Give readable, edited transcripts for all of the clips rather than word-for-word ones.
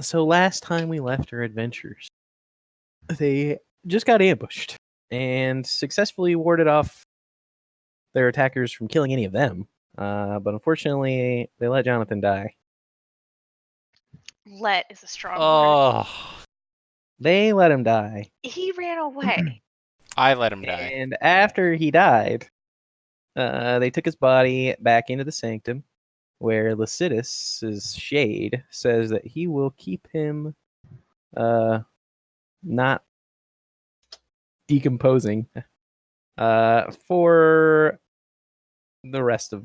So last time we left our adventures, they just got ambushed and successfully warded off their attackers from killing any of them. But unfortunately, they let Jonathan die. Let is a strong word. Oh, They let him die. He ran away. I let him die. And after he died, they took his body back into the sanctum, where Lycidas' shade says that he will keep him not decomposing for the rest of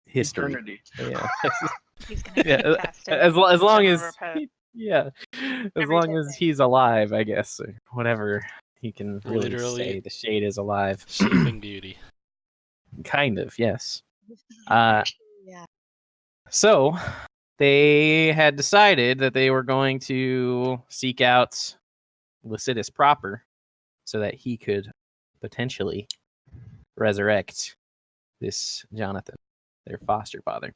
history. Eternity. Yeah. He's gonna Yeah, get casted. as long as repose. yeah, as Every long 10 as days. he's alive, I guess, or whatever he can really Literally. say. The shade is alive. Sleeping Beauty. Kind of, yes. Yeah. So they had decided that they were going to seek out Lycidas proper, so that he could potentially resurrect this Jonathan, their foster father.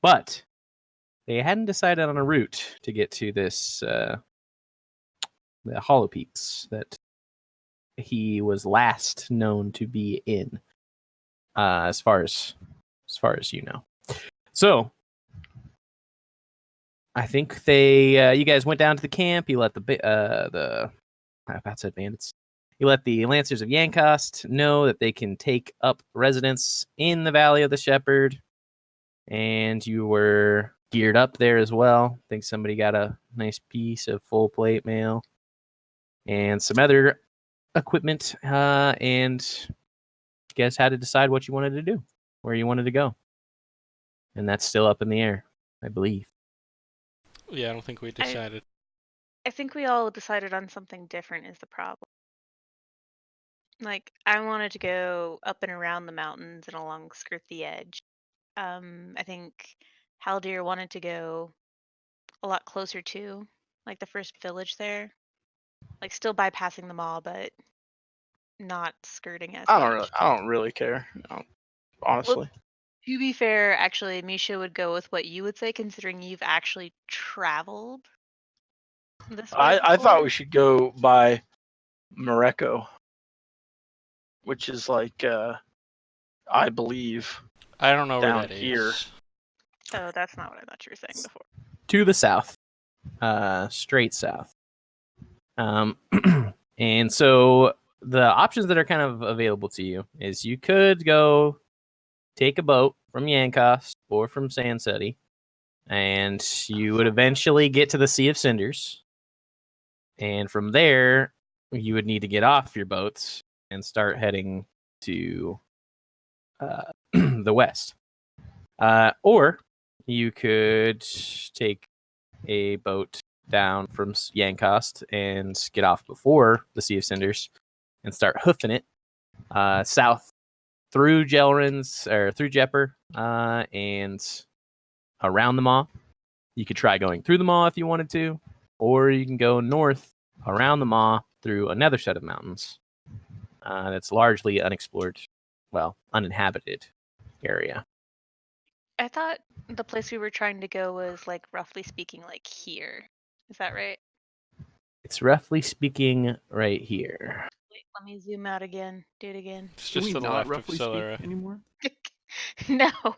But they hadn't decided on a route to get to this the Hollow Peaks that he was last known to be in, as far as you know. So I think they you guys went down to the camp. You let the about said bandits. You let the Lancers of Yankost know that they can take up residence in the Valley of the Shepherd, and you were geared up there as well. I think somebody got a nice piece of full plate mail and some other equipment, and you guys had to decide what you wanted to do, where you wanted to go. And that's still up in the air, I believe. Yeah, I don't think we decided. I think we all decided on something different is the problem. Like, I wanted to go up and around the mountains and along skirt the edge. I think Haldir wanted to go a lot closer to, like, the first village there. Like, still bypassing the mall, but not skirting as much. I don't really care. No, honestly. To be fair, actually, Misha would go with what you would say, considering you've actually traveled this way I thought before. we should go by Morocco, which is like I believe I don't know where down that is. here. Oh, that's not what I thought you were saying before. To the south, straight south. And so the options that are kind of available to you is you could go take a boat from Yankost or from Sand City, and you would eventually get to the Sea of Cinders. And from there, you would need to get off your boats and start heading to the west. Or you could take a boat down from Yankost and get off before the Sea of Cinders and start hoofing it south through Jelrins or through Jepper and around the Maw. You could try going through the Maw if you wanted to, or you can go north around the Maw through another set of mountains that's largely unexplored, well, uninhabited area. I thought the place we were trying to go was, like, roughly speaking, like here. Is that right? It's roughly speaking right here. Wait, let me zoom out again. Do it again. It's Can just we to the not left of roughly speak Selura. anymore? No. Nope.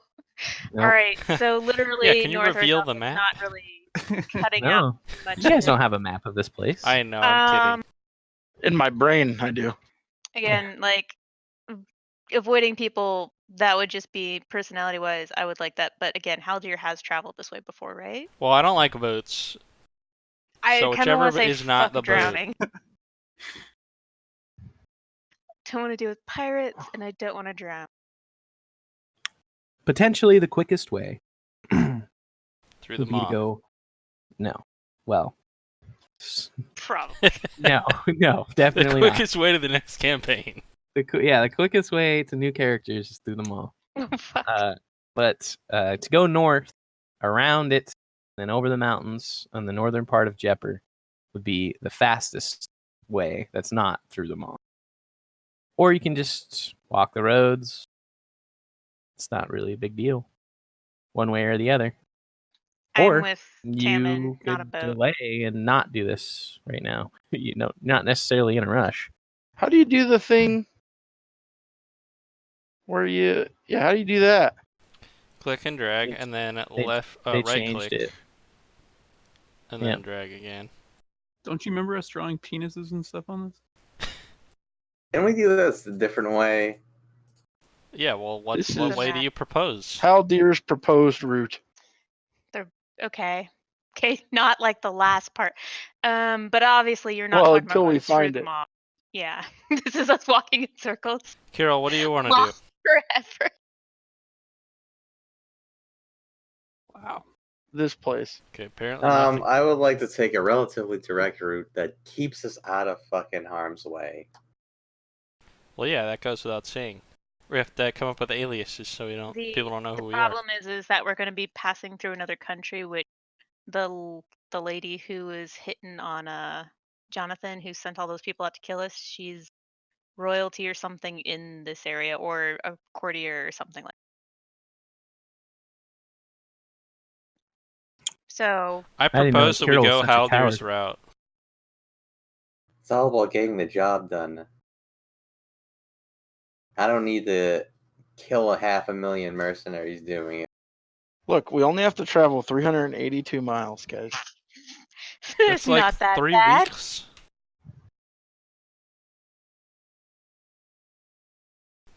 All right. So literally, Yeah, can you north or reveal south the is map? not really cutting No. out much. You guys don't have a map of this place. I know, I'm In my brain, I do. Again, like, avoiding people, that would just be personality-wise. I would like that, but again, Haldir has traveled this way before, right? kidding. Well, I don't like boats. I So kind of want whichever to say is not fuck the boat. drowning. Don't want to deal with pirates, and I don't want to drown. Potentially the quickest way Through the would be to Maw. go. No. Well, Probably. no, The definitely not. quickest way to the next campaign. The quickest way to new characters is through the Maw. Oh, fuck. But to go north, around it, then over the mountains on the northern part of Jepper would be the fastest way that's not through the Maw. Or you can just walk the roads. It's not really a big deal, one way or the other. Or I'm with Tammin, you not a could boat. delay and not do this right now. Not necessarily in a rush. How do you do the thing where you? Yeah, how do you do that? Click and drag, They- and then they right changed click, it. and Yeah. then drag again. Don't you remember us drawing penises and stuff on this? Can we do this a different way? Yeah, well, what This what is- way do you propose? Haldir's proposed route. Okay. Okay, not like the last part. But obviously you're not Well, talking until about we going through find the it. mob. Yeah. This is us walking in circles. Kirill, what do you want to do? Lost forever. Wow. This place. Okay, apparently nothing. I would like to take a relatively direct route that keeps us out of fucking harm's way. Well, yeah, that goes without saying. We have to come up with aliases so people don't know The who we are. problem is that we're going to be passing through another country, which the lady who is hitting on Jonathan, who sent all those people out to kill us, she's royalty or something in this area, or a courtier or something like. So I didn't know propose that we Kirill was go such a Haldir's coward. route. It's all about getting the job done. I don't need to kill 500,000 mercenaries doing it. Look, we only have to travel 382 miles, guys. It's it's like not that 3 bad. weeks.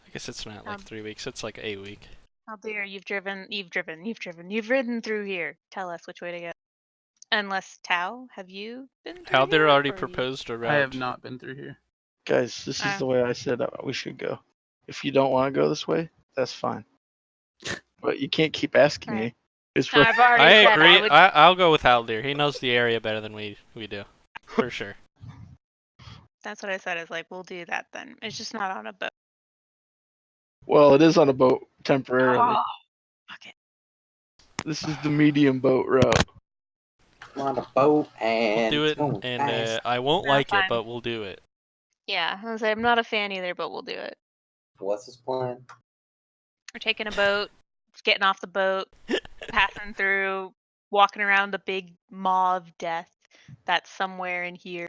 I guess it's not like 3 weeks. It's like a week. Oh dear, you've ridden through here. Tell us which way to go. Unless Tao, have you been through Haldir here, already or you- proposed a route. I have not been through here. Guys, this is the way I said we should go. If you don't want to go this way, that's fine. But you can't keep asking me. It's No, I've already I said agree. I would. I'll go with Haldir. He knows the area better than we do, for sure. That's what I said. Is like, we'll do that then. It's just not on a boat. well, it is on a boat temporarily. Oh, fuck it. This is the medium boat route. I'm on a boat and We'll do it's it, going and fast. I won't No, like fine. it, but we'll do it. Yeah, I was like, I'm not a fan either, but we'll do it. What's his plan? We're taking a boat, getting off the boat, passing through, walking around the big maw of death that's somewhere in here,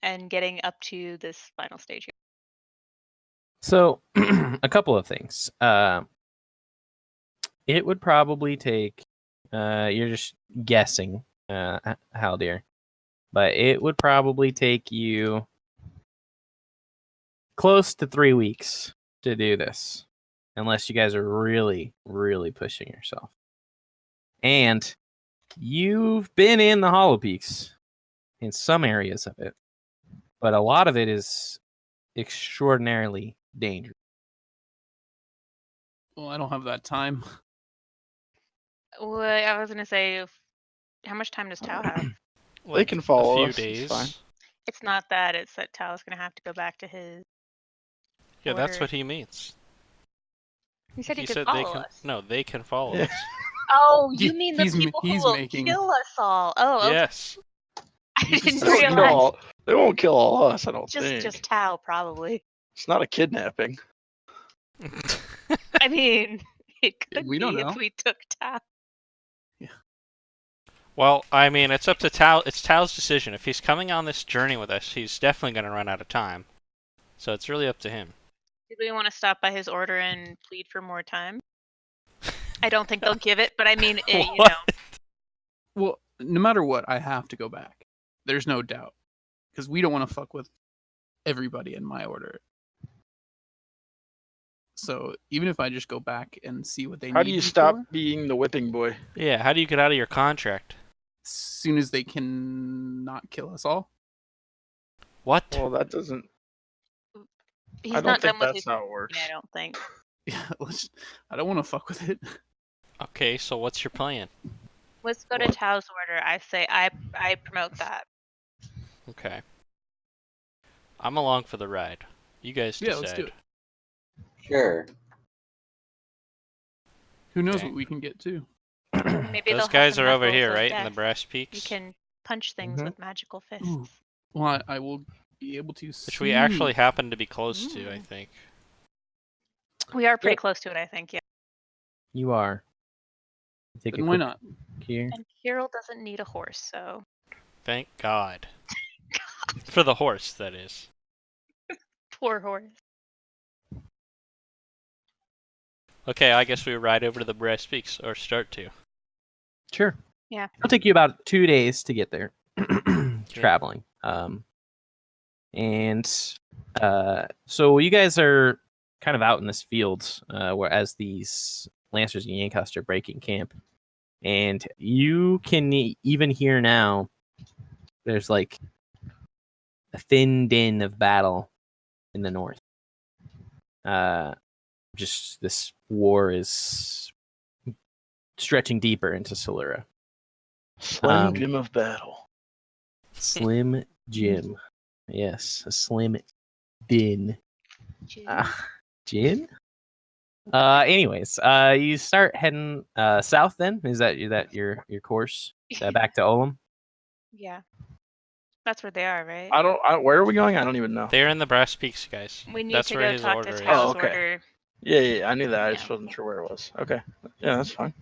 and getting up to this final stage here. So, a couple of things. It would probably take. You're just guessing, Haldir, but it would probably take you close to 3 weeks to do this, unless you guys are really, really pushing yourself. And you've been in the Hollow Peaks in some areas of it, but a lot of it is extraordinarily dangerous. Well, I don't have that time. Well, I was gonna say, how much time does Tao have? Like, can follow a few us, it's days. fine. It's not that. It's that Tao's gonna have to go back to his. Yeah, that's order. what he means. He said he He could said follow they can. us. No, they can follow Yeah. us. Oh, you He- mean the he's- people he's who will making- kill us all? Oh, okay. Yes. I He's didn't just They won't, kill realize. all, they won't kill all us, I don't Just think. just Tao, probably. It's not a kidnapping. I mean, it could We be don't know. if we took Tao. Well, I mean, it's up to Tao. It's Tao's decision. If he's coming on this journey with us, he's definitely going to run out of time. So it's really up to him. Did we want to stop by his order and plead for more time? I don't think they'll give it, but I mean, you What? know. Well, no matter what, I have to go back. There's no doubt. Because we don't want to fuck with everybody in my order. So even if I just go back and see what they How need do you me stop for, being the whipping boy? Yeah. How do you get out of your contract? as soon as they can not kill us all. What? Well, that doesn't. He's I don't not think done with that's his how it works. I don't think. Yeah, I don't want to fuck with it. Okay. So what's your plan? Let's go to Tao's order. I say I promote that. Okay. I'm along for the ride. You guys decide. Yeah, let's do it. Sure. Who knows Okay. what we can get to? Maybe Those they'll have guys some are over knuckles here, of right? In the death. brass You peaks. can punch things Mhm. with magical fists. Ooh. Well, I will be able to Which we actually happen to be close to, I Mm. think. We are pretty Yep. close to it, I think. Yeah. You are. Take Then why not? Here. And Kirill doesn't need a horse, so Thank God. For the horse, that is. poor horse. Okay, I guess we ride over to the Brass Peaks, or start to. Sure. Yeah. It'll take you about 2 days to get there, traveling. So you guys are kind of out in this field, whereas these Lancers and Yankost are breaking camp, and you can even hear now. There's like a thin din of battle in the north. Just this war is stretching deeper into Selura. Slim Jim of battle. Slim Jim. Yes, a slim din. Gin? Anyways, you start heading south then? Is that your course? Back to Olam? Yeah. That's where they are, right? Where are we going? I don't even know. They're in the Brass Peaks, guys. We need That's to where go his talk order to is. Tao's Oh, okay. order. Yeah, I knew that. I Yeah. just wasn't sure where it was. Okay. Yeah, that's fine.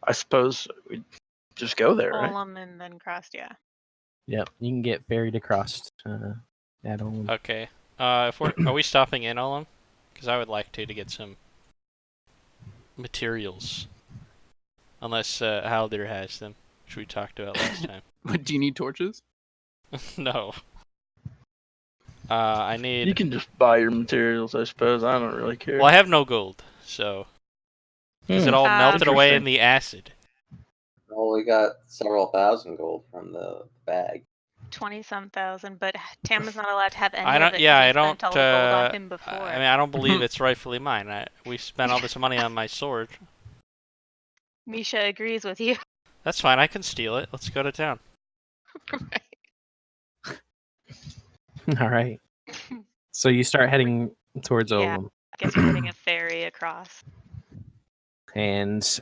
I suppose we just go there, right? Olam and then crossed, yeah. Yep, you can get ferried across at Olam. Okay. Are we stopping in Olam? Because I would like to get some materials. Unless Haldir has them, which we talked about last time. But do you need torches? No. I need. You can just buy your materials, I suppose. I don't really care. Well, I have no gold, so because it all melted away in the acid. Well, we got several thousand gold from the bag. 20-some thousand, but Tam is not allowed to have any I don't. of it. Yeah, 'cause he I don't. spent all the gold on him before. I mean, I don't believe it's rightfully mine. We spent all this money on my sword. Misha agrees with you. That's fine. I can steal it. Let's go to town. All right. So you start heading towards Yeah. Olam, I guess we're getting a ferry across. and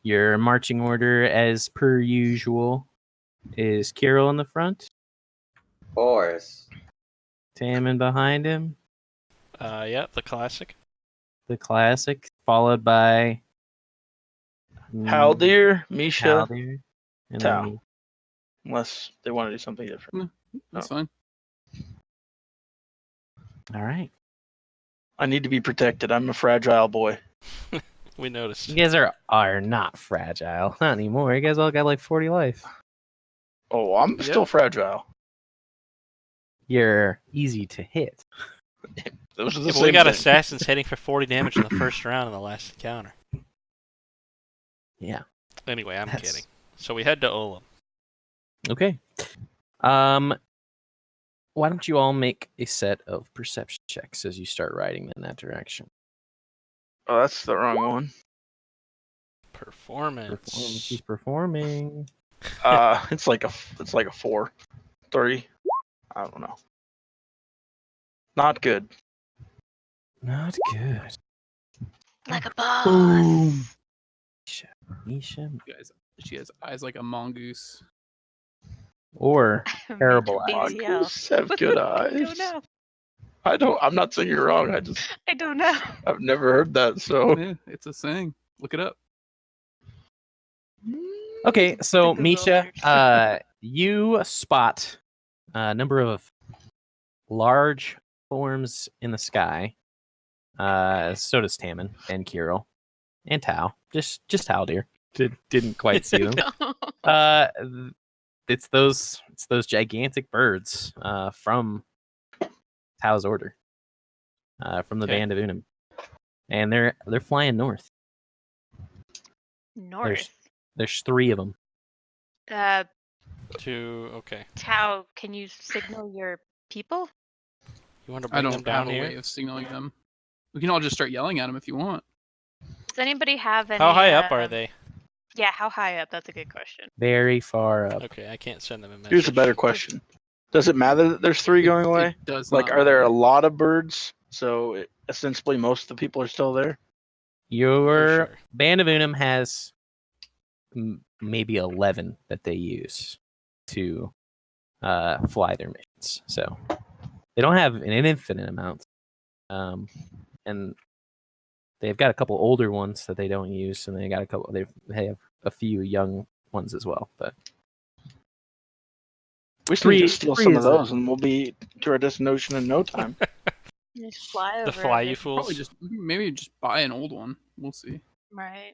your marching order, as per usual, is Kirill in the front, Of course. Tammin behind him, Yep, the classic. the classic, followed by Haldir, Misha, Haldir, and Tao. then me. unless they want to do something different. That's fine. All right. I need to be protected. I'm a fragile boy. We noticed. You guys are not fragile. Not anymore. You guys all got like 40 life. Oh, I'm still fragile. You're easy to hit. Those are the Yeah, but same we got thing. assassins hitting for 40 damage in the first round in the last encounter. Yeah. Anyway, I'm That's- kidding. So we head to Olam. Okay. Why don't you all make a set of perception checks as you start riding in that direction? Oh, that's the wrong one. Performance. He's performing. It's like a 4, 3. I don't know. Not good. Not good. Like a boss. Boom. Misha. She has eyes like a mongoose. Or terrible Major eyes. BTL. Mongoose have good I eyes. don't know. I'm not saying you're wrong. I don't know. I've never heard that. So Yeah, it's a saying. Look it up. Okay, so Google Misha, search. you spot a number of large forms in the sky. So does Tammin and Kirill and Tao. Just Haldir. Didn't quite see them. It's those gigantic birds from Tao's order, from the Okay. Band of Unum, and they're flying north. North. There's 3 of them. Okay. Tao, can you signal your people? You want to I bring them don't have down a way here? of signaling them. We can all just start yelling at them if you want. Does anybody have any? How high up are they? Yeah, how high up? That's a good question. Very far up. Okay, I can't send them a message. here's a better question: does it matter that there's 3 going away? It does Like, not are there a matter. lot of birds? So ostensibly, most of the people are still there. Your sure. Band of Unum has maybe 11 that they use to fly their missions. So they don't have an infinite amount. And they've got a couple older ones that they don't use, and they have a few young ones as well. But We should just steal some of is it. those, and we'll be to our destination in no time. Just fly over. The fly, it. you Probably fools. maybe just buy an old one. We'll see. Right.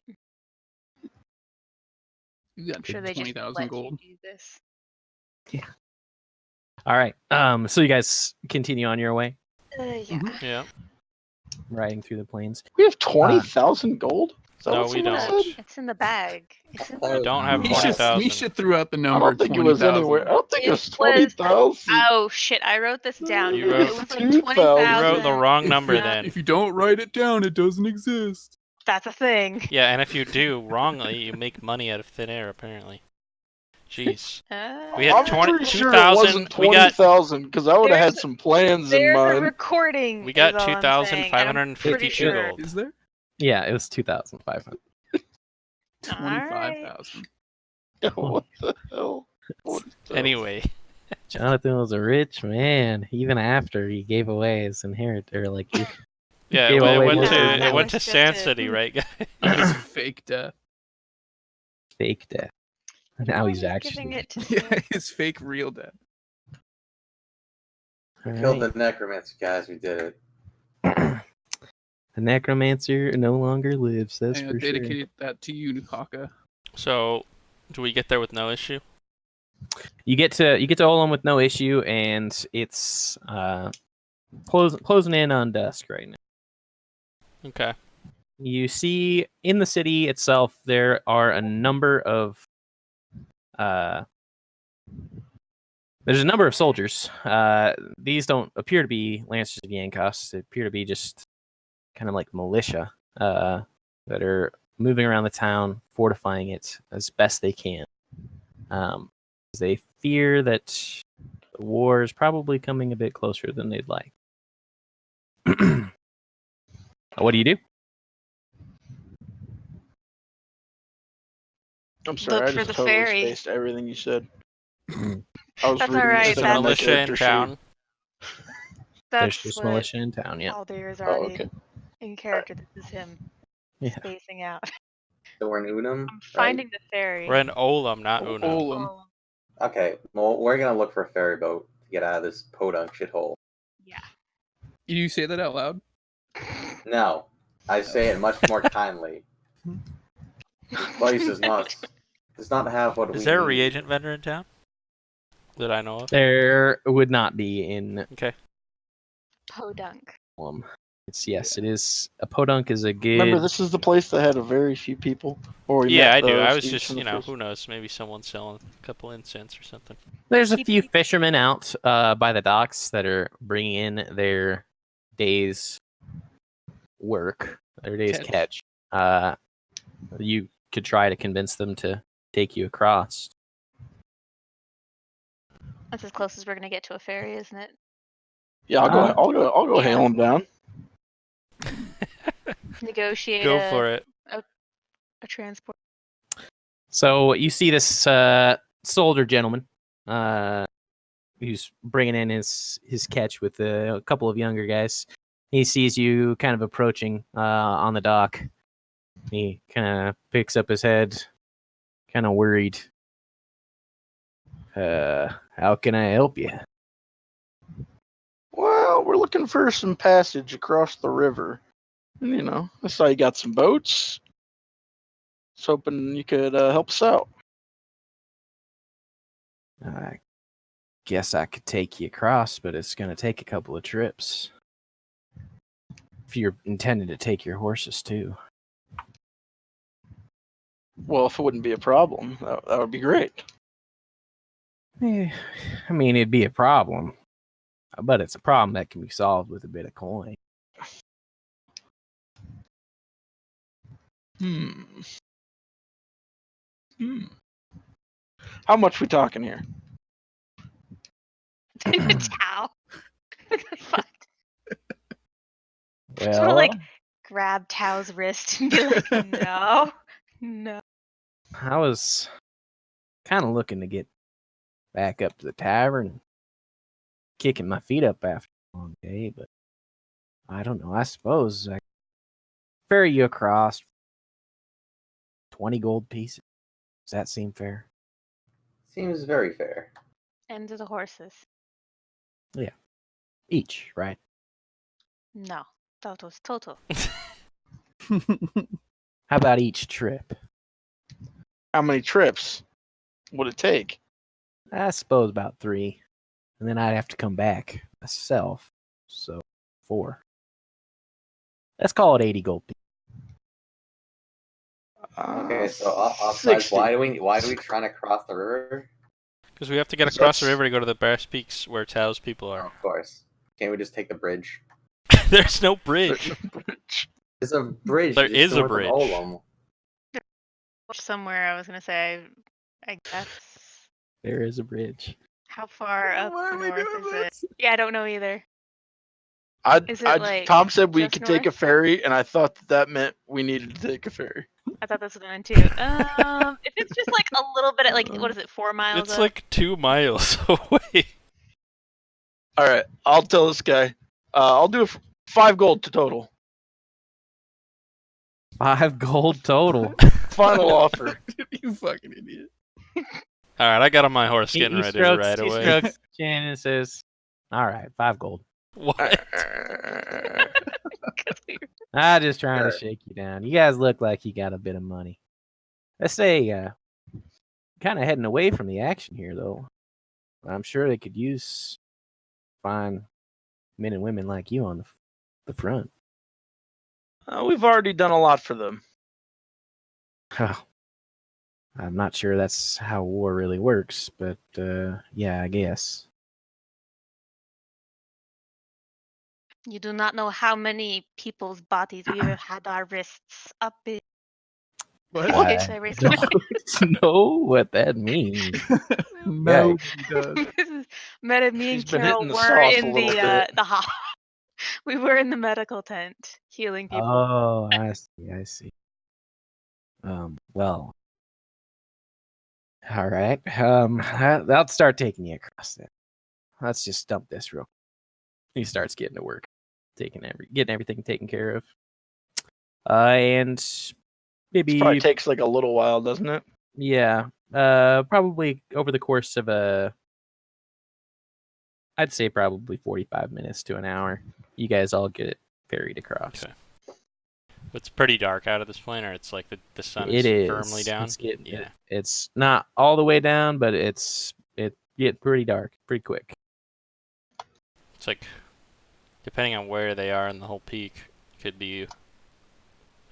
You got I'm sure they just 20,000 let gold. you do this. All right. So you guys continue on your way, Yeah. Yeah. riding through the plains. We have 20,000 gold. Is that No, what we someone don't. said? It's in the bag. It's in I the... don't have Misha, 20,000. Misha threw out the I number. don't think it was 20,000. anywhere. I don't think it was It was- 20,000. Oh shit! I wrote this down. You No, wrote- it was like 2,000. 20,000. You wrote the wrong number If- then. If you don't write it down, it doesn't exist. That's a thing. Yeah, and if you do wrongly, you make money out of thin air, apparently. Jeez. We had I'm 20 pretty sure it 2,000 wasn't we got- 20,000 because I would have had There's- some plans in There's a mind. recording. We got is all I'm saying, and I'm 2,552 pretty sure. gold. Is there? Yeah, it was 2,500. 25,000. What the hell? What the- Anyway, Jonathan was a rich man, even after he gave away his inheritance. Or like, yeah, gave it away went most of to his it money. went to That was Sand just City, it. right, guys? His fake death. fake death. Now he's Giving actually it to Yeah, me. his fake real death. Killed the necromancer, guys. We did it. The necromancer no longer lives. That's I for sure. dedicated that to you, Nukaka. So, do we get there with no issue? You get to Olam with no issue, and it's closing in on dusk right now. Okay. You see in the city itself there are a number of there's a number of soldiers. These don't appear to be Lancers of Yankos. They appear to be just kind of like militia that are moving around the town, fortifying it as best they can. They fear that the war is probably coming a bit closer than they'd like. What do you do? I'm sorry, Look I for just the totally ferry. spaced everything you said. I was That's reading alright, this There's thing a that's- on my militia in character sheet. town. There's That's just what militia in town, yeah. Aldir is Oh, already okay. in character. This is him Yeah. spacing out. So we're in Unum. I'm finding the ferry. We're in Olam, not Oh, Una. Olam. Oh, Okay, well, we're gonna look for a ferry boat to get out of this podunk shithole. yeah. Did you say that out loud? No, I say it much more kindly. This place does not have what we Is there a need. reagent vendor in town that I know of? There would not be in Okay. Podunk. Olam. It is a podunk is a good. Remember, this is the place that had a very few people. Or we Yeah, met I do. I those was each just, in the first- who knows? Maybe someone's selling a couple incense or something. There's a Keep- few fishermen out by the docks that are bringing in their day's work, their day's catch. You could try to convince them to take you across. That's as close as we're gonna get to a ferry, isn't it? Yeah, I'll go hail them down. Negotiate Go a, for it. a transport. So you see this soldier gentleman who's bringing in his catch with a couple of younger guys. He sees you kind of approaching on the dock. He kind of picks up his head, kind of worried. How can I help you? Well, we're looking for some passage across the river. And, you know, I saw you got some boats. I was hoping you could help us out. I guess I could take you across, but it's going to take a couple of trips. If you're intending to take your horses too. Well, if it wouldn't be a problem, that would be great. I mean, it'd be a problem, but it's a problem that can be solved with a bit of coin. How much we talking here? Towel. Fuck. Well, Just wanna like grab Tao's wrist and be like, no, no. I was kind of looking to get back up to the tavern, kicking my feet up after a long day, but I don't know. I suppose I ferry you across. 20 gold pieces. Does that seem fair? Seems very fair. And to the horses. Each, right? No. Toto's total. How about each trip? How many trips would it take? I suppose about 3. And then I'd have to come back myself. So 4. Let's call it 80 gold pieces. Okay, so outside, 60. why do we trying to cross the river? Because we have to get across the river to go to the Brass Peaks where Tao's people Oh, are. of course. Can't we just take the bridge? There's no bridge. There's a bridge. There just is a north of bridge. Olem. Somewhere I was gonna say, I guess. There is a bridge. How far up Why are we north doing is it? this? Yeah, I don't know either. Is it, like, Tom said we just could take a north? ferry, and I thought that meant we needed to take a ferry. I thought this was one too. If it's just like a little bit, like what is it, 4 miles? It's up? like 2 miles away. All right, I'll tell this guy. I'll do 5 gold to total. 5 gold total. Final offer. You fucking idiot. All right, I got on my horse, getting ready to ride He away. strokes chin and says, all right, 5 gold. What? I'm just trying to shake you down. You guys look like you got a bit of money. Let's say, kind of heading away from the action here, though. I'm sure they could use fine men and women like you on the front. We've already done a lot for them. Oh, I'm not sure that's how war really works, but yeah, I guess. You do not know how many people's bodies we have had our wrists up in. What? I It's very small. don't know what that means. No, he does. This is me She's and been Carol hitting the were sauce a in little bit. the we were in the medical tent healing people. Oh, I see. I see. Well, all right. I'll start taking you across there. Let's just dump this real quick. He starts getting to work, getting everything taken care of. And maybe Probably takes like a little while, doesn't it? yeah, probably over the course of I'd say probably 45 minutes to an hour. You guys all get it ferried across. Okay. It's pretty dark out of this point, or it's like the sun It is is firmly down. It's getting, Yeah. it's not all the way down, but it get pretty dark pretty quick. It's like, depending on where they are in the whole peak, could be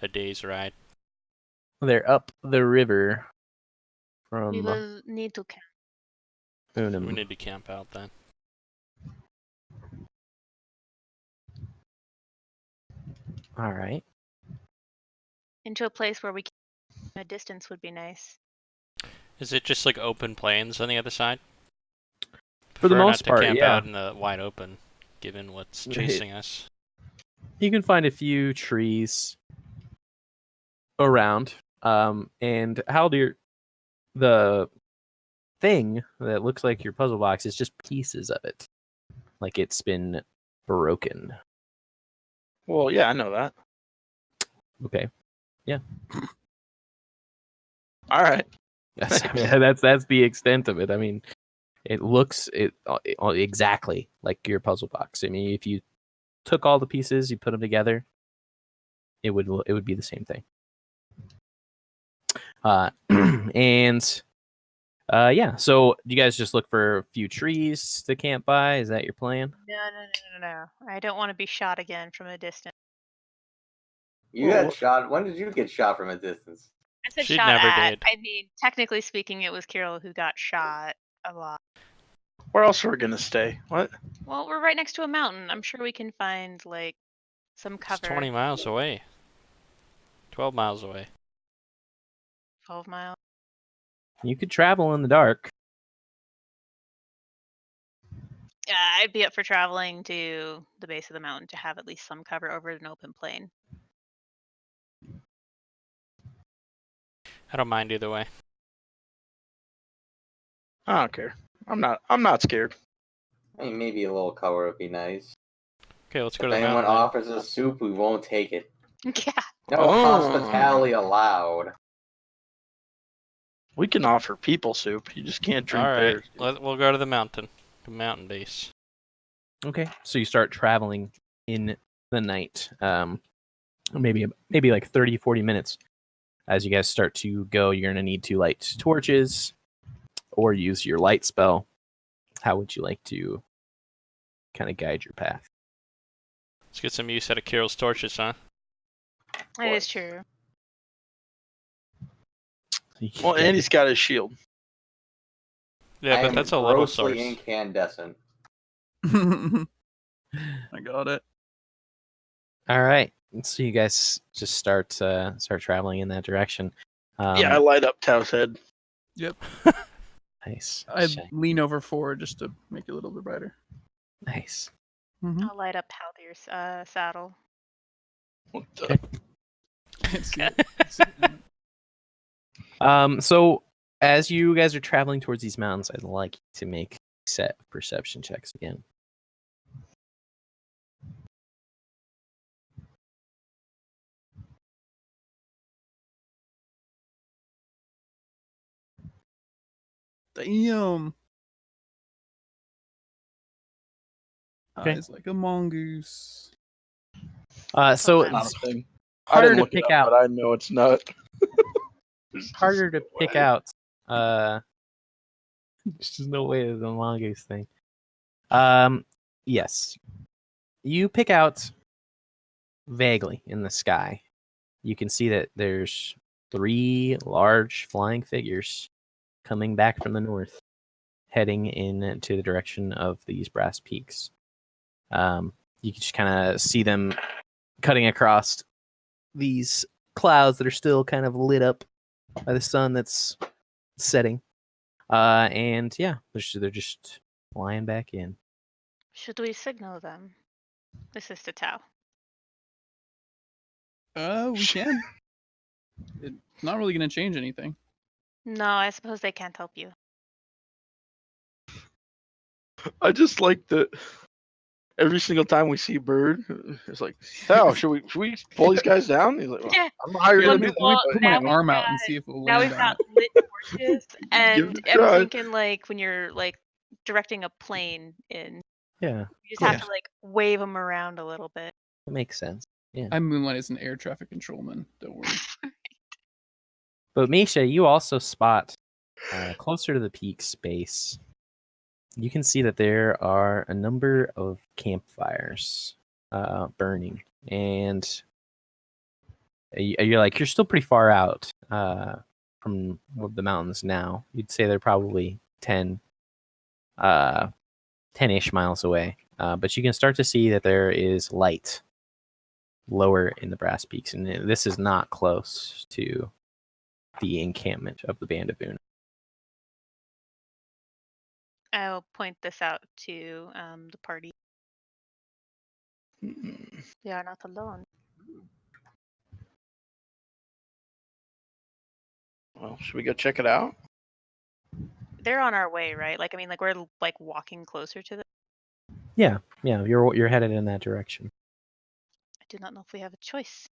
a day's ride. They're up the river We from will need to camp. Unum. We need to camp out then. All right. Into a place where we can a distance would be nice. Is it just like open plains on the other side? For the Prefer most not part, to camp yeah. out in the wide open, given what's chasing us. You can find a few trees around. And how do the thing that looks like your puzzle box is just pieces of it, like it's been broken. Well, yeah, I know that. Okay. Yeah. All right. That's the extent of it. I mean, it looks exactly like your puzzle box. I mean, if you took all the pieces, you put them together, it would be the same thing. Yeah. So do you guys just look for a few trees to camp by? Is that your plan? No. I don't want to be shot again from a distance. You got shot. When did you get shot from a distance? I said She shot never at. did. I mean, technically speaking, it was Carol who got shot a lot. Where else are we gonna stay? What? Well, we're right next to a mountain. I'm sure we can find like some It's cover. 20 miles away. 12 miles away. 12 miles. You could travel in the dark. I'd be up for traveling to the base of the mountain to have at least some cover over an open plain. I don't mind either way. I don't care. I'm not scared. I mean, maybe a little cover would be nice. Okay, let's go If to the anyone mountain. offers us soup, we won't take it. Yeah. No Oh. hospitality allowed. We can offer people soup. You just can't drink All right, theirs. we'll go to the mountain base. Okay, so you start traveling in the night. Maybe like 30, 40 minutes. As you guys start to go, you're going to need to light torches or use your light spell. How would you like to kind of guide your path? Let's get some use out of Kirill's torches, huh? It is true. Well, and he's got his shield. Yeah, I but am that's a little grossly source. incandescent. I got it. All right, so you guys just start traveling in that direction. Yeah, I light up Tao's head. Nice. I Shiny. lean over forward just to make it a little bit brighter. Nice. Mm-hmm. I'll light up Haldir's saddle. What the? Okay. Can't see it. So as you guys are traveling towards these mountains, I'd like you to make set perception checks again. Damn. Okay. Eyes like a mongoose. So That's Not it's a thing. I harder didn't to look it pick up, out. but I know it's not. There's just Harder to no pick way. out. There's just no way there's a mongoose thing. Yes, you pick out vaguely in the sky. You can see that there's 3 large flying figures coming back from the north, heading into the direction of these brass peaks. You can just kind of see them cutting across these clouds that are still kind of lit up by the sun that's setting. And yeah, they're just flying back in. Should we signal them? This is to Tao. We can. It's not really going to change anything. No, I suppose they can't help you. I just like that. Every single time we see Bird, it's like, Tao, should we pull these guys down? He's like, well, Yeah. I'm not hired Let to me, do let me that. put now my we've arm out got- and see if it'll Now land we've on got it. lit torches, and it a I'm try. thinking like when you're like directing a plane in, Yeah, you just have to like wave them around a little bit. that makes sense. I'm Moonlight as an air traffic controlman. Don't worry. But Misha, you also spot closer to the peak space. You can see that there are a number of campfires burning, and you're still pretty far out from the mountains now. You'd say they're probably 10-ish miles away. But you can start to see that there is light lower in the brass peaks, and this is not close to the encampment of the Band of Una. I'll point this out to the party. They are not alone. Well, should we go check it out? They're on our way, right? Like I mean, like we're like walking closer to them. Yeah, you're headed in that direction. I do not know if we have a choice.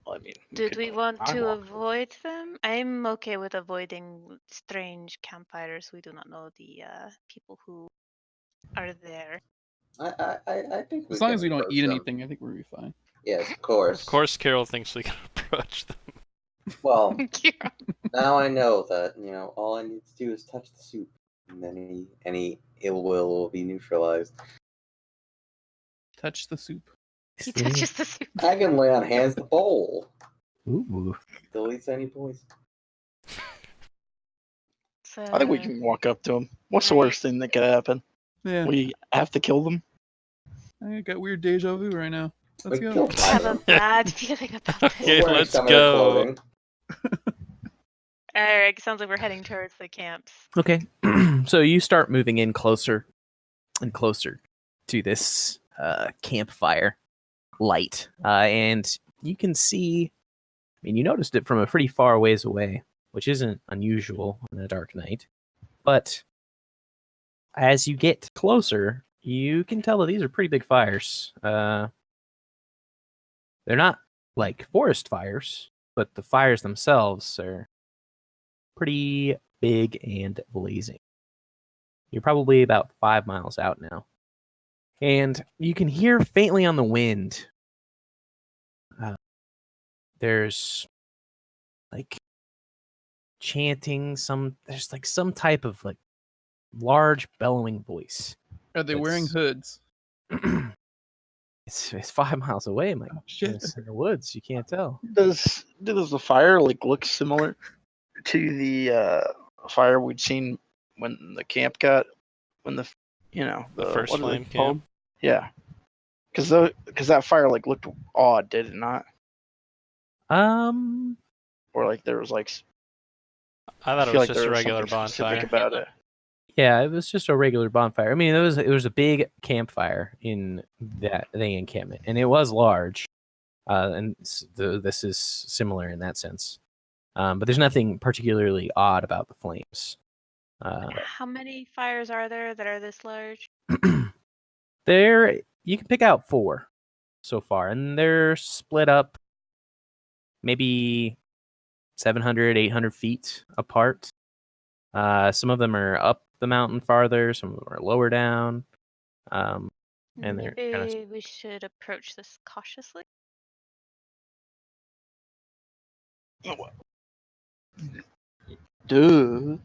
Well, I mean, Did could we want time to walk. avoid them? I'm okay with avoiding strange campfires. We do not know the people who are there. I think As long as we can don't approach eat them. anything, I think we'll be fine. Yes, of course. Of course, Kirill thinks we can approach them. Well, Yeah. now I know that all I need to do is touch the soup, and then any ill will will be neutralized. Touch the soup. He touches the soup. I can lay on hands the bowl. Ooh. Deletes any poison. So, I think we can walk up to them. What's the Right. worst thing that could happen? Yeah, We have to kill them. I got weird deja vu right now. Let's We go. killed I have a them. bad feeling about this. Okay, Wearing let's some of their go. clothing. Alright, sounds like we're heading towards the camps. Okay, so you start moving in closer and closer to this campfire light, and you can see. I mean, you noticed it from a pretty far ways away, which isn't unusual on a dark night. But as you get closer, you can tell that these are pretty big fires. They're not like forest fires, but the fires themselves are pretty big and blazing. You're probably about 5 miles out now. And you can hear faintly on the wind. There's like chanting, there's like some type of like large bellowing voice. Are they wearing hoods? It's 5 miles away, Mike. Oh, shit. It's in the woods. You can't tell. Does the fire like look similar to the fire we'd seen when the camp got the first what are they flame called? camp? Yeah, because that fire like looked odd, did it not? Or like there was like I thought it feel was like just there a was regular something specific bonfire. about it. Yeah, it was just a regular bonfire. I mean, it was a big campfire in the encampment, and it was large. And this is similar in that sense. But there's nothing particularly odd about the flames. How many fires are there that are this large? There, you can pick out 4 so far, and they're split up maybe 700, 800 feet apart. Some of them are up the mountain farther, some of them are lower down. And they're kind of. Maybe we should approach this cautiously. Dude,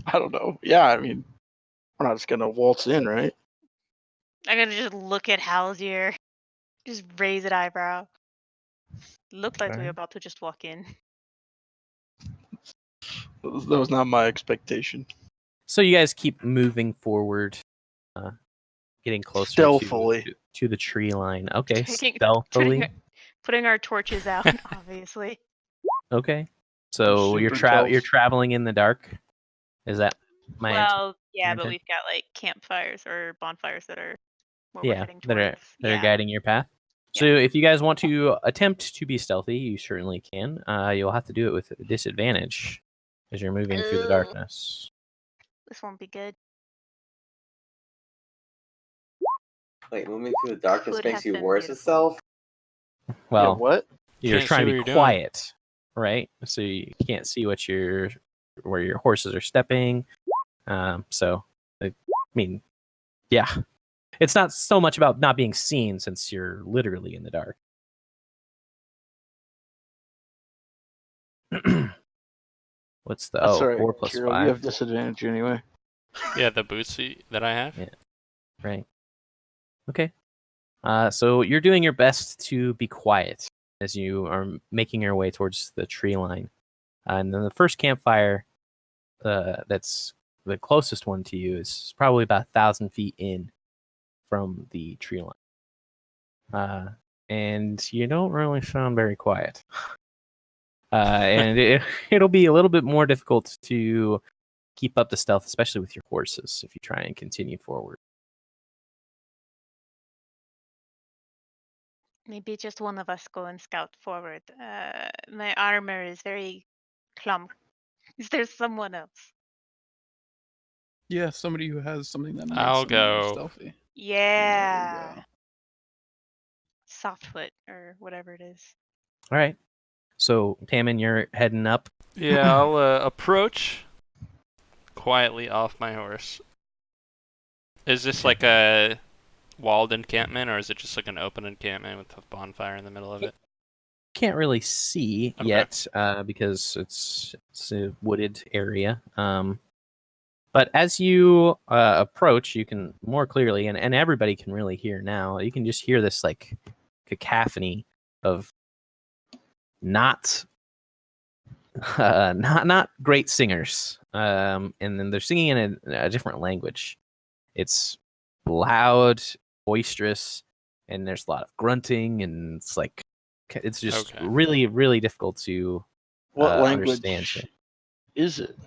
I don't know. Yeah, I mean, we're not just gonna waltz in, right? I'm gonna just look at Haldir, just raise an eyebrow. Looked like we were about to just walk in. That was not my expectation. So you guys keep moving forward, getting closer Stealthily. to the tree line. Okay, Taking- stealthily. Putting our torches out, obviously. Okay, so you're Super stealth. traveling in the dark. Is that my answer? Well, yeah, but intent? we've got like campfires or bonfires that are where we're Yeah, heading that are towards. that are guiding your path. So if you guys want to attempt to be stealthy, you certainly can. You'll have to do it with disadvantage as you're moving through the Ugh. darkness. This won't be good. Wait, moving through the darkness Could makes have you been worse beautiful. itself? Well, Yeah, what? you're Can't trying see to what be you're doing. quiet, right? So you can't see where your horses are stepping. So I mean, yeah, it's not so much about not being seen since you're literally in the dark. What's the That's all right, 4 plus Kirill, 5? you have disadvantage anyway. Yeah, the boots that I have. Yeah. Right. Okay. So you're doing your best to be quiet as you are making your way towards the tree line. And then the first campfire, that's the closest one to you, is probably about 1,000 feet in from the tree line. And you don't really sound very quiet. And it'll be a little bit more difficult to keep up the stealth, especially with your horses, if you try and continue forward. Maybe just one of us go and scout forward. My armor is very clump. Is there someone else? Yeah, somebody who has something that makes I'll them more go. stealthy. Yeah. go. Softfoot or whatever it is. All right. So, Tammin, you're heading up. Yeah, I'll approach quietly off my horse. Is this like a walled encampment, or is it just like an open encampment with a bonfire in the middle of it? Can't really see Okay. yet because it's a wooded area. But as you approach, you can more clearly, and everybody can really hear now. You can just hear this like cacophony of not great singers, and then they're singing in a different language. It's loud, boisterous, and there's a lot of grunting, and it's just Okay. really, really difficult to What language understand. is it?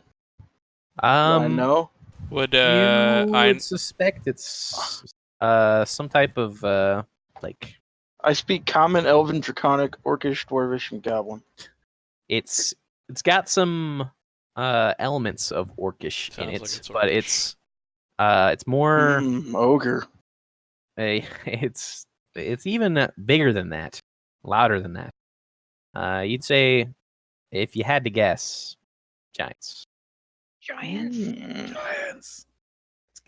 I know. Would You I would suspect it's some type of like I speak Common, Elven, Draconic, Orcish, Dwarvish, and Goblin. it's got some elements of Orcish in Sounds it, like it's but Orcish. it's more Ogre. it's even bigger than that. louder than that. You'd say, if you had to guess, giants. Giants. Giants. Let's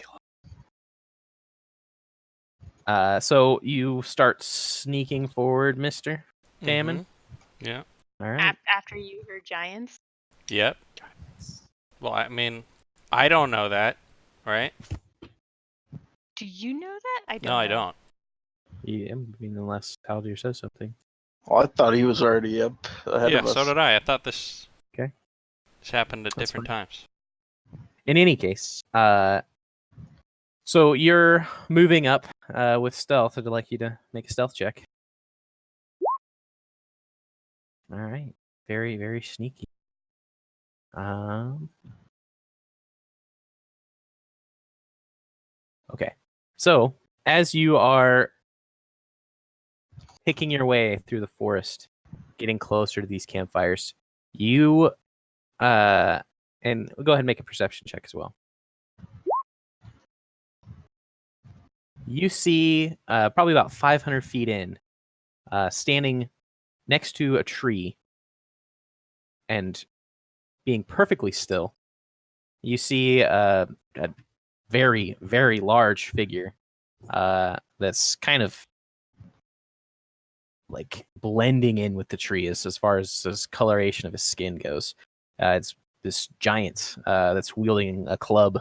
kill So you start sneaking forward, Mister Damon. Mm-hmm. Yeah. All right. After you heard giants. Yep. giants. Well, I mean, I don't know that, right? Do you know that? I don't. No, I know. don't. Yeah, I mean, unless Haldir says something. Oh, I thought he was already up ahead Yeah, of us. so did I. I thought this. Okay. This happened at That's different times. In any case, so you're moving up with stealth. I'd like you to make a stealth check. All right. Very, very sneaky. Okay. So, as you are picking your way through the forest, getting closer to these campfires, you and go ahead and make a perception check as well. You see, probably about 500 feet in, standing next to a tree and being perfectly still, you see a very, very large figure that's kind of like blending in with the tree as far as his coloration of his skin goes. It's this giant that's wielding a club.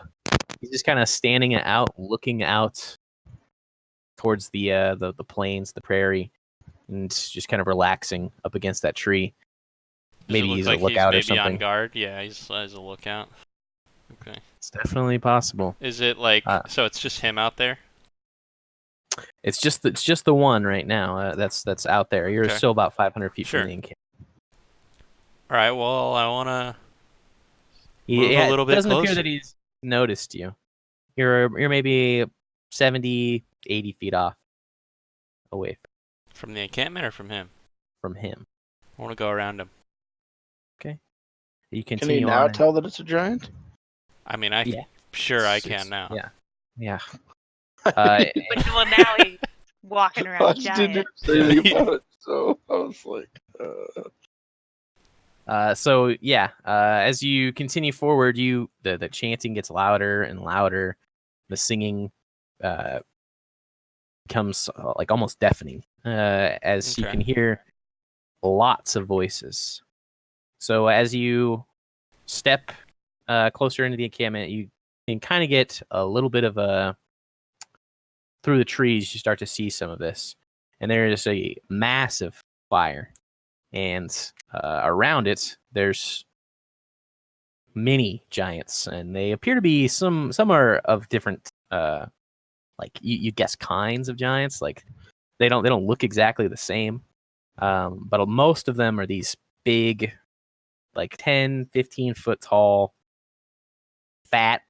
He's just kind of standing out, looking out towards the plains, the prairie, and just kind of relaxing up against that tree. Does Maybe it look he's like a lookout or he's maybe on something. guard? Yeah, he's as a lookout. Okay. It's definitely possible. Is it like so? It's just him out there. It's just the one right now. That's out there. You're Okay. still about 500 feet Sure. from the encampment. All right. Well, I wanna move Yeah, a little it bit doesn't appear closer. that he's noticed you. You're maybe 70, 80 feet off away From the encampment or from him? from him. I want to go around him. You Can he continue now on. tell that it's a giant? I mean, Yeah. sure I It's- can now. Yeah. Yeah. Well, now he's walking I around just didn't giant. say anything about it, so I was like, So yeah, as you continue forward, the chanting gets louder and louder. The singing becomes like almost deafening as you Okay. can hear lots of voices. So as you step closer into the encampment, you can kind of get a little bit of a through the trees. You start to see some of this, and there is a massive fire, and around it there's many giants, and they appear to be some are of different like you guess kinds of giants. Like they don't look exactly the same, but most of them are these big, like 10, 15 foot tall, fat,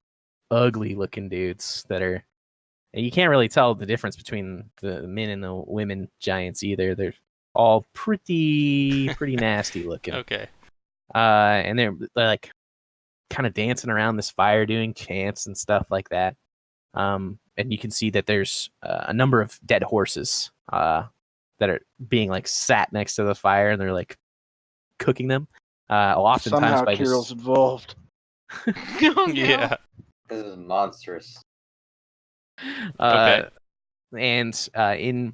ugly looking dudes that are, and you can't really tell the difference between the men and the women giants either. They're all pretty nasty looking. Okay. And they're like kind of dancing around this fire, doing chants and stuff like that. And you can see that there's a number of dead horses that are being like sat next to the fire, and they're like cooking them. Oftentimes somehow by Kirill's just involved. Oh, no. Yeah. This is monstrous. Okay. And in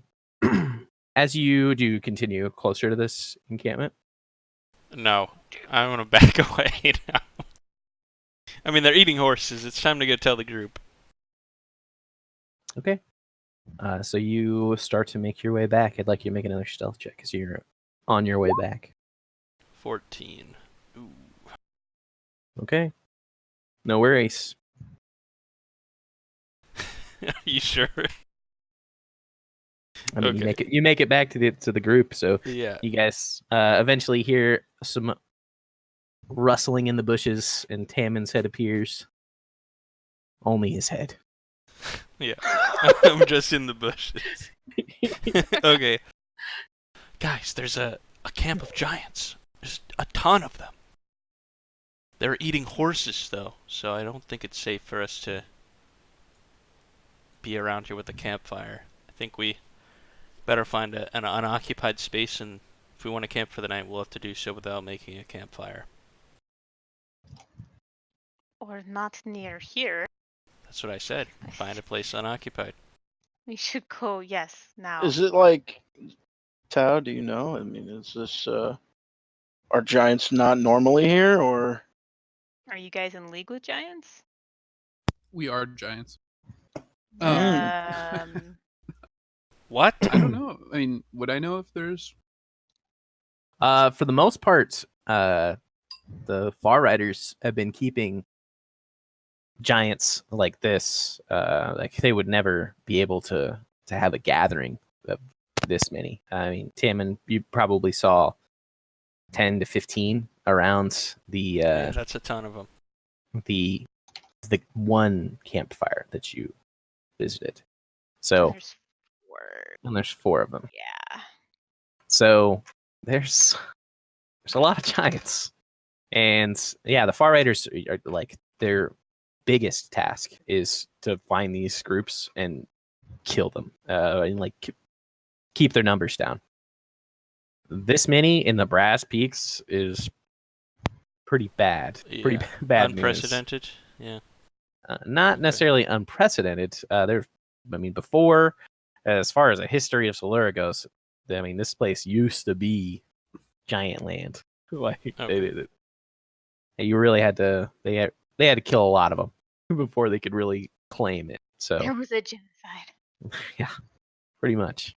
as you do continue closer to this encampment, No, I want to back away now. I mean, they're eating horses. It's time to go tell the group. okay. So you start to make your way back. I'd like you to make another stealth check as you're on your way back. 14. Ooh. Okay. No worries. Are you sure? I mean, Okay. you make it back to the group. So Yeah. you guys eventually hear some rustling in the bushes, and Tammond's head appears. Only his head. Yeah. I'm just in the bushes. Okay. Guys, there's a camp of giants. There's a ton of them. They're eating horses, though, so I don't think it's safe for us to be around here with a campfire. I think we Better find an unoccupied space, and if we want to camp for the night, we'll have to do so without making a campfire. Or not near here. That's what I said. Find a place unoccupied. We should go, yes, now. Is it like, Tao, do you know? I mean, is this, are giants not normally here, or? Are you guys in league with giants? We are giants. What? I don't know. I mean, would I know if there's? For the most part, the Far Riders have been keeping giants like this. Like they would never be able to have a gathering of this many. I mean, Tim, you probably saw 10 to 15 around the Yeah, that's a ton of them. the one campfire that you visited. So There's 4. and there's 4 of them. Yeah. So there's a lot of giants. And yeah, the Far Riders are like their biggest task is to find these groups and kill them, and like keep their numbers down. This many in the Brass Peaks is pretty bad. Pretty Yeah. bad Unprecedented. Yeah. news. Not necessarily unprecedented. Before, as far as a history of Selura goes, I mean, this place used to be giant land. Like Okay. you really had to. They had to kill a lot of them before they could really claim it. So There was a genocide. yeah, pretty much.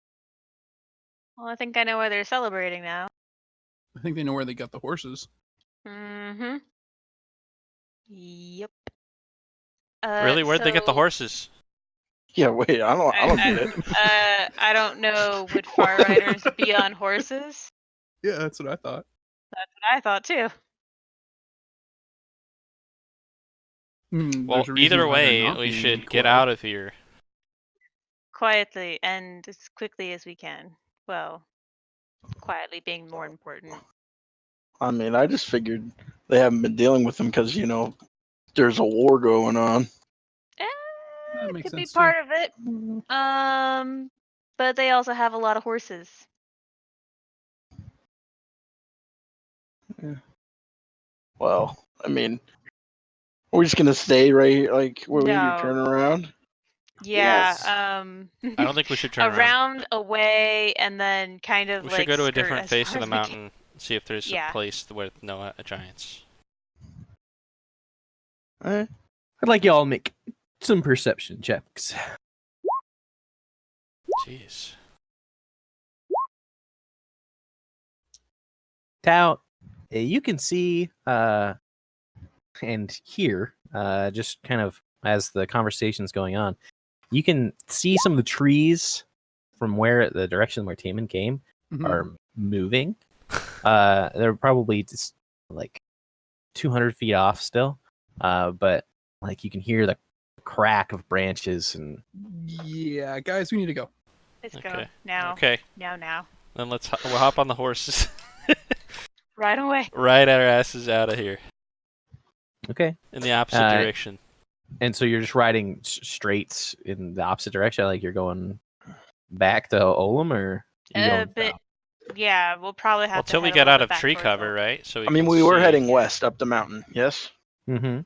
Well, I think I know why they're celebrating now. I think they know where they got the horses. Mm-hmm. Yep. Really? Where'd they get the so, horses? Yeah, wait, I don't get it. I don't know. Would Far Riders be on horses? Yeah, that's what I thought. That's what I thought too. Well, There's a reason either why they're way, not we being should quiet. get out of here. Quietly and as quickly as we can. Well, quietly being more important. I mean, I just figured they haven't been dealing with them because, there's a war going on. That It makes could be sense, part of it. But they also have a lot of horses. Well, I mean, we're just gonna stay right here, like where we No. turn around. Yeah. Yes. I don't think we should turn around. around, away, and then kind of We like should go to a skirt different as face far of the as we can. mountain and see if there's Yeah. a place with no giants. Eh, I'd like y'all to make some perception checks. Jeez. Tao, you can see and hear, just kind of as the conversation's going on, you can see some of the trees from the direction where Taman came Mhm. are moving. They're probably just like 200 feet off still, but like you can hear the crack of branches and Yeah, guys, we need to go. Let's Okay. go now. Okay. Now. Then we'll hop on the horses. Right away. Ride our asses out of here okay. in the opposite direction. And so you're just riding straight in the opposite direction, like you're going back to Olam, or you going But south? yeah, we'll probably have Well, to till we head a get little out bit of back tree towards cover, Olam. right? So I mean, can we were see- heading west up the mountain, yes. Mm-hmm.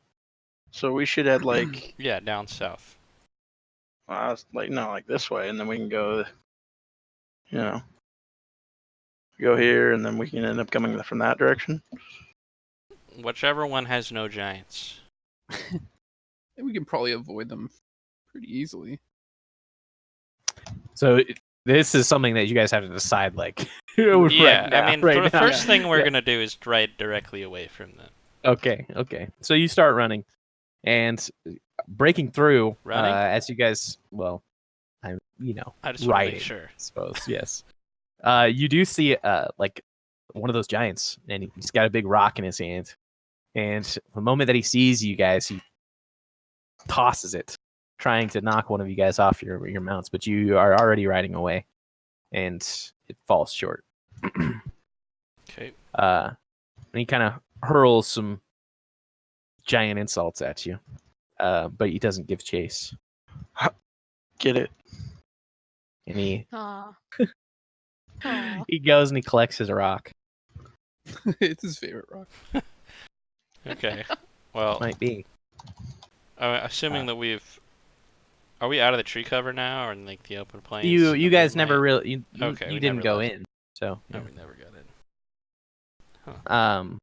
So we should head like, Yeah, down south. like this way, and then we can go, go here, and then we can end up coming from that direction. Whichever one has no giants. We can probably avoid them pretty easily. So this is something that you guys have to decide, like, Yeah, right now, I mean, right the now. first thing we're Yeah. gonna do is ride directly away from them. Okay. So you start running, and breaking through. Running? As you guys, well, I just want to riding, make sure. I suppose. Yes. You do see like one of those giants, and he's got a big rock in his hand. And the moment that he sees you guys, he tosses it, trying to knock one of you guys off your mounts. But you are already riding away, and it falls short. Okay. And he kind of hurls some giant insults at you, but he doesn't give chase. Get it? And he Aw. Aw. he goes and he collects his rock. It's his favorite rock. Okay. Well, Might be. assuming that are we out of the tree cover now, or in like the open plains? You of guys never moonlight? really Okay, you we didn't never go left. in. So No, yeah. we never got in.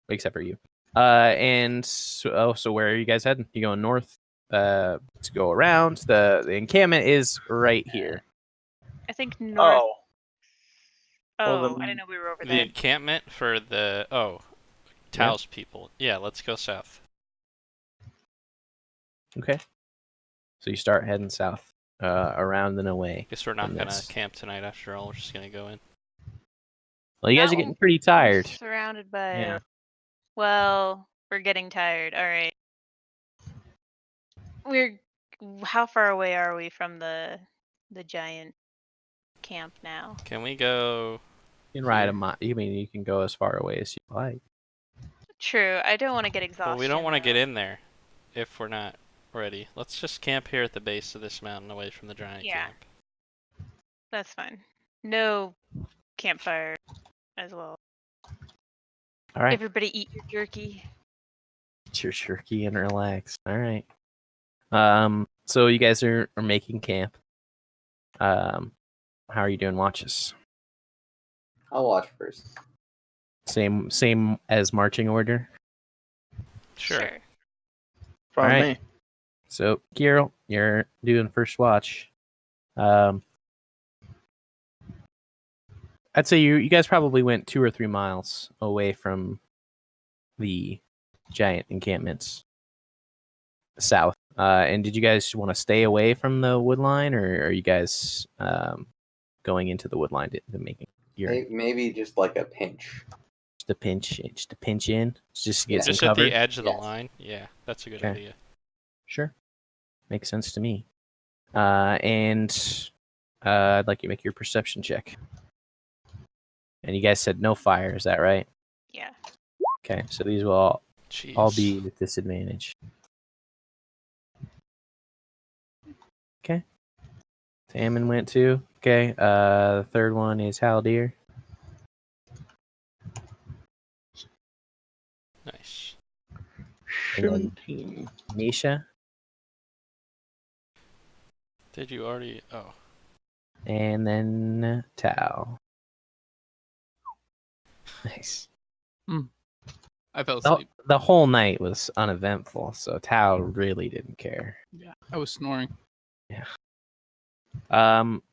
Except for you. And so where are you guys heading? You going north? To go around. The encampment is right here. I think north. Oh, Oh, well, then- I didn't know we were over The there. encampment for the Tao's people. Yeah, let's go south. Okay. So you start heading south, around and away. Guess we're not from gonna this. camp tonight after all. We're just gonna go in. Well, you guys are No. getting pretty tired. Surrounded by. Yeah. Well, we're getting tired. All right. How far away are we from the giant camp now? Can we go? You can ride Here. a mile. You mean you can go as far away as you like. True. I don't want to get exhausted. Well, we don't want to get in there if we're not ready. Let's just camp here at the base of this mountain, away from the giant Yeah. camp. That's fine. No campfire as well. All right. Everybody eat your jerky. Eat your jerky and relax. All right. So you guys are making camp. How are you doing watches? I'll watch first. Same as marching order. Sure. fine Alright. me. So Kirill, you're doing first watch. I'd say you guys probably went 2 or 3 miles away from the giant encampments south. And did you guys want to stay away from the wood line, or are you guys going into the wood line to making your Maybe just like a pinch. just a pinch in, just to get some Just at cover? the edge of the Yes. line. Yeah, that's a good Okay. idea. Sure, makes sense to me. And I'd like you to make your perception check. And you guys said no fire, is that right? Yeah. Okay, so these will all Jeez. be with disadvantage. Okay. Tammin went too. Okay. The third one is Haldir. Nice. 17. Nisha. Did you already? Oh. And then Tao. Nice. I fell The, asleep. the whole night was uneventful, so Tao really didn't care. Yeah, I was snoring.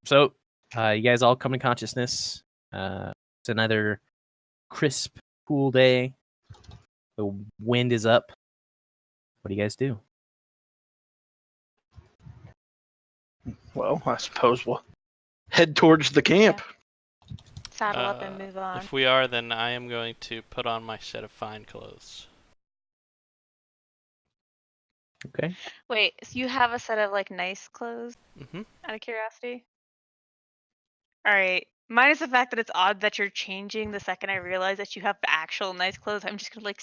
So you guys all come to consciousness. It's another crisp, cool day. The wind is up. What do you guys do? Well, I suppose we'll head towards the camp. Saddle up and move on. If we are, then I am going to put on my set of fine clothes. Okay. Wait, so you have a set of like nice clothes? Mm-hmm. Out of curiosity. All right. Minus the fact that it's odd that you're changing the second I realize that you have actual nice clothes, I'm just gonna like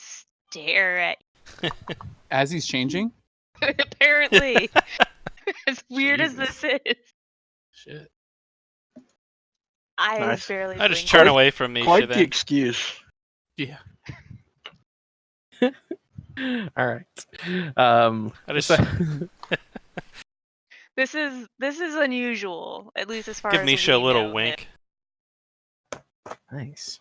stare at As he's changing? you. Apparently. As weird as this is. Shit. I Nice. barely I just blinked. turn away from Misha Quite the then. excuse. Yeah. All right. I just This is unusual, at least as far give as Misha a we little know wink. Nice.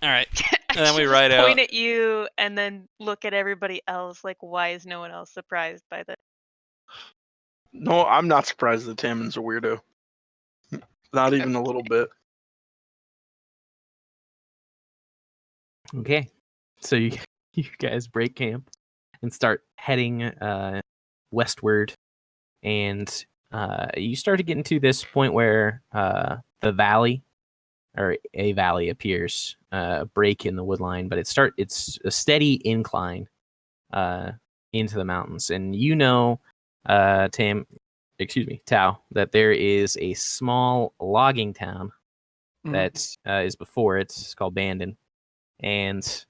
All right. I And then we should ride just out. point at you and then look at everybody else. Like, why is no one else surprised by this? No, I'm not surprised that Tammin's a weirdo. Not even a little bit. Okay. So you guys break camp and start heading westward, and you start to get into this point where the valley, or a valley, appears, a break in the wood line, but it's a steady incline into the mountains, and Tao, that there is a small logging town that is before it. It's called Bandon, and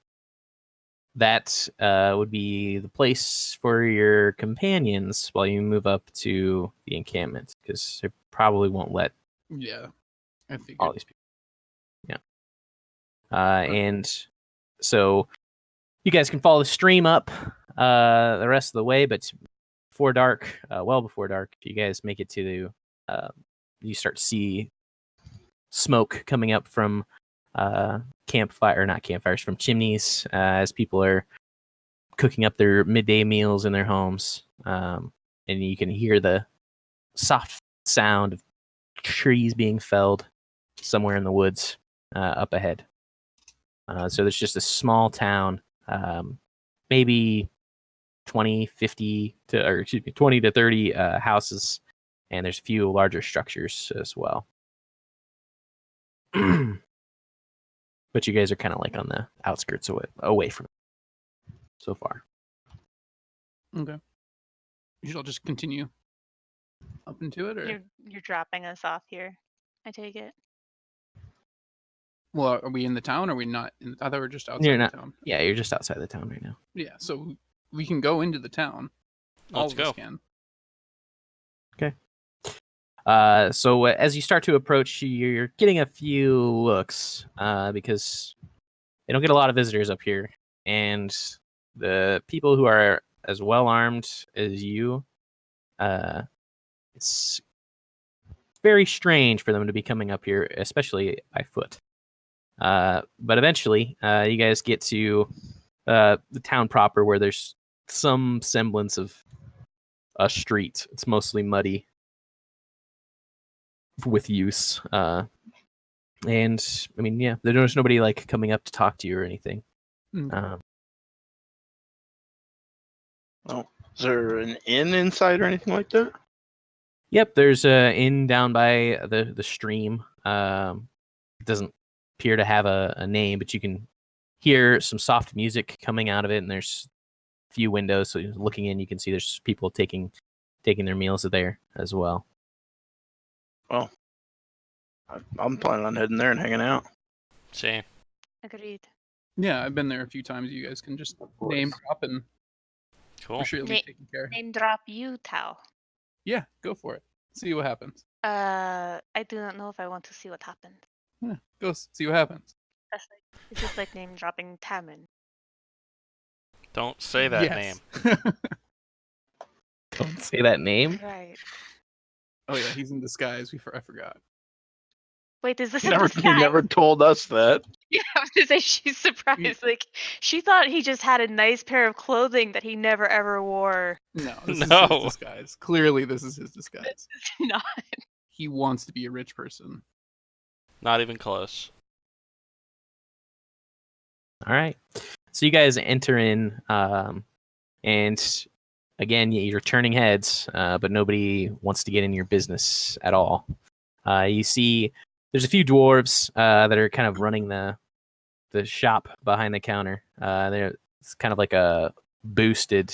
that would be the place for your companions while you move up to the encampment, because they're probably won't let Yeah, I figured. all these people. Yeah. And so you guys can follow the stream up the rest of the way, but before dark, well before dark, you guys make it to you start to see smoke coming up from not campfires, from chimneys as people are cooking up their midday meals in their homes. And you can hear the soft sound of trees being felled somewhere in the woods up ahead. So there's just a small town, maybe 20 to 30 houses, and there's a few larger structures as well. But you guys are kind of like on the outskirts away from it so far. Okay. You should all just continue up into it, or You're dropping us off here. I take it. well, are we in the town? Or are we not? I thought we were just outside You're not. the town. Yeah, you're just outside the town right now. Yeah, so we can go into the town. All Let's of us go. can. So as you start to approach, you're getting a few looks because they don't get a lot of visitors up here, and the people who are as well armed as you, it's very strange for them to be coming up here, especially by foot. But eventually, you guys get to the town proper, where there's some semblance of a street. It's mostly muddy with use. And I mean, yeah, there's nobody like coming up to talk to you or anything. Mm. Oh, is there an inn inside or anything like that? Yep, there's a inn down by the stream. It doesn't appear to have a name, but you can hear some soft music coming out of it, and there's a few windows. So looking in, you can see there's people taking their meals there as well. Well, I'm planning on heading there and hanging out. See. Agreed. Yeah, I've been there a few times. You guys can just name drop, and Cool. I'm sure you'll be taken care of. Name drop you, Tao. Yeah, go for it. See what happens. I do not know if I want to see what happens. Yeah, go see what happens. It's just like name dropping Taman. Don't say that Yes. name. Don't say that name. Right. Oh yeah, he's in disguise. I forgot. Wait, is this He a never disguise? told us that. Yeah, I was gonna say she's surprised. Like she thought he just had a nice pair of clothing that he never ever wore. No, this is No. his disguise. Clearly, this is his disguise. It's not. He wants to be a rich person. Not even close. All right. So you guys enter in, and again, you're turning heads, but nobody wants to get in your business at all. You see there's a few dwarves that are kind of running the shop behind the counter. It's kind of like a boosted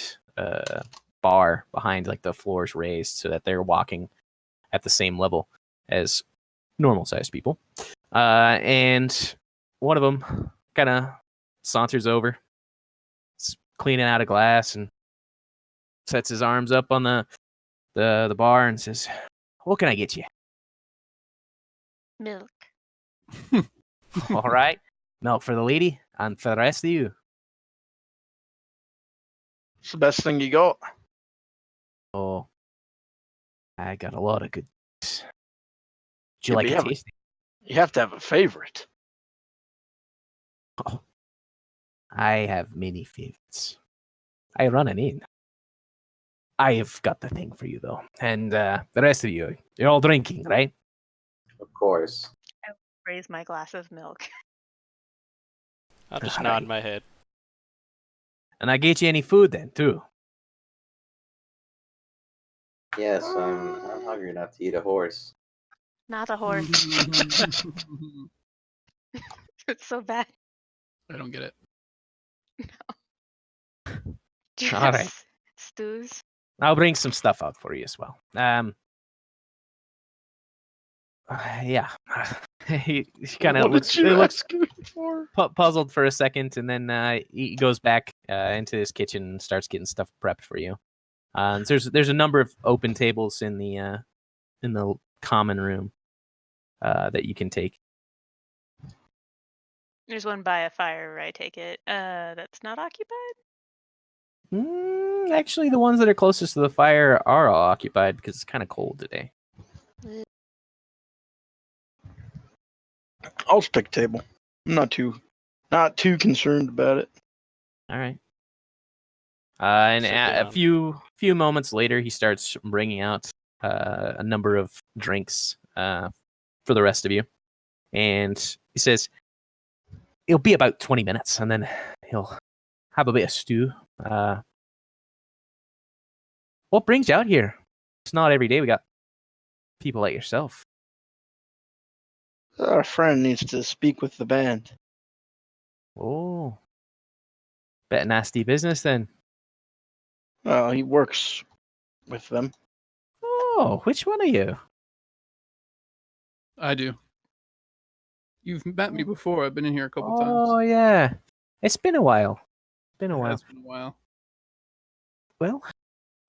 bar behind, like the floors raised so that they're walking at the same level as normal sized people. And one of them kind of saunters over, cleaning out a glass, and sets his arms up on the bar and says, "What can I get you?" Milk. All right, milk for the lady and for the rest of you. It's the best thing you got. Oh, I got a lot of good. Do you Yeah, like but a yeah, taste? You have to have a favorite. Oh, I have many favorites. I run an inn. I have got the thing for you though, and the rest of you're all drinking, right? Of course. Raise my glass of milk. I'll just All nod right. my head. And I get you any food then too. Yes, I'm hungry enough to eat a horse. Not a horse. It's so bad. I don't get it. Do you All have right. stews? I'll bring some stuff out for you as well. Yeah. he kind of What did you looks ask me for? puzzled for a second, and then he goes back into his kitchen and starts getting stuff prepped for you. So there's a number of open tables in the common room that you can take. There's one by a fire, I take it. That's not occupied? Actually, the ones that are closest to the fire are all occupied because it's kind of cold today. I'll just pick a table. I'm not too concerned about it. All right. And Sit a down. few moments later, he starts bringing out a number of drinks for the rest of you, and he says it'll be about 20 minutes, and then he'll have a bit of stew. What brings you out here? It's not every day we got people like yourself. Our friend needs to speak with the band. Oh, bit of nasty business then. He works with them. Oh, which one of you? I do. You've met me before. I've been in here a couple times. Oh yeah, it's been a while. It has been a while. Well,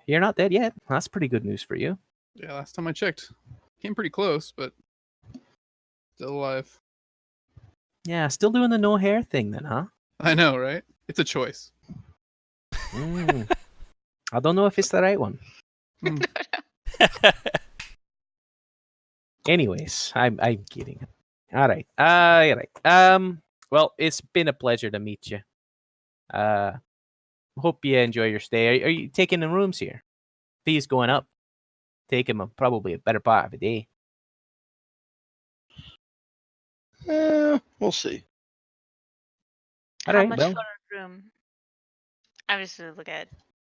you're not dead yet. That's pretty good news for you. Yeah, last time I checked, came pretty close, but still alive. Yeah, still doing the no hair thing then, huh? I know, right? It's a choice. I don't know if it's the right one. Anyways, I'm kidding. All right. All right. Well, it's been a pleasure to meet you. Hope you enjoy your stay. Are you taking the rooms here? Fees going up. Taking them probably a better part of a day. We'll see. All How right. much Well, for a room? I was to look at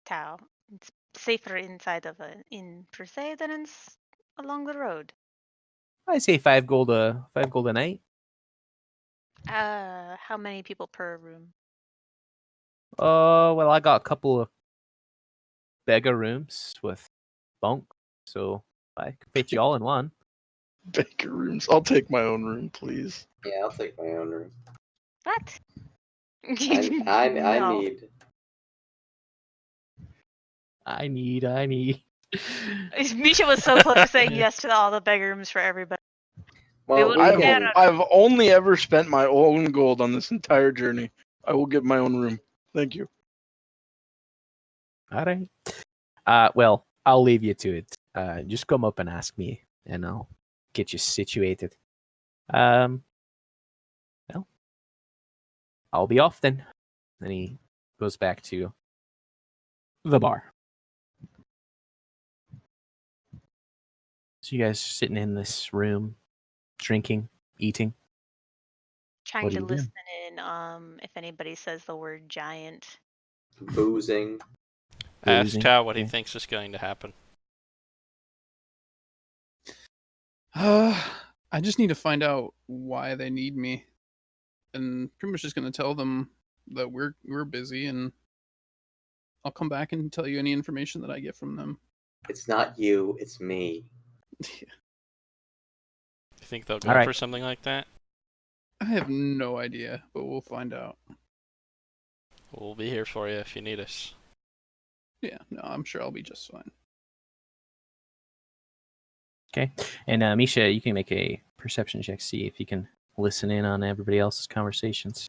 Tao. It's safer inside of an inn per se than along the road. I say 5 gold a night. How many people per room? Well, I got a couple of bigger rooms with bunk, so I can fit you all in one. Bigger rooms. I'll take my own room, please. Yeah, I'll take my own room. What? I No. need. Misha was so close to saying yes to all the big rooms for everybody. Well, would we be can, down I've only ever spent my own gold on this entire journey. I will get my own room. Thank you. All right. Well, I'll leave you to it. Just come up and ask me, and I'll get you situated. Well, I'll be off then. Then he goes back to the bar. So you guys sitting in this room, drinking, eating. Trying What are to you doing? listen in if anybody says the word giant. boozing. Ask Boozing. Tao what he Yeah. thinks is going to happen. I just need to find out why they need me, and pretty much just gonna tell them that we're busy, and I'll come back and tell you any information that I get from them. It's not you, it's me. You think they'll go All right. for something like that? I have no idea, but we'll find out. We'll be here for you if you need us. Yeah, no, I'm sure I'll be just fine. Okay. And Misha, you can make a perception check, see if you can listen in on everybody else's conversations.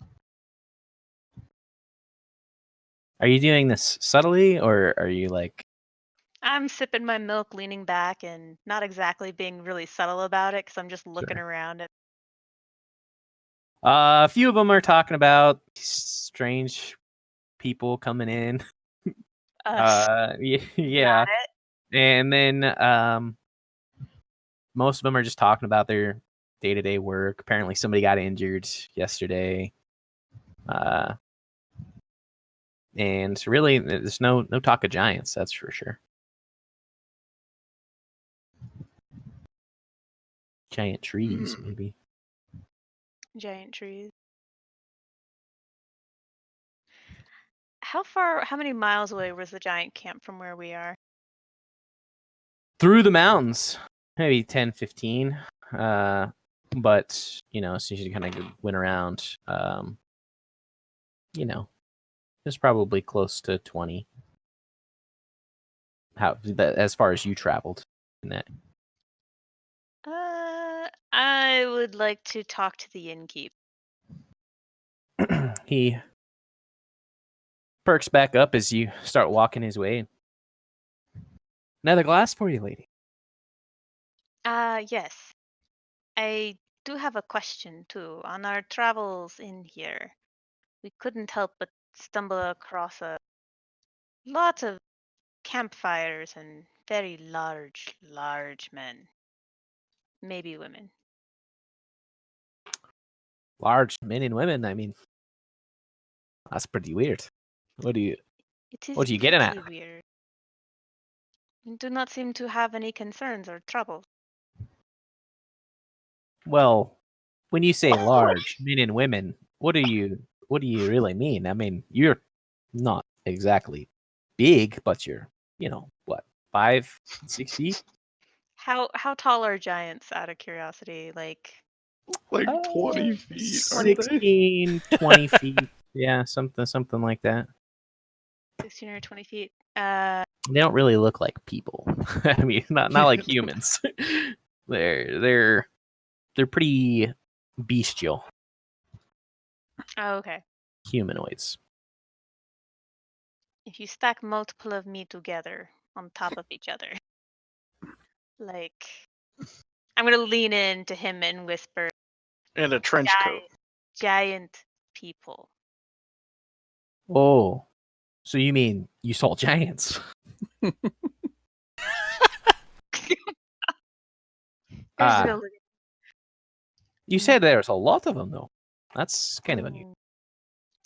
Are you doing this subtly, or are you like... I'm sipping my milk, leaning back, and not exactly being really subtle about it because I'm just looking around at. A few of them are talking about strange people coming in. Yeah. Got it. And then most of them are just talking about their day-to-day work. Apparently somebody got injured yesterday. And really there's no talk of giants, that's for sure. Giant trees, maybe. Giant trees. How many miles away was the giant camp from where we are? Through the mountains, maybe 10, 15. But, you know, since you kind of went around, you know, it's probably close to 20. As far as you traveled in that. I would like to talk to the innkeep. He perks back up as you start walking his way. Another glass for you, lady. Yes. I do have a question too. On our travels in here, we couldn't help but stumble across a lot of campfires and very large men. Maybe women. Large men and women. I mean, that's pretty weird. What are you It is getting at? pretty weird. You do not seem to have any concerns or troubles. Well, when you say large men and women, what do you really mean? I mean, you're not exactly big, but you're, what, 5, 6 feet? How tall are giants, out of curiosity? Like Like Uh, 20 feet, aren't they? 16, 20 feet. Yeah, something like that. 16 or 20 feet. They don't really look like people. I mean, not like humans. They're pretty bestial Okay. humanoids. If you stack multiple of me together on top of each other, like, I'm gonna lean in to him and whisper, And a trench coat. giant people. Oh, so you mean you saw giants? There's Ah. no limit. You said there's a lot of them, though. That's kind of unusual.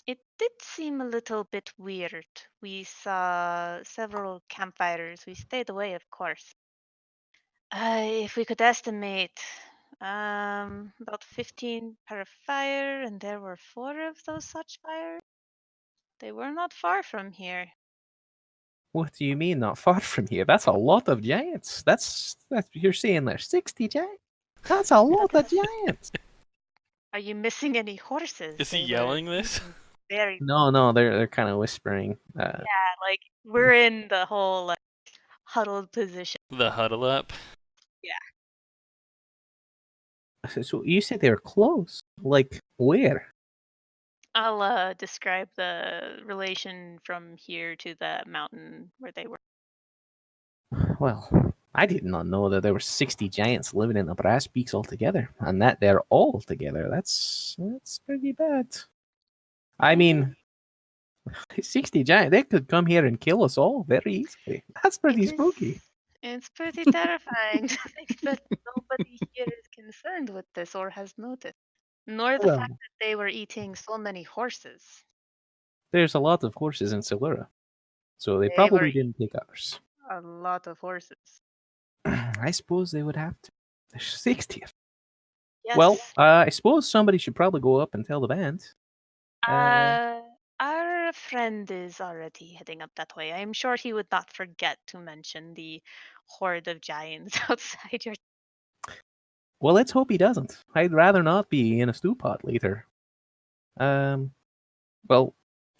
It did seem a little bit weird. We saw several campfires. We stayed away, of course. If we could estimate, about 15 per fire, and there were 4 of those such fires. They were not far from here. What do you mean not far from here? That's a lot of giants. That's you're saying there's 60 giants. That's a lot of giants. Are you missing any horses? Is he They were yelling this? moving Very No, they're kind of whispering. like we're in the whole like, huddled position. The huddle up. So you said they were close. Like where? I'll describe the relation from here to the mountain where they were. Well, I did not know that there were 60 giants living in the Brass Peaks altogether, and that they're all together. That's pretty bad. I mean, 60 giants, they could come here and kill us all very easily. That's pretty spooky. It's pretty terrifying to think that nobody here is concerned with this or has noticed. Nor the Well, fact that they were eating so many horses. there's a lot of horses in Selura, so they They probably were- didn't take ours. A lot of horses. I suppose they would have to. There's 60. Yes. Well, I suppose somebody should probably go up and tell the band. Our friend is already heading up that way. I'm sure he would not forget to mention the horde of giants outside your. Well, let's hope he doesn't. I'd rather not be in a stew pot later. Well,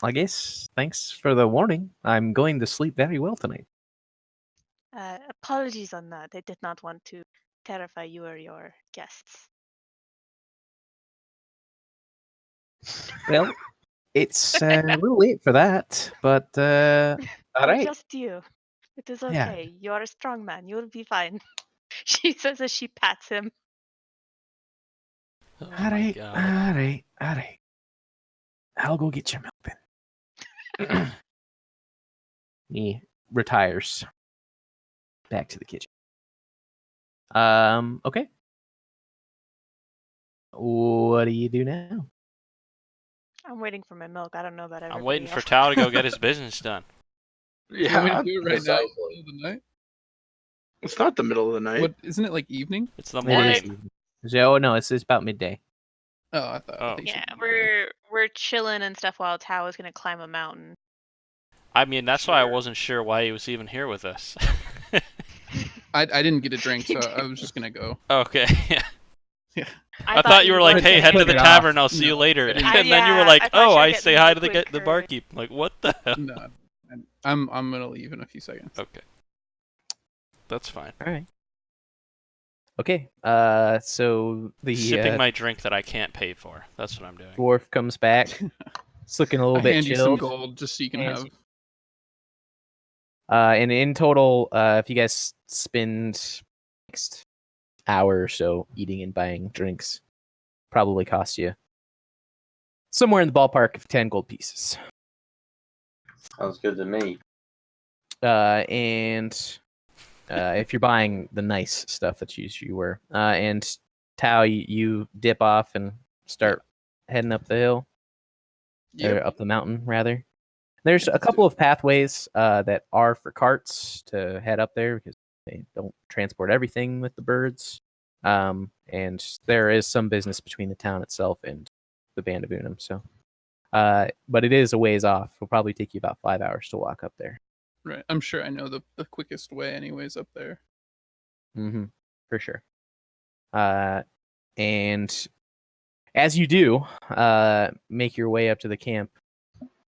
I guess thanks for the warning. I'm going to sleep very well tonight. Apologies on that. I did not want to terrify you or your guests. Well, it's a little late for that, but all Or right. just you. It is Yeah. okay. You are a strong man. You will be fine. She says as she pats him. Oh All my right, God. all right. I'll go get your milk then. He retires back to the kitchen. Okay. What do you do now? I'm waiting for my milk. I don't know about everybody I'm waiting for else. Tao to go get his business done. You want me Yeah, to do it right now? precisely. Middle of the night? it's not the middle of the night. What isn't it like evening? It's the It morning. is- Oh no, it's about midday. Oh, I thought. Oh. I think you Yeah, said- we're chilling and stuff while Tao is gonna climb a mountain. I mean, that's why I Sure. wasn't sure why he was even here with us. I didn't get a drink, so I was just gonna go. Okay. I, I thought you were like, hey, head to put the it off. tavern, I'll see you No, later. I And didn't. then you Yeah, were like, I thought oh, you were I getting say me hi to the quicker. barkeep. I'm like, what the hell? No, I'm gonna leave in a few seconds. Okay. That's fine. All right. Okay. So the Sipping my drink that I can't pay for. That's what I'm doing. dwarf comes back. It's looking a little I bit hand you some chilled. gold just so you can Hands have. And in total, if you guys spend next hour or so eating and buying drinks, probably cost you somewhere in the ballpark of 10 gold pieces. Sounds good to me. And if you're buying the nice stuff that you were, and Tao, you dip off and start heading up the hill, or up the mountain rather. There's a couple of pathways that are for carts to head up there because they don't transport everything with the birds. And there is some business between the town itself and the Band of Unum. So, but it is a ways off. It'll probably take you about 5 hours to walk up there. Right. I'm sure I know the quickest way, anyways, up there. Mm-hmm. For sure. And as you do make your way up to the camp,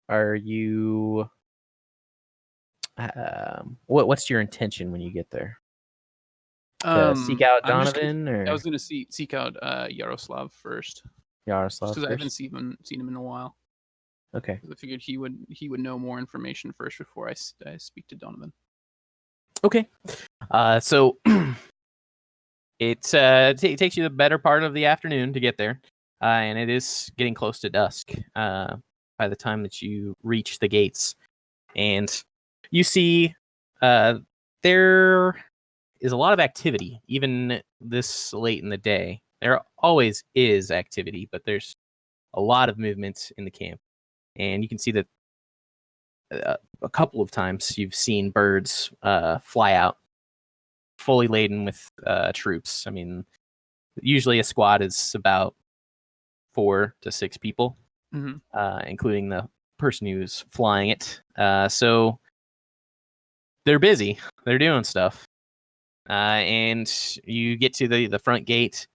are you... what's your intention when you get there? To seek out Donovan, or I was gonna seek out Yaroslav first, Yaroslav because I haven't first? seen him in a while. Okay. 'Cause I figured he would know more information first before I speak to Donovan. Okay. So it takes you the better part of the afternoon to get there, and it is getting close to dusk by the time that you reach the gates, and you see there is a lot of activity, even this late in the day. There always is activity, but there's a lot of movement in the camp, and you can see that a couple of times you've seen birds fly out fully laden with troops. I mean, usually a squad is about 4 to 6 people, including the person who's flying it. So they're busy. They're doing stuff. And you get to the front gate,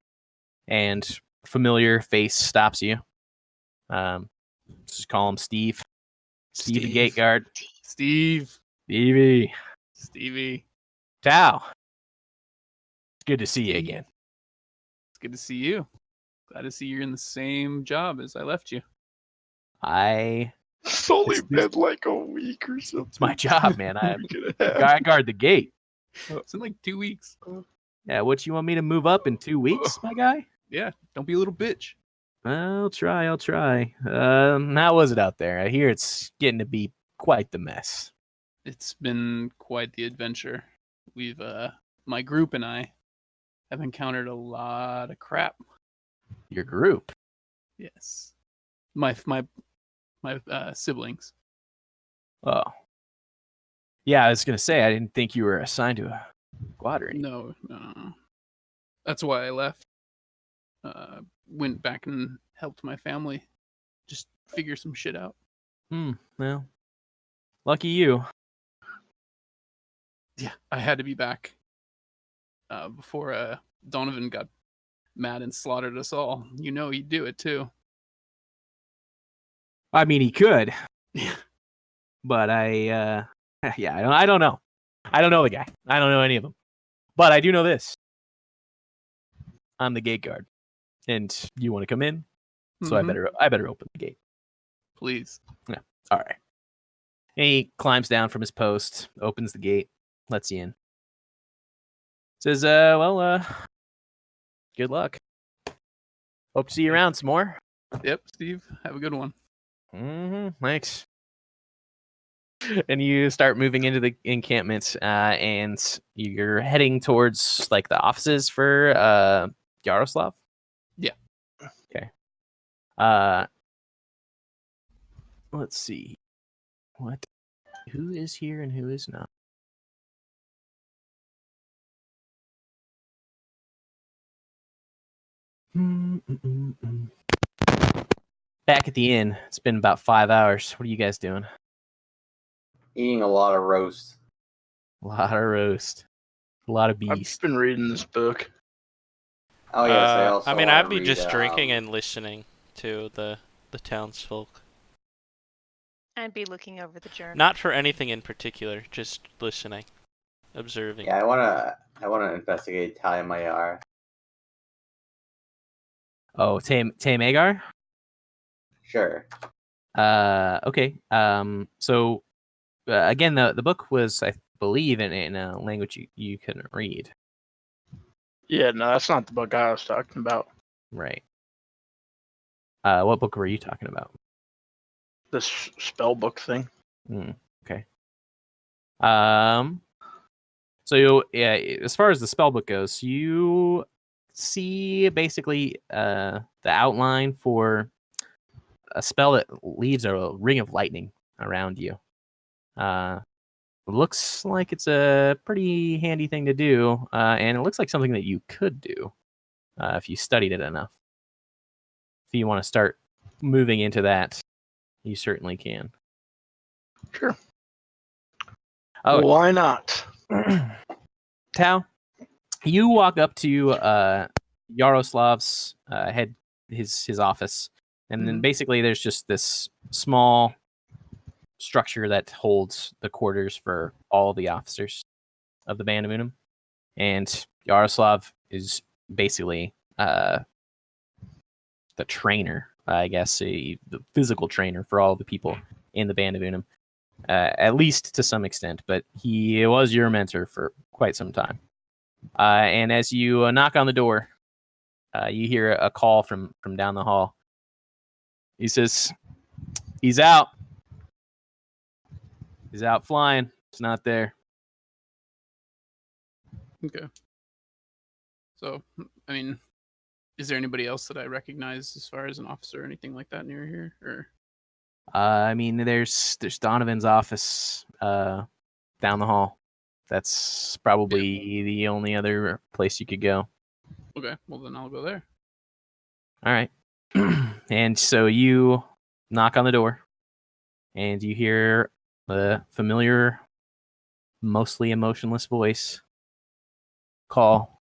and a familiar face stops you. Just call him Steve. Steve, the gate guard. Stevie. Tao. It's good to see you again. It's good to see you. Glad to see you're in the same job as I left you. It's only been like a week or something. It's my job, man. I guard the gate. It's in like 2 weeks. Yeah, what, you want me to move up in 2 weeks, my guy? Yeah, don't be a little bitch. I'll try. How was it out there? I hear it's getting to be quite the mess. It's been quite the adventure. We've my group and I have encountered a lot of crap. Your group? Yes. My siblings. Oh. Yeah, I was going to say, I didn't think you were assigned to a squadron. No. That's why I left. Went back and helped my family just figure some shit out. Well, lucky you. Yeah, I had to be back before Donovan got mad and slaughtered us all. You know he'd do it too. I mean, he could. Yeah. But I don't know. I don't know the guy. I don't know any of them. But I do know this. I'm the gate guard. And you want to come in? So I better open the gate. Please. Yeah. All right. And he climbs down from his post, opens the gate, lets you in. Says, good luck. Hope to see you around some more. Yep, Steve. Have a good one. Thanks. And you start moving into the encampment, and you're heading towards like the offices for Yaroslav. Yeah. Okay. Let's see. Who is here and who is not? Back at the inn. It's been about 5 hours. What are you guys doing? Eating a lot of roast. A lot of roast. A lot of I've beast. been reading this book. Oh yes, I also. I'd be just drinking and listening to the townsfolk. I'd be looking over the journal. Not for anything in particular, just listening, observing. Yeah, I wanna investigate Talia Mayar. Oh, Tame Agar? Sure. Okay. So again, the book was, I believe, in a language you couldn't read. Yeah, no, that's not the book I was talking about. Right. What book were you talking about? This spell book thing. Okay. So yeah, as far as the spell book goes, you see basically the outline for a spell that leaves a ring of lightning around you. Looks like it's a pretty handy thing to do, and it looks like something that you could do if you studied it enough. If you want to start moving into that, you certainly can. Sure. Oh, Why not? Tao, you walk up to Yaroslav's his office, and then basically there's just this small structure that holds the quarters for all the officers of the Band of Unum, and Yaroslav is basically the trainer, I guess, the physical trainer for all the people in the Band of Unum, at least to some extent, but he was your mentor for quite some time. And as you knock on the door, you hear a call from down the hall. He says, "He's out. He's out flying. It's not there." Okay. So, I mean, is there anybody else that I recognize as far as an officer or anything like that near here? Or I mean, there's Donovan's office down the hall. That's probably the only other place you could go. okay, well then I'll go there. All right. And so you knock on the door, and you hear the familiar, mostly emotionless voice call.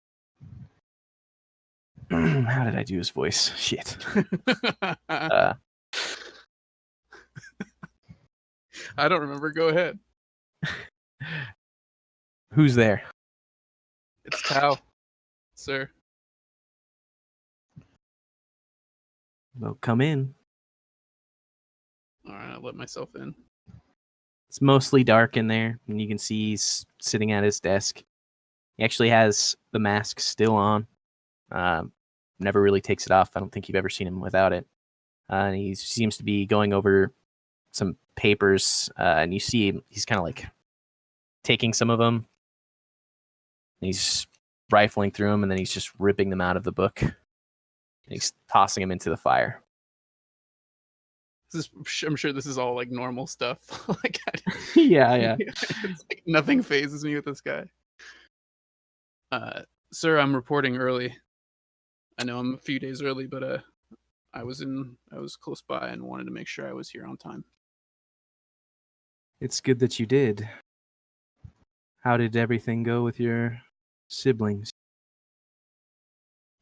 How did I do his voice? Shit. I don't remember. Go ahead. Who's there? It's Tao, sir. Well, come in. All right, I'll let myself in. It's mostly dark in there, and you can see he's sitting at his desk. He actually has the mask still on. Never really takes it off. I don't think you've ever seen him without it. And he seems to be going over some papers, and you see he's kind of like taking some of them. And he's rifling through them, and then he's just ripping them out of the book. And he's tossing them into the fire. I'm sure this is all like normal stuff. Like, Yeah. it's like nothing phases me with this guy. Sir, I'm reporting early. I know I'm a few days early, but I was close by and wanted to make sure I was here on time. It's good that you did. How did everything go with your siblings?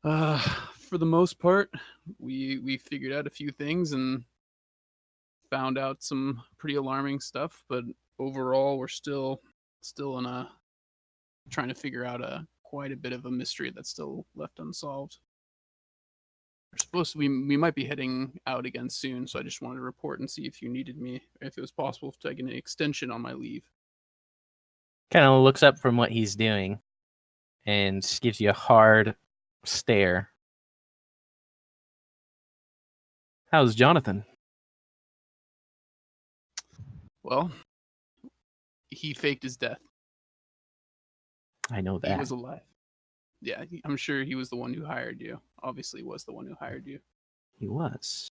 For the most part, we figured out a few things and found out some pretty alarming stuff, but overall we're still in a trying to figure out quite a bit of a mystery that's still left unsolved. We're supposed to we might be heading out again soon, so I just wanted to report and see if you needed me, if it was possible to take an extension on my leave. Kind of looks up from what he's doing and gives you a hard stare. How's Jonathan? Well, he faked his death. I know that. He was alive. Yeah, I'm sure he was the one who hired you. Obviously was the one who hired you. He was.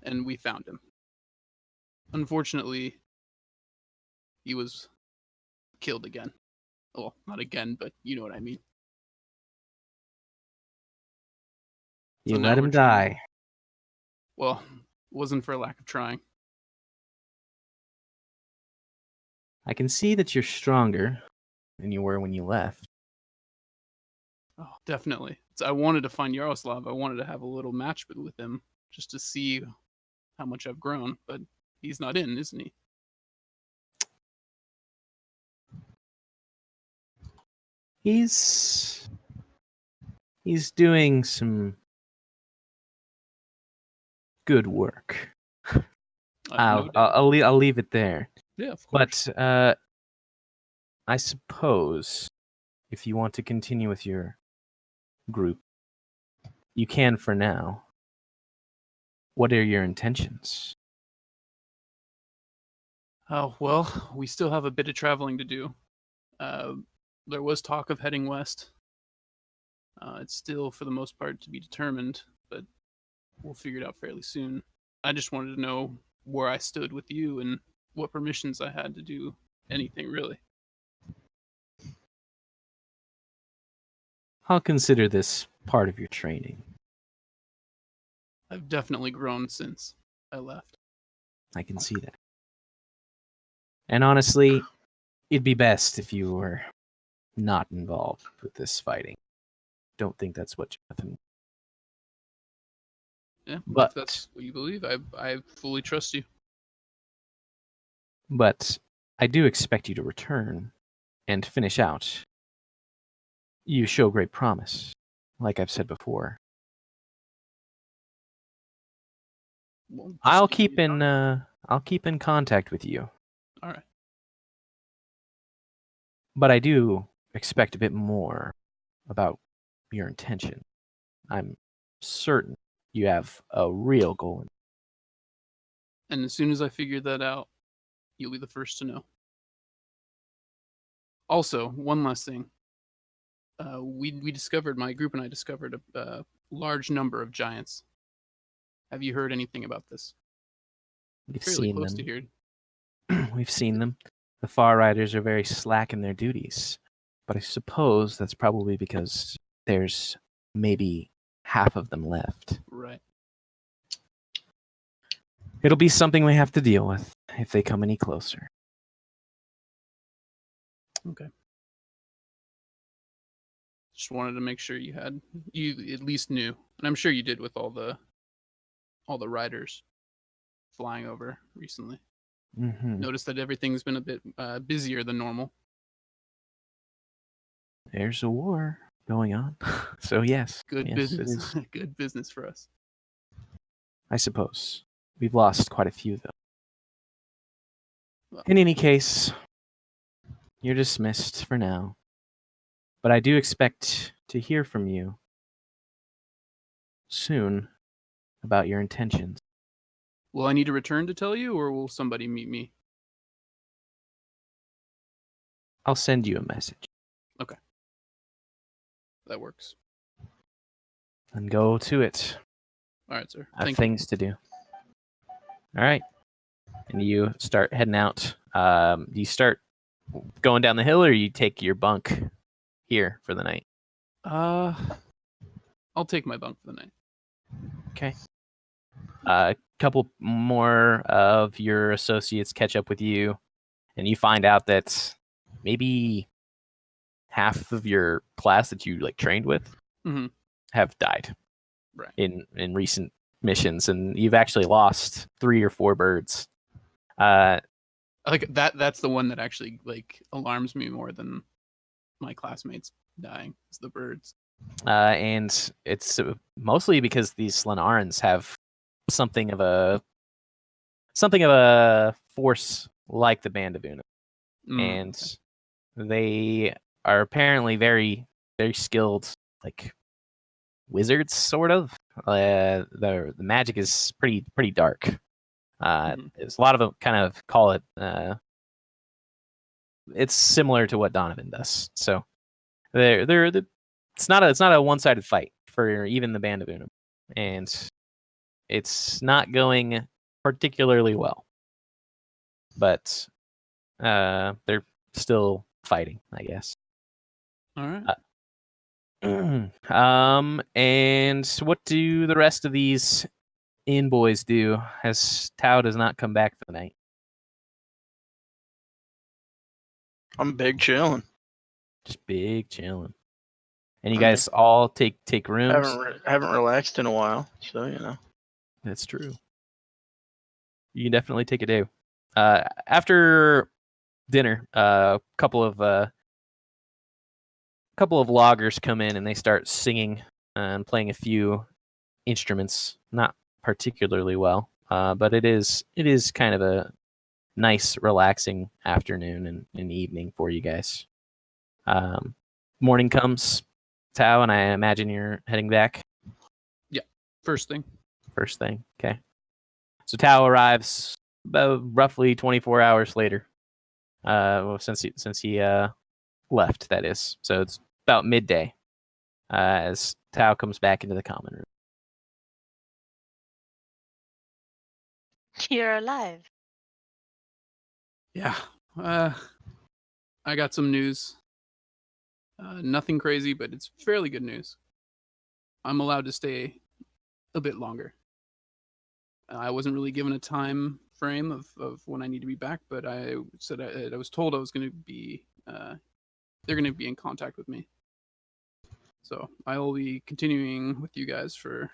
And we found him. Unfortunately, he was killed again. Well, not again, but you know what I mean. You So let him die. Well, it wasn't for lack of trying. I can see that you're stronger than you were when you left. Oh, definitely. So I wanted to find Yaroslav. I wanted to have a little match with him just to see how much I've grown, but he's not in, isn't he? He's he's doing some good work. I'll leave it there. Yeah, of course. But I suppose if you want to continue with your group, you can for now. What are your intentions? Oh, well, we still have a bit of traveling to do. There was talk of heading west. It's still, for the most part, to be determined, but we'll figure it out fairly soon. I just wanted to know where I stood with you and what permissions I had to do anything, really. I'll consider this part of your training. I've definitely grown since I left. I can see that. And honestly, it'd be best if you were not involved with this fighting. Don't think that's what Jonathan. Yeah, But if that's what you believe, I fully trust you. But I do expect you to return and finish out. You show great promise, like I've said before. Well, just I'll give keep me- in contact with you. All right. But I do expect a bit more about your intention. I'm certain you have a real goal. And as soon as I figure that out, you'll be the first to know. Also, one last thing. We discovered, my group and I discovered a large number of giants. Have you heard anything about this? We've Fairly seen close them. to here. We've seen them. The Far Riders are very slack in their duties. But I suppose that's probably because there's maybe half of them left. Right. It'll be something we have to deal with if they come any closer. Okay. Just wanted to make sure you at least knew, and I'm sure you did with all the riders flying over recently. Mm-hmm. Noticed that everything's been a bit busier than normal. There's a war going on. So yes. Good yes, business. Good business for us. I suppose. We've lost quite a few, though. Well, In any case, you're dismissed for now. But I do expect to hear from you soon about your intentions. will I need to return to tell you, or will somebody meet me? I'll send you a message. That works. And go to it. All right, sir. I have Thank you. things to do. All right. And you start heading out. You start going down the hill, or you take your bunk here for the night? I'll take my bunk for the night. Okay. A couple more of your associates catch up with you, and you find out that maybe half of your class that you trained with Mhm. have died Right. in recent missions, and you've actually lost 3 or 4 birds. Like that's the one that actually alarms me more than my classmates dying. It's the birds. And it's mostly because these Slenarans have something of a force like the Band of Una, and they are apparently very, very skilled, wizards, sort of. The magic is pretty dark. There's a lot of them kind of call it. It's similar to what Donovan does. So it's not a one-sided fight for even the Band of Una, and it's not going particularly well. But they're still fighting, I guess. All right. And what do the rest of these inn boys do as Tao does not come back for the night? I'm big chilling. Just big chilling. And you guys all take rooms? Haven't relaxed in a while, so That's true. You can definitely take a day. After dinner, a couple of loggers come in and they start singing and playing a few instruments, not particularly well, but it is kind of a nice, relaxing afternoon and evening for you guys. Morning comes, Tao, and I imagine you're heading back. First thing. First thing, okay. So Tao arrives about roughly 24 hours later. Well, since he left, that is. So it's about midday as Tao comes back into the common room. You're alive. Yeah. I got some news. Nothing crazy, but it's fairly good news. I'm allowed to stay a bit longer. I wasn't really given a time frame of when I need to be back, but I said I was told I was going to be. They're going to be in contact with me. So I will be continuing with you guys for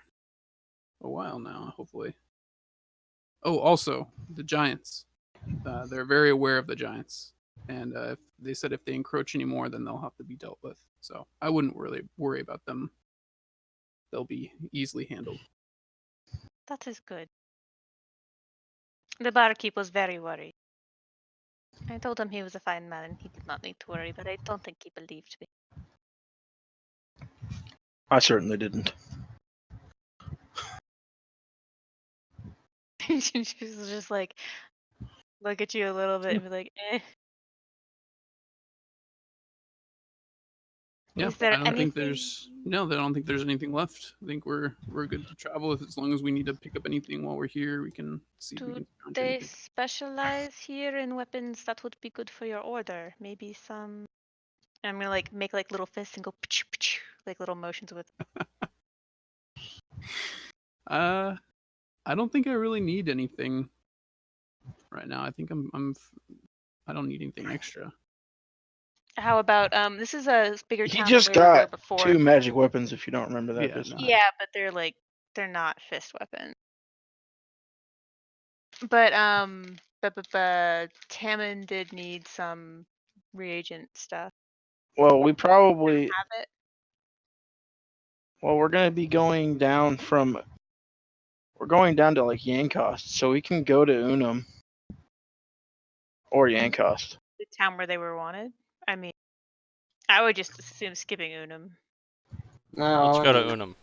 a while now, hopefully. Oh, also the giants. They're very aware of the giants, and they said if they encroach anymore, then they'll have to be dealt with. So I wouldn't really worry about them. They'll be easily handled. That is good. The barkeep was very worried. I told him he was a fine man and he did not need to worry, but I don't think he believed me. I certainly didn't. She was just like, look at you a little bit and be like, eh. Yeah, Is there I don't think anything- there's no. I don't think there's anything left. I think we're good to travel. As long as we need to pick up anything while we're here, we can see if we Do can find they anything. specialize here in weapons that would be good for your order? Maybe some. I'm gonna like make like little fists and go like little motions with. I don't think I really need anything right now. I think I don't need anything extra. How about this is a bigger He town just than we were got before. 2 magic weapons. If you don't remember that, Yeah, business. no. Yeah, but they're not fist weapons. But Tammin did need some reagent stuff. Well, we probably. Have it. Well, we're gonna be going down from. We're going down to like Yankost, so we can go to Unum or Yankost. The town where they were wanted. I mean, I would just assume skipping Unum. No, Let's I go to mean, Unum.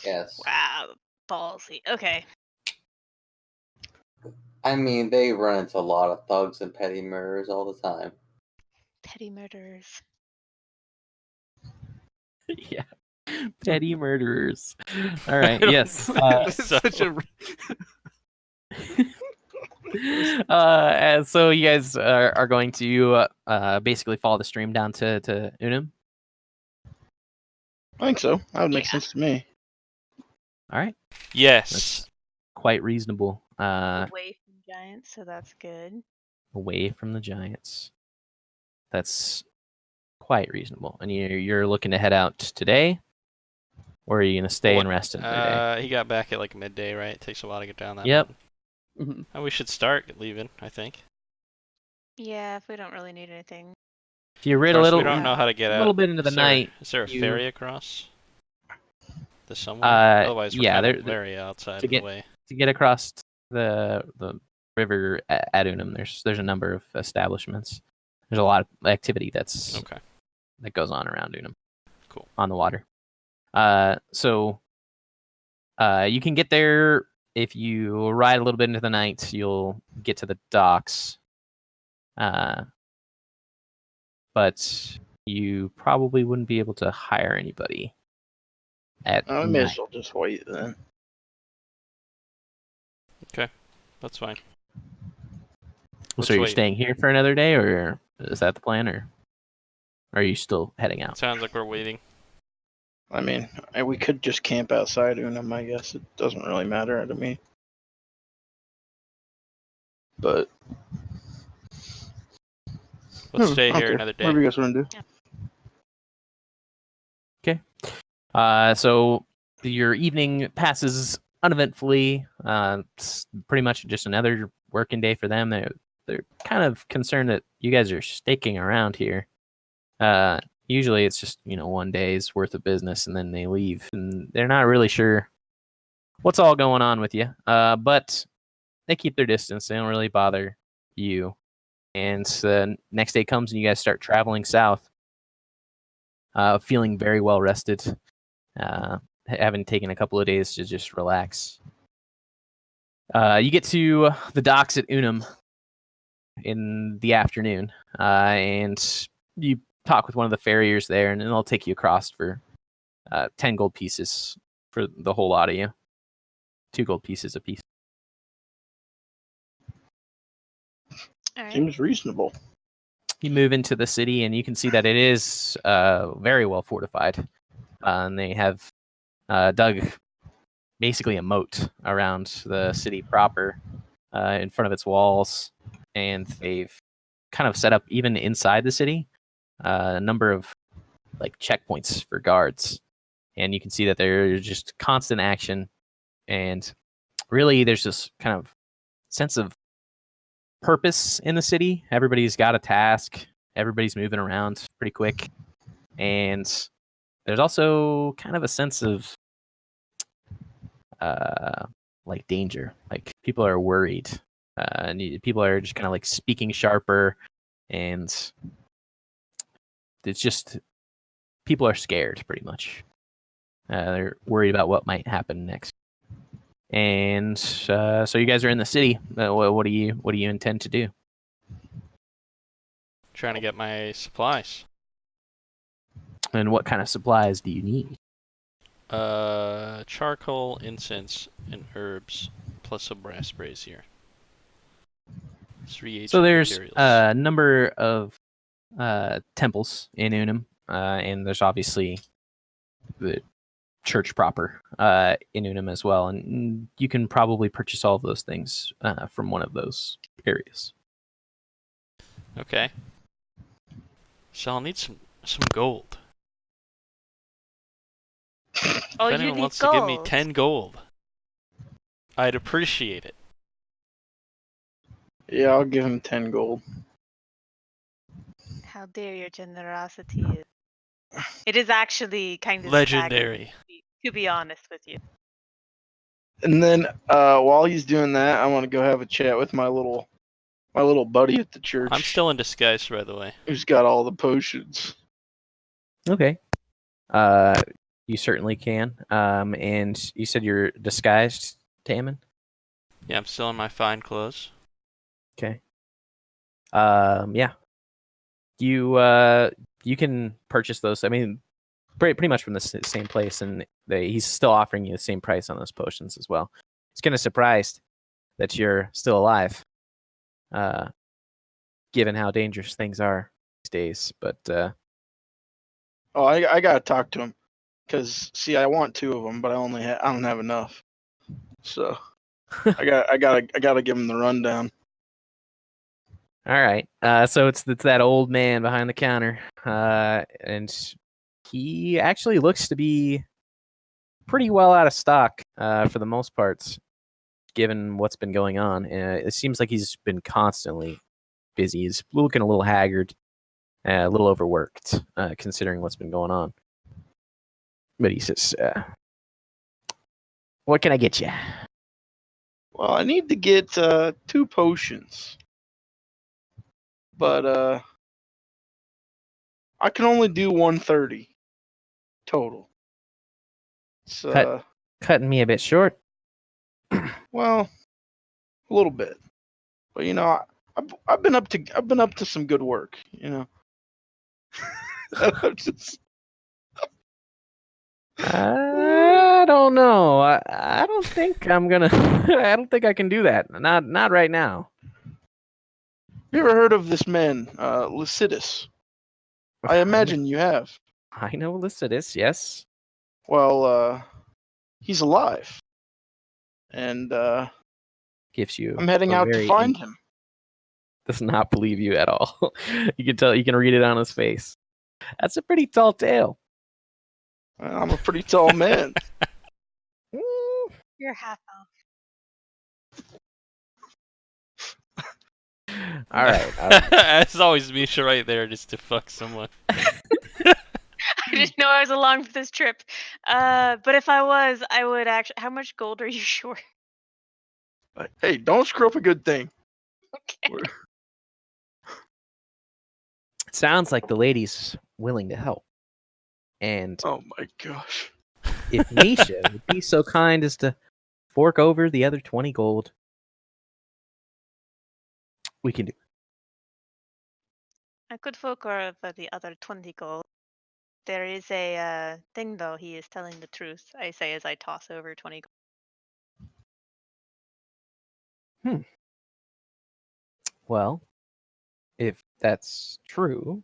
Yes. Wow, ballsy. Okay. I mean, they run into a lot of thugs and petty murderers all the time. Petty murderers. Yeah. Petty murderers. All right. don't- Yes. That's such a. And so you guys are going to basically follow the stream down to Unum. I think so. That would make Yeah. sense to me. All right. Yes. That's quite reasonable. Away from giants, so that's good. Away from the giants. That's quite reasonable. And you're looking to head out today, or are you gonna stay and rest another day? He got back at like midday, right? It takes a while to get down that. Yep. mountain. Oh, we should start leaving, I think. Yeah, if we don't really need anything. If you Of read a course, little, we don't know how to get a out. little bit into the Is there- night. Is there a you- ferry across? The somewhere? Otherwise, we're yeah, kind there- of very outside to of get- the way. To get across the river at Unum, there's a number of establishments. There's a lot of activity that goes on around Unum. Cool. On the water. So you can get there if you ride a little bit into the night. You'll get to the docks. But you probably wouldn't be able to hire anybody at I may night. as well just wait then. That's fine. So you're wait. staying here for another day, or is that the plan, or are you still heading out? Sounds like we're waiting. I mean, we could just camp outside Unum, I guess. It doesn't really matter to me. But Let's stay okay, here another day. Whatever you guys want to do. So your evening passes uneventfully. It's pretty much just another working day for them. They're kind of concerned that you guys are sticking around here. Usually it's just, 1 day's worth of business and then they leave. And they're not really sure what's all going on with you. But they keep their distance. They don't really bother you. And the next day comes and you guys start traveling south, feeling very well rested, having taken a couple of days to just relax. You get to the docks at Unum in the afternoon, and you talk with one of the farriers there, and they'll take you across for 10 gold pieces for the whole lot of you. 2 gold pieces apiece. All right. Seems reasonable. You move into the city, and you can see that it is very well fortified. And they have dug basically a moat around the city proper in front of its walls. And they've kind of set up, even inside the city, a number of checkpoints for guards. And you can see that there's just constant action. And really, there's this kind of sense of purpose in the city. Everybody's got a task. Everybody's moving around pretty quick. And there's also kind of a sense of danger. People are worried. And people are just kind of speaking sharper. And it's just people are scared pretty much. They're worried about what might happen next. And so you guys are in the city. What do you intend to do? Trying to get my supplies. And what kind of supplies do you need? Charcoal, incense, and herbs, plus a brass brazier. 3 So there's materials. a number of temples in Unum, and there's obviously the church proper in Unum as well, and you can probably purchase all of those things from one of those areas. Okay. So I'll need some gold. Oh, If you anyone need wants gold. to give me 10 gold, I'd appreciate it. Yeah, I'll give him 10 gold. How dare your generosity? It is actually kind of Legendary. staggering, to be honest with you. And then while he's doing that, I want to go have a chat with my little buddy at the church. I'm still in disguise, by the way. Who's got all the potions. Okay. You certainly can. And you said you're disguised, Tammin? Yeah, I'm still in my fine clothes. Okay. Yeah. You can purchase those. I mean, pretty much from the same place, and he's still offering you the same price on those potions as well. He's kind of surprised that you're still alive, given how dangerous things are these days. But Oh, I gotta talk to him, cause see, I want 2 of them, but I don't have enough. So I gotta give him the rundown. all right. So it's that old man behind the counter, and he actually looks to be pretty well out of stock for the most part, given what's been going on. It seems like he's been constantly busy. He's looking a little haggard, a little overworked, considering what's been going on. But he says, "What can I get you?" Well, I need to get 2 potions, but I can only do 130 total. It's Cutting me a bit short. well, a little bit, but I've been up to some good work, I'm just- I don't know. I don't think I'm gonna. I don't think I can do that. Not right now. You ever heard of this man, Lycidas? I imagine you have. I know Lycidas, yes. Well, he's alive, and Gives you. I'm heading a out to very find him. Does not believe you at all. You can tell. You can read it on his face. That's a pretty tall tale. I'm a pretty tall man. You're half elf. All right. As always, Misha right there just to fuck someone. didn't know I was along for this trip. But if I was, I would actually. How much gold are you short? Hey, don't screw up a good thing. Okay. We're- It sounds like the lady's willing to help. And Oh my gosh. if Misha would be so kind as to fork over the other 20 gold, we can do it. I could fork over the other 20 gold. There is a thing, though. He is telling the truth, I say as I toss over 20 gold. Well, if that's true,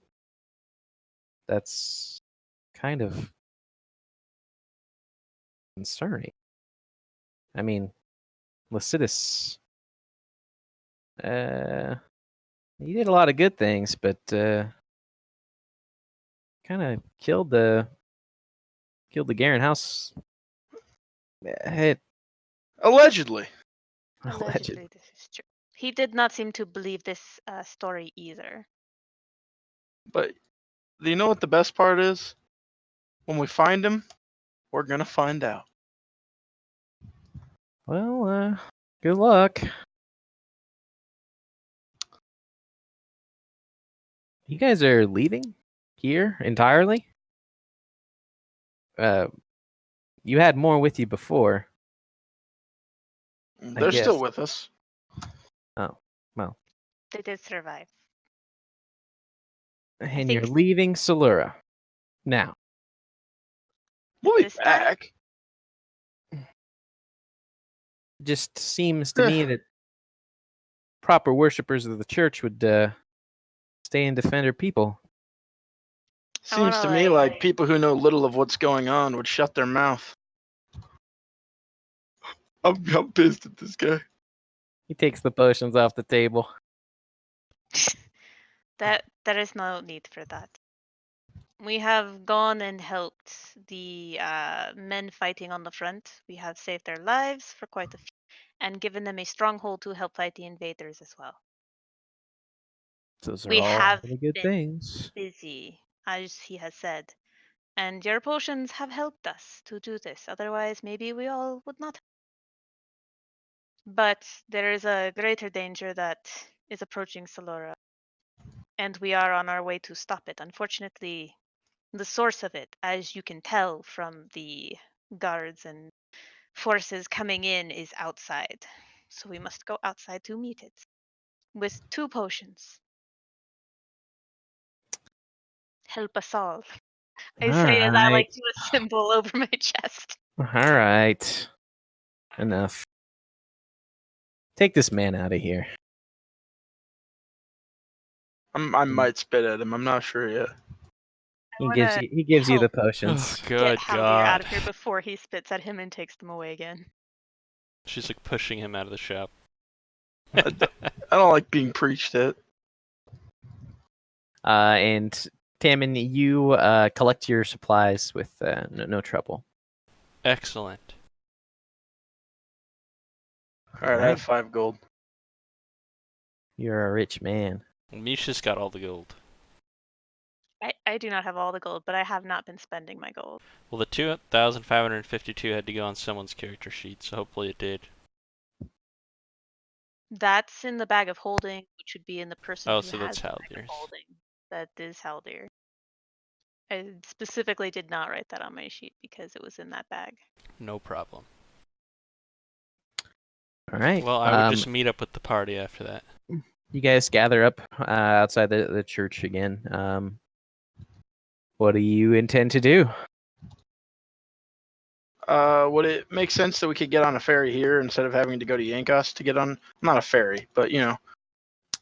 that's kind of concerning. I mean, Lycidas, he did a lot of good things, but kind of killed the Garen house. It, Allegedly. Allegedly, this is true. He did not seem to believe this story either. But do you know what the best part is? When we find him, we're gonna find out. Well, good luck. You guys are leaving here entirely? You had more with you before. They're guess. still with us. Oh, well. They did survive. And think you're s- leaving Selura. Now, We'll be This time? back. just seems to me that proper worshippers of the church would stay and defend her people. I wanna, Seems to me like people who know little of what's going on would shut their mouth. I'm pissed at this guy. He takes the potions off the table. there is no need for that. We have gone and helped the men fighting on the front. We have saved their lives for quite a few, and given them a stronghold to help fight the invaders as well. Those are We all have really good been things. busy, as he has said, and your potions have helped us to do this. Otherwise, maybe we all would not. But there is a greater danger that is approaching Selura, and we are on our way to stop it. Unfortunately, the source of it, as you can tell from the guards and forces coming in, is outside. So we must go outside to meet it with 2 potions. Help us all. I say as I like do a symbol over my chest. All right. Enough. Take this man out of here. I might spit at him. I'm not sure yet. He gives you the help potions. Oh, good Get Haldir out God. of here before he spits at him and takes them away again. She's like pushing him out of the shop. I don't like being preached at. And Tammin, you collect your supplies with no trouble. Excellent. All right, I Right. have 5 gold. You're a rich man. Misha's got all the gold. I do not have all the gold, but I have not been spending my gold. Well, the 2,552 had to go on someone's character sheet, so hopefully it did. That's in the bag of holding, which would be in the person Oh, who so has that's the bag of Haldir's. holding. That is Haldir. I specifically did not write that on my sheet because it was in that bag. No problem. All right. Well, I would just meet up with the party after that. You guys gather up outside the church again. What do you intend to do? Would it make sense that we could get on a ferry here instead of having to go to Yankos to get on? Not a ferry, but you know.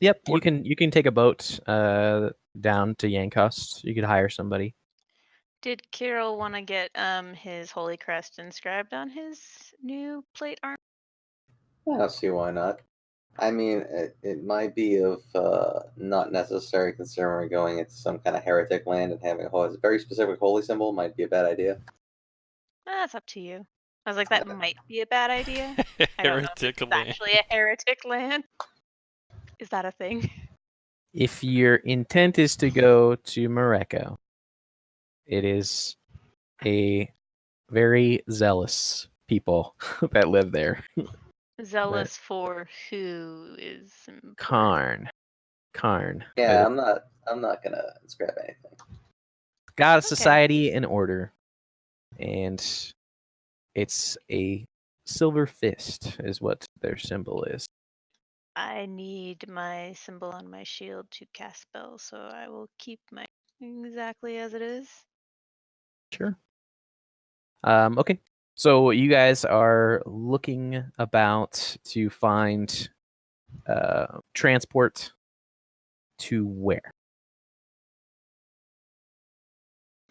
Yep, What- you can take a boat down to Yankos. You could hire somebody. Did Kirill want to get his holy crest inscribed on his new plate armor? I don't see why not. I mean, it might be of not necessary concern when we're going into some kind of heretic land and having a very specific holy symbol might be a bad idea. That's up to you. I was like, that might be a bad idea. I don't know if Heretical it's land. actually a heretic land. Is that a thing? If your intent is to go to Morocco, it is a very zealous people that live there. Zealous for who is important. Karn. Yeah, I'm not gonna scrap anything. Got a Okay. society in order, and it's a silver fist is what their symbol is. I need my symbol on my shield to cast spells, so I will keep my exactly as it is. Sure. Okay. So you guys are looking about to find transport to where?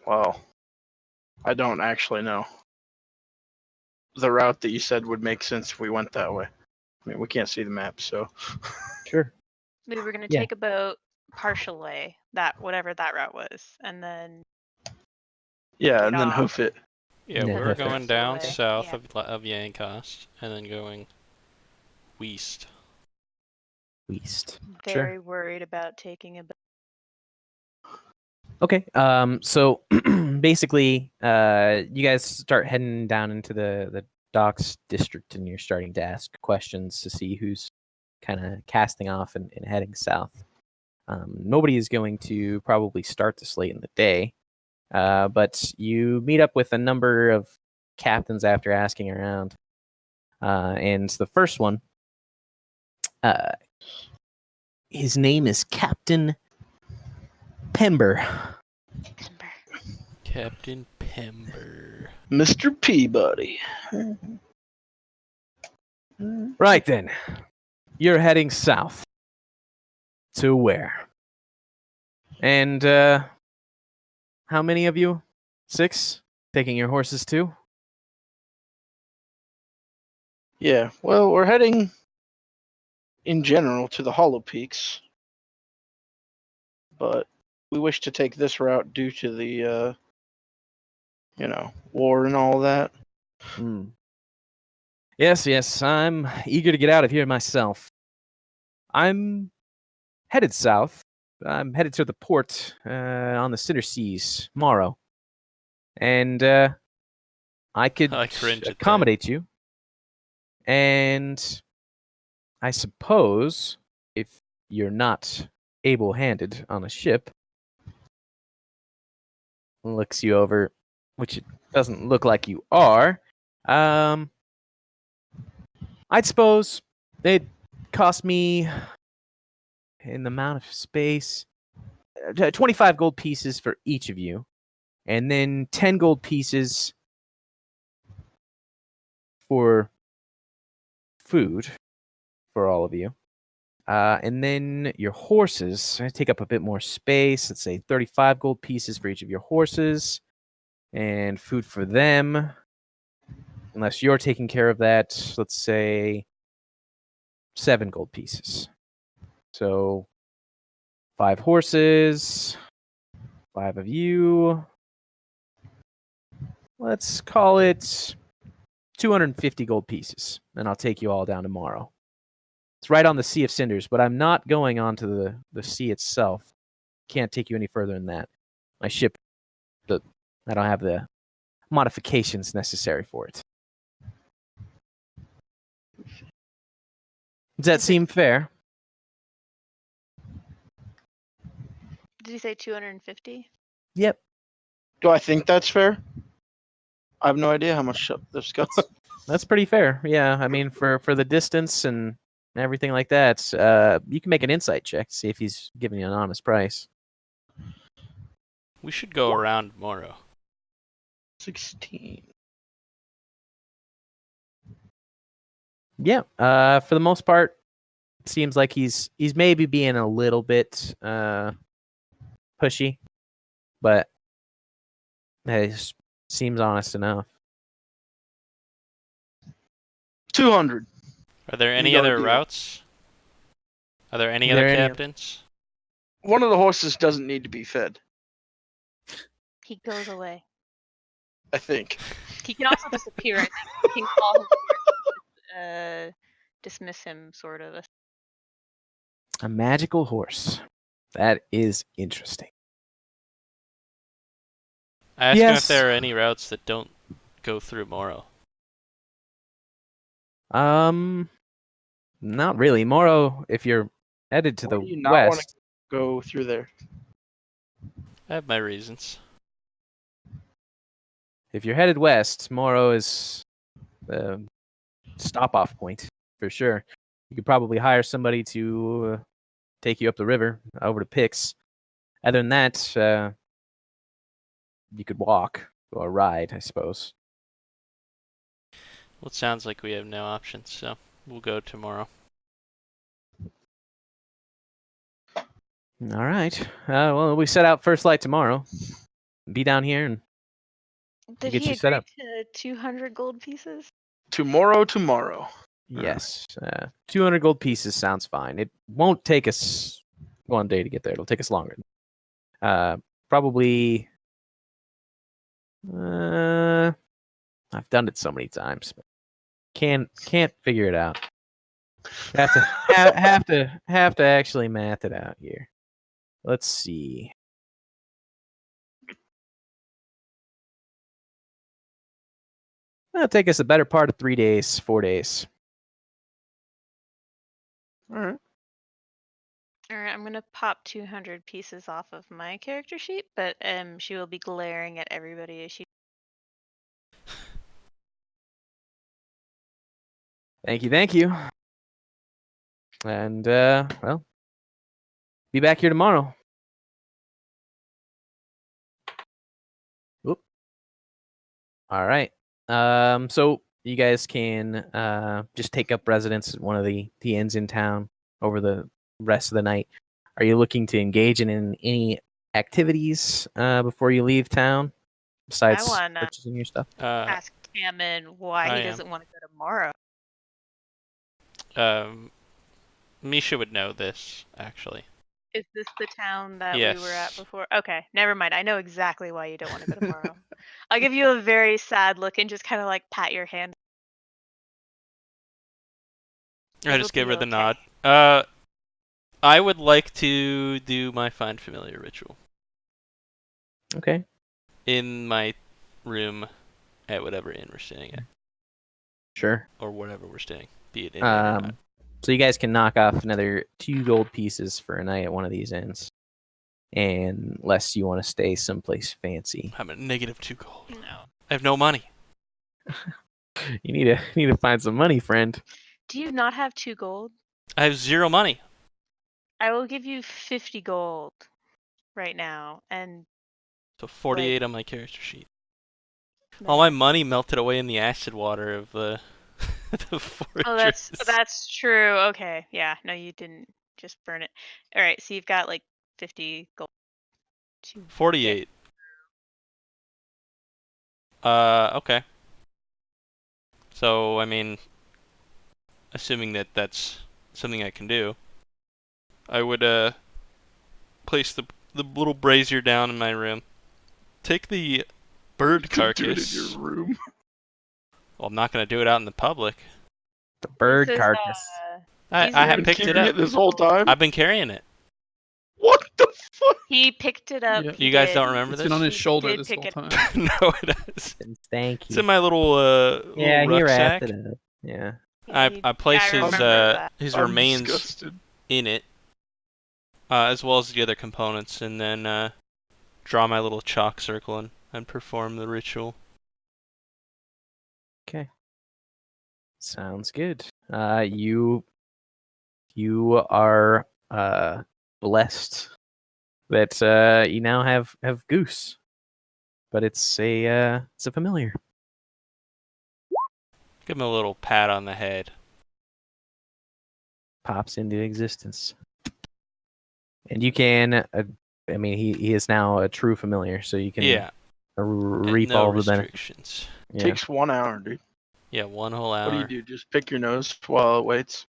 Well, I don't actually know. The route that you said would make sense if we went that way. I mean, we can't see the map, so. Sure. We were gonna Yeah. take a boat partial way, that whatever that route was, and then Yeah, get and then off. hoof it. Yeah, Yeah, we were hoof it. going down Away. south Yeah. of Yankost and then going west. East. Very worried about taking a boat. Okay. So basically, you guys start heading down into the docks district, and you're starting to ask questions to see who's kind of casting off and heading south. Nobody is going to probably start this late in the day, but you meet up with a number of captains after asking around, and the first one, his name is Captain Pember. Timber. Captain Pember. Mr. Peabody. Right then, you're heading south. To where? And how many of you? 6? Taking your horses too? Yeah, well, we're heading in general to the Hollow Peaks, but we wish to take this route due to the, war and all that. Hmm. Yes, I'm eager to get out of here myself. I'm headed south. I'm headed to the port on the Sinner Seas tomorrow. And I could I cringe at that. accommodate you. And I suppose if you're not able-handed on a ship, looks you over, which it doesn't look like you are, I'd suppose it'd cost me, in the amount of space, 25 gold pieces for each of you, and then 10 gold pieces for food for all of you. And then your horses take up a bit more space. Let's say 35 gold pieces for each of your horses, and food for them. Unless you're taking care of that, let's say 7 gold pieces. So 5 horses, 5 of you. Let's call it 250 gold pieces, and I'll take you all down tomorrow. It's right on the Sea of Cinders, but I'm not going onto the sea itself. Can't take you any further than that. My ship, I don't have the modifications necessary for it. Does that seem fair? Did you say 250? Yep. Do I think that's fair? I have no idea how much this costs. That's pretty fair. Yeah, I mean, for the distance and everything like that, you can make an insight check to see if he's giving you an honest price. We should go around tomorrow. 16. Yeah, for the most part, it seems like he's maybe being a little bit pushy, but it seems honest enough. 200. Are there any You got a other deal. routes? Are there any Are other there any- captains? One of the horses doesn't need to be fed, He goes away. I think. He can also disappear. I think you can call him, dismiss him, sort of. A magical horse. That is interesting. I asked him if Yes. there are any routes that don't go through Morrow. Not really. Morrow, if you're headed to Why the do you not want to west, go through there? I have my reasons. if you're headed west, Morrow is the stop-off point for sure. You could probably hire somebody to take you up the river over to Pix. Other than that, you could walk or ride, I suppose. Well, it sounds like we have no options, so we'll go tomorrow. All right. Well, we set out first light tomorrow. Be down here and Did get he you set agree up. to 200 gold pieces? Tomorrow. Yes. 200 gold pieces sounds fine. It won't take us one day to get there. It'll take us longer. Probably. I've done it so many times, but can't figure it out. Have to actually math it out here. Let's see. It'll take us a better part of 3 days, 4 days. All right. All right, I'm gonna pop 200 pieces off of my character sheet, but she will be glaring at everybody as she. Thank you. And well, be back here tomorrow. Oop. All right. So you guys can just take up residence at one of the inns in town over the rest of the night. Are you looking to engage in any activities before you leave town besides wanna purchasing your stuff? Ask Hammond why I he am. doesn't want to go tomorrow. Misha would know this, actually. Is this the town that we were at Yes. before? Okay, never mind. I know exactly why you don't want to go tomorrow. I'll give you a very sad look and just kind of like pat your hand. I It'll just give be her the okay. nod. I would like to do my Find Familiar ritual Okay. in my room at whatever inn we're staying at, Sure. or wherever we're staying, be it inn or not. So you guys can knock off another 2 gold pieces for a night at one of these inns, unless you want to stay someplace fancy. I'm at -2 gold. No. I have no money. You need to find some money, friend. Do you not have 2 gold? I have 0 money. I will give you 50 gold right now, and So 48 on my character sheet. All my money melted away in the acid water of the the fortress. Oh, that's true. Okay, yeah. No, you didn't just burn it. All right, so you've got like 50 gold. 48. Okay. So, I mean, assuming that that's something I can do, I would place the little brazier down in my room. Take the bird carcass. Do it in your room. Well, I'm not gonna do it out in the public. The bird This is, carcass. I He's have been picked it Carrying up. this whole time. I've been carrying it. What the fuck? He picked it up. Yeah. he You guys did. don't remember It's this? been on his He shoulder did this pick whole it- time. No, it is. Thank It's you. in my little Yeah, little he rucksack. wrapped it up. Yeah. I placed I his remember that. his I'm remains disgusted. in it, as well as the other components, and then draw my little chalk circle and perform the ritual. Okay. Sounds good. You are blessed that you now have Goose, but it's a familiar. Give him a little pat on the head. Pops into existence, and you can. I mean, he is now a true familiar, so you can Yeah, and reap no all the benefits. restrictions. Yeah. Takes 1 hour, dude. Yeah, 1 whole hour. What do you do? Just pick your nose while it waits?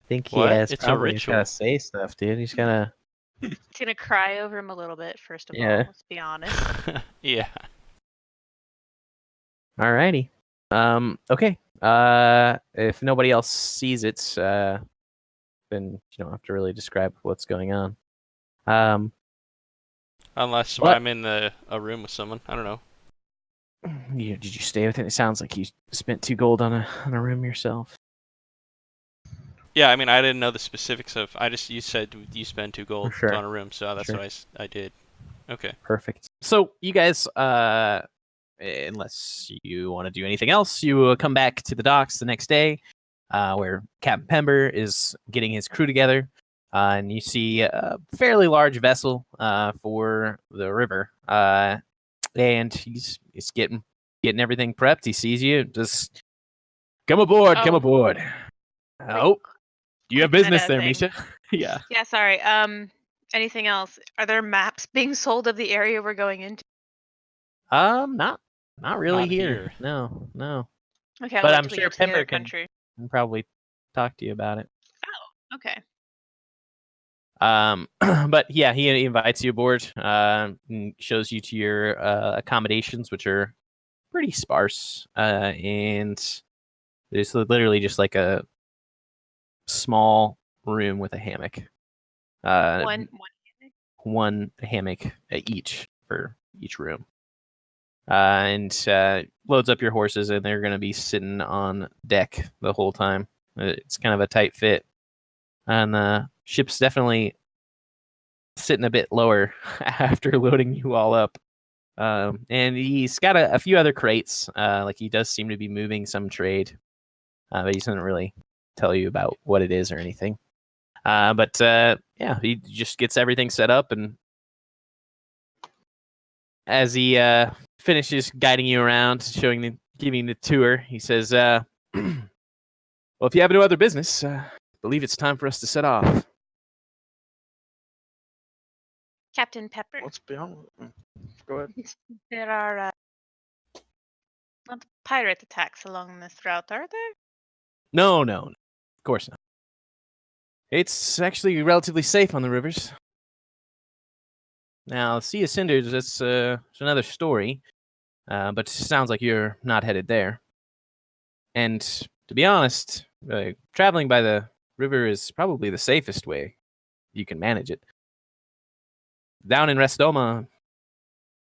I think he What? has It's a probably he's gotta ritual. say stuff, dude. He's gotta. He's gonna cry over him a little bit, first of Yeah. all. Let's be honest. Yeah. Alrighty. Okay. If nobody else sees it, then you don't have to really describe what's going on. Unless What? I'm in a room with someone. I don't know. Did you stay with it? It sounds like you spent 2 gold on a room yourself. Yeah, I mean, I didn't know the specifics of. You said you spend 2 gold sure. on a room, so that's Sure. what I did. Okay. Perfect. So you guys, unless you want to do anything else, you come back to the docks the next day, where Captain Pember is getting his crew together, and you see a fairly large vessel for the river, and he's getting everything prepped. He sees you, just come aboard, come Oh. aboard. Oh, you have Like business meta there, thing. Misha. Yeah. Yeah, sorry. Anything else? Are there maps being sold of the area we're going into? Not really Not here. No. Okay, I'll But wait I'm till we sure get to the other Pember can country. probably talk to you about it. Oh, okay. But yeah, he invites you aboard, and shows you to your accommodations, which are pretty sparse, and it's literally just like a small room with a hammock. One hammock each for each room. And loads up your horses, and they're going to be sitting on deck the whole time. It's kind of a tight fit, and the ship's definitely sitting a bit lower after loading you all up. And he's got a few other crates. Like he does seem to be moving some trade, but he doesn't really tell you about what it is or anything. But yeah, he just gets everything set up, and as he finishes guiding you around, giving the tour, he says, "Well, if you have no other business, I believe it's time for us to set off." Captain Pepper. Let's be honest. Go ahead. There are not pirate attacks along this route, are there? No, of course not. It's actually relatively safe on the rivers. Now, Sea of Cinders, that's another story, but it sounds like you're not headed there. And to be honest, traveling by the river is probably the safest way you can manage it. Down in Restoma,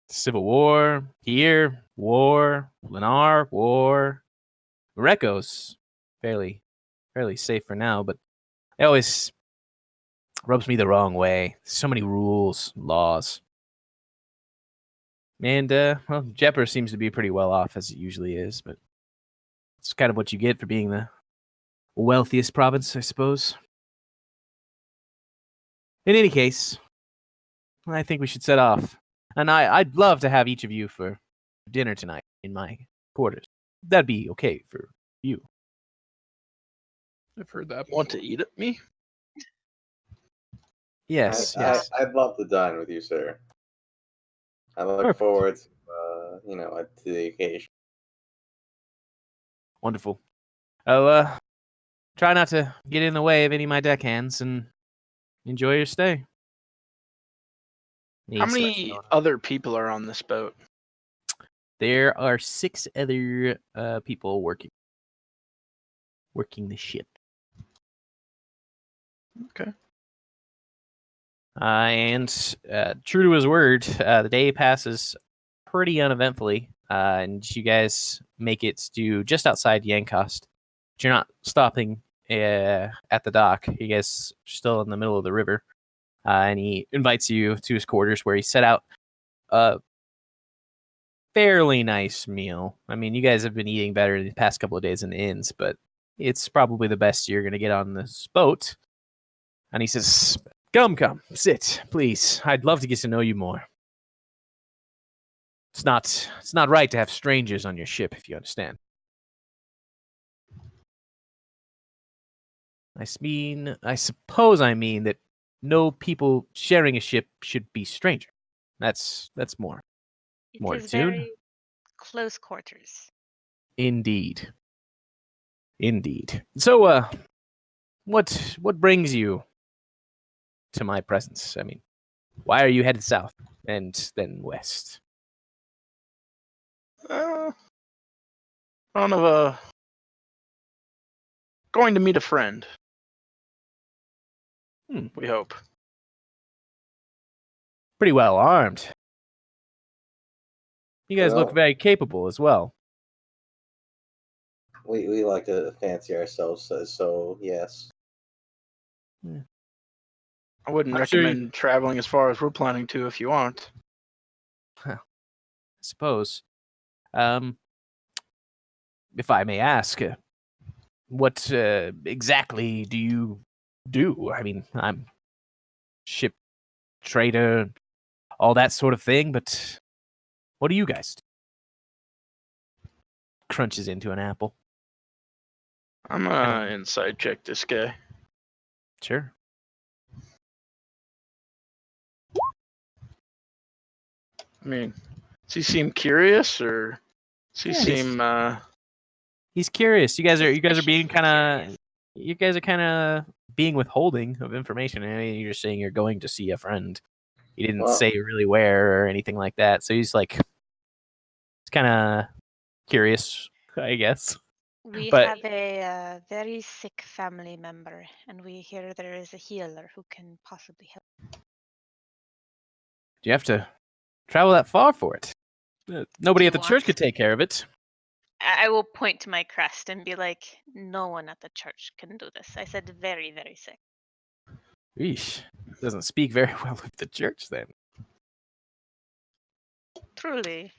civil war. Here, war. Lennar, war. Reko's fairly safe for now, but it always rubs me the wrong way. So many rules, laws. And, well, Jepper seems to be pretty well off, as it usually is, but it's kind of what you get for being the wealthiest province, I suppose. In any case, I think we should set off. And I'd love to have each of you for dinner tonight in my quarters. That'd be okay for you. I've heard that. Want to before. eat at me? Yes. I'd love to dine with you, sir. I look Perfect. forward to the occasion. Wonderful. I'll try not to get in the way of any of my deckhands and enjoy your stay. How many other people are on this boat? There are 6 other people working the ship. Okay. And true to his word, the day passes pretty uneventfully, and you guys make it to just outside Yankost. But you're not stopping at the dock. You guys are still in the middle of the river, and he invites you to his quarters, where he set out a fairly nice meal. I mean, you guys have been eating better the past couple of days in the inns, but it's probably the best you're going to get on this boat. And he says, Come, sit, please. I'd love to get to know you more. It's not right to have strangers on your ship, if you understand. I suppose I mean that no people sharing a ship should be strangers. That's more It is tune. very close quarters. Indeed. So, what brings you to my presence? I mean, why are you headed south and then west? I don't know. Going to meet a friend. We hope. pretty well armed. You guys look Well- very capable as well. We like to fancy ourselves, so yes. I wouldn't I'm sure recommend traveling as far as we're planning to if you aren't. I suppose. If I may ask, what exactly do you do? I mean, I'm ship trader, all that sort of thing, but what do you guys do? Crunches into an apple. I'm gonna inside check this guy. Sure. I mean, does he seem curious or does he Yeah, he's- seem He's curious. You guys are being kind of being withholding of information. I mean, you're saying you're going to see a friend. He didn't Well- say really where or anything like that. So he's like, he's kind of curious, I guess. We But- have a very sick family member, and we hear there is a healer who can possibly help. Do you have to travel that far for it? Nobody Do at the you church want- could take care of it. I will point to my crest and be like, no one at the church can do this. I said very, very sick. Eesh. Doesn't speak very well of the church then. Truly.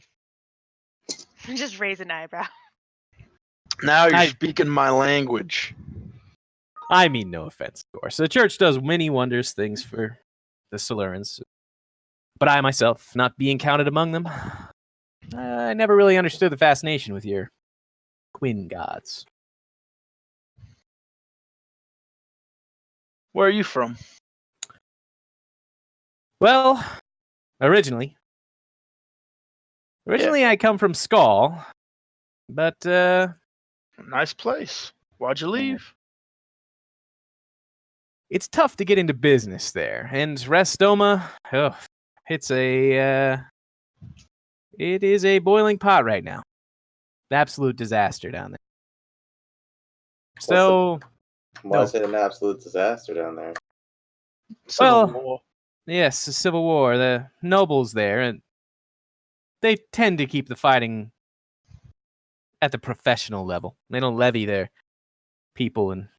Just raise an eyebrow. now you're I- speaking my language. I mean, no offense, of course. The church does many wondrous things for the Selurans. But I myself, not being counted among them, I never really understood the fascination with your Quinn gods. Where are you from? Well, originally I come from Skull, but Nice place. Why'd you leave? it's tough to get into business there. And Restoma, oh, it is a boiling pot right now. Absolute disaster down there. So, Why No. is it an absolute disaster down there? Civil well- War. yes, the Civil War, the nobles there, and they tend to keep the fighting at the professional level. They don't levy their people and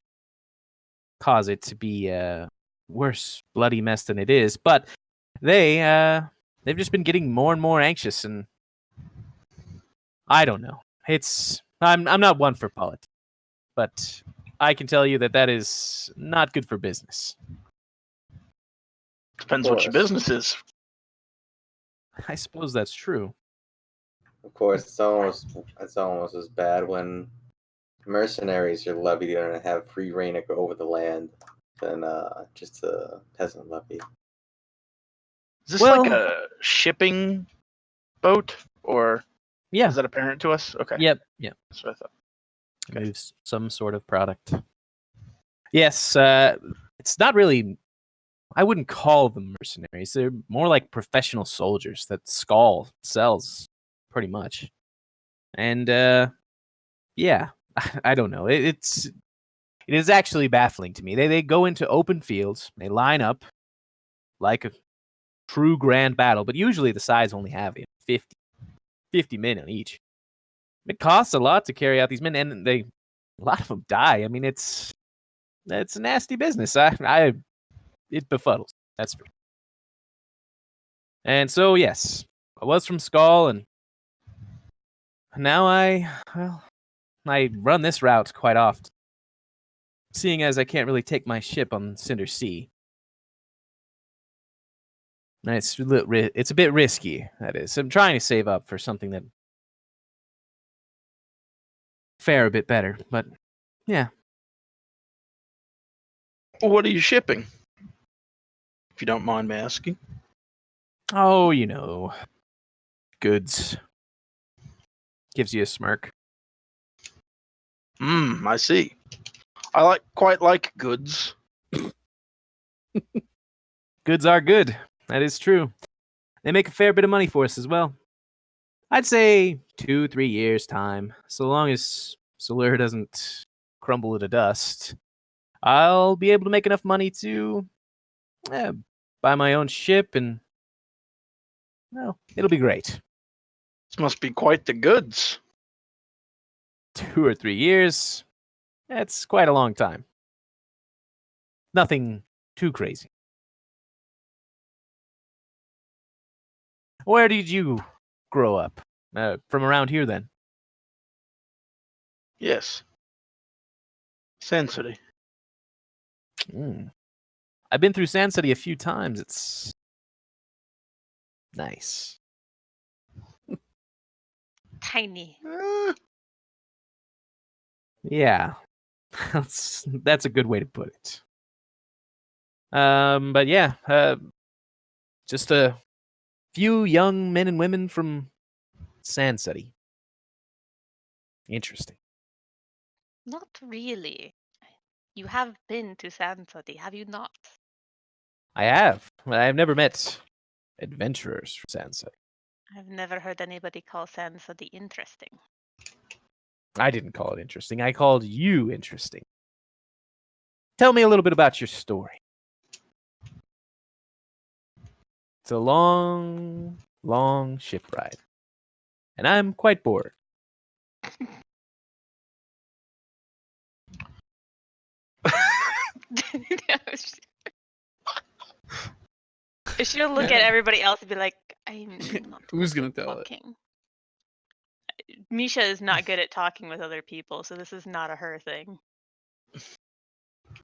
cause it to be a worse bloody mess than it is. But they've just been getting more and more anxious, and I don't know. I'm not one for politics, but I can tell you that is not good for business. Depends what your course. business is. I suppose that's true. Of course, it's almost as bad when mercenaries are levied and have free reign over the land than just a peasant levy. Is this Well- like a shipping boat or Yeah. is that apparent to us? Okay. Yep. That's what I thought. Moves some sort of product. Yes, it's not really. I wouldn't call them mercenaries. They're more like professional soldiers that Skull sells, pretty much. And yeah, I don't know. It is actually baffling to me. They go into open fields. They line up like a true grand battle, but usually the sides only have 50 men on each. It costs a lot to carry out these men, and a lot of them die. I mean, it's a nasty business. It befuddles. That's for sure. And so, yes, I was from Skull, and now I run this route quite often, seeing as I can't really take my ship on Cinder Sea. And it's a bit risky, that is. I'm trying to save up for something that fare a bit better, but yeah. Well, what are you shipping? If you don't mind me asking. Oh, goods. Gives you a smirk. I see. I quite like goods. Goods are good. That is true. They make a fair bit of money for us as well. I'd say 2-3 years time, so long as Selura doesn't crumble to dust. I'll be able to make enough money to buy my own ship and Well, it'll be great. This must be quite the goods. 2 or 3 years. That's quite a long time. Nothing too crazy. Where did you grow up? From around here, then? Yes. Sand City. I've been through Sand City a few times. It's nice. Tiny. Yeah, that's a good way to put it. But yeah, just a few young men and women from Sand City. Interesting. Not really. You have been to Sand City, have you not? I have. I've never met adventurers from Sand City. I've never heard anybody call Sand City interesting. I didn't call it interesting. I called you interesting. Tell me a little bit about your story. It's a long, long ship ride. And I'm quite bored. She'll look at everybody else and be like, I'm not Who's good gonna at tell it? talking. Misha is not good at talking with other people, so this is not a her thing.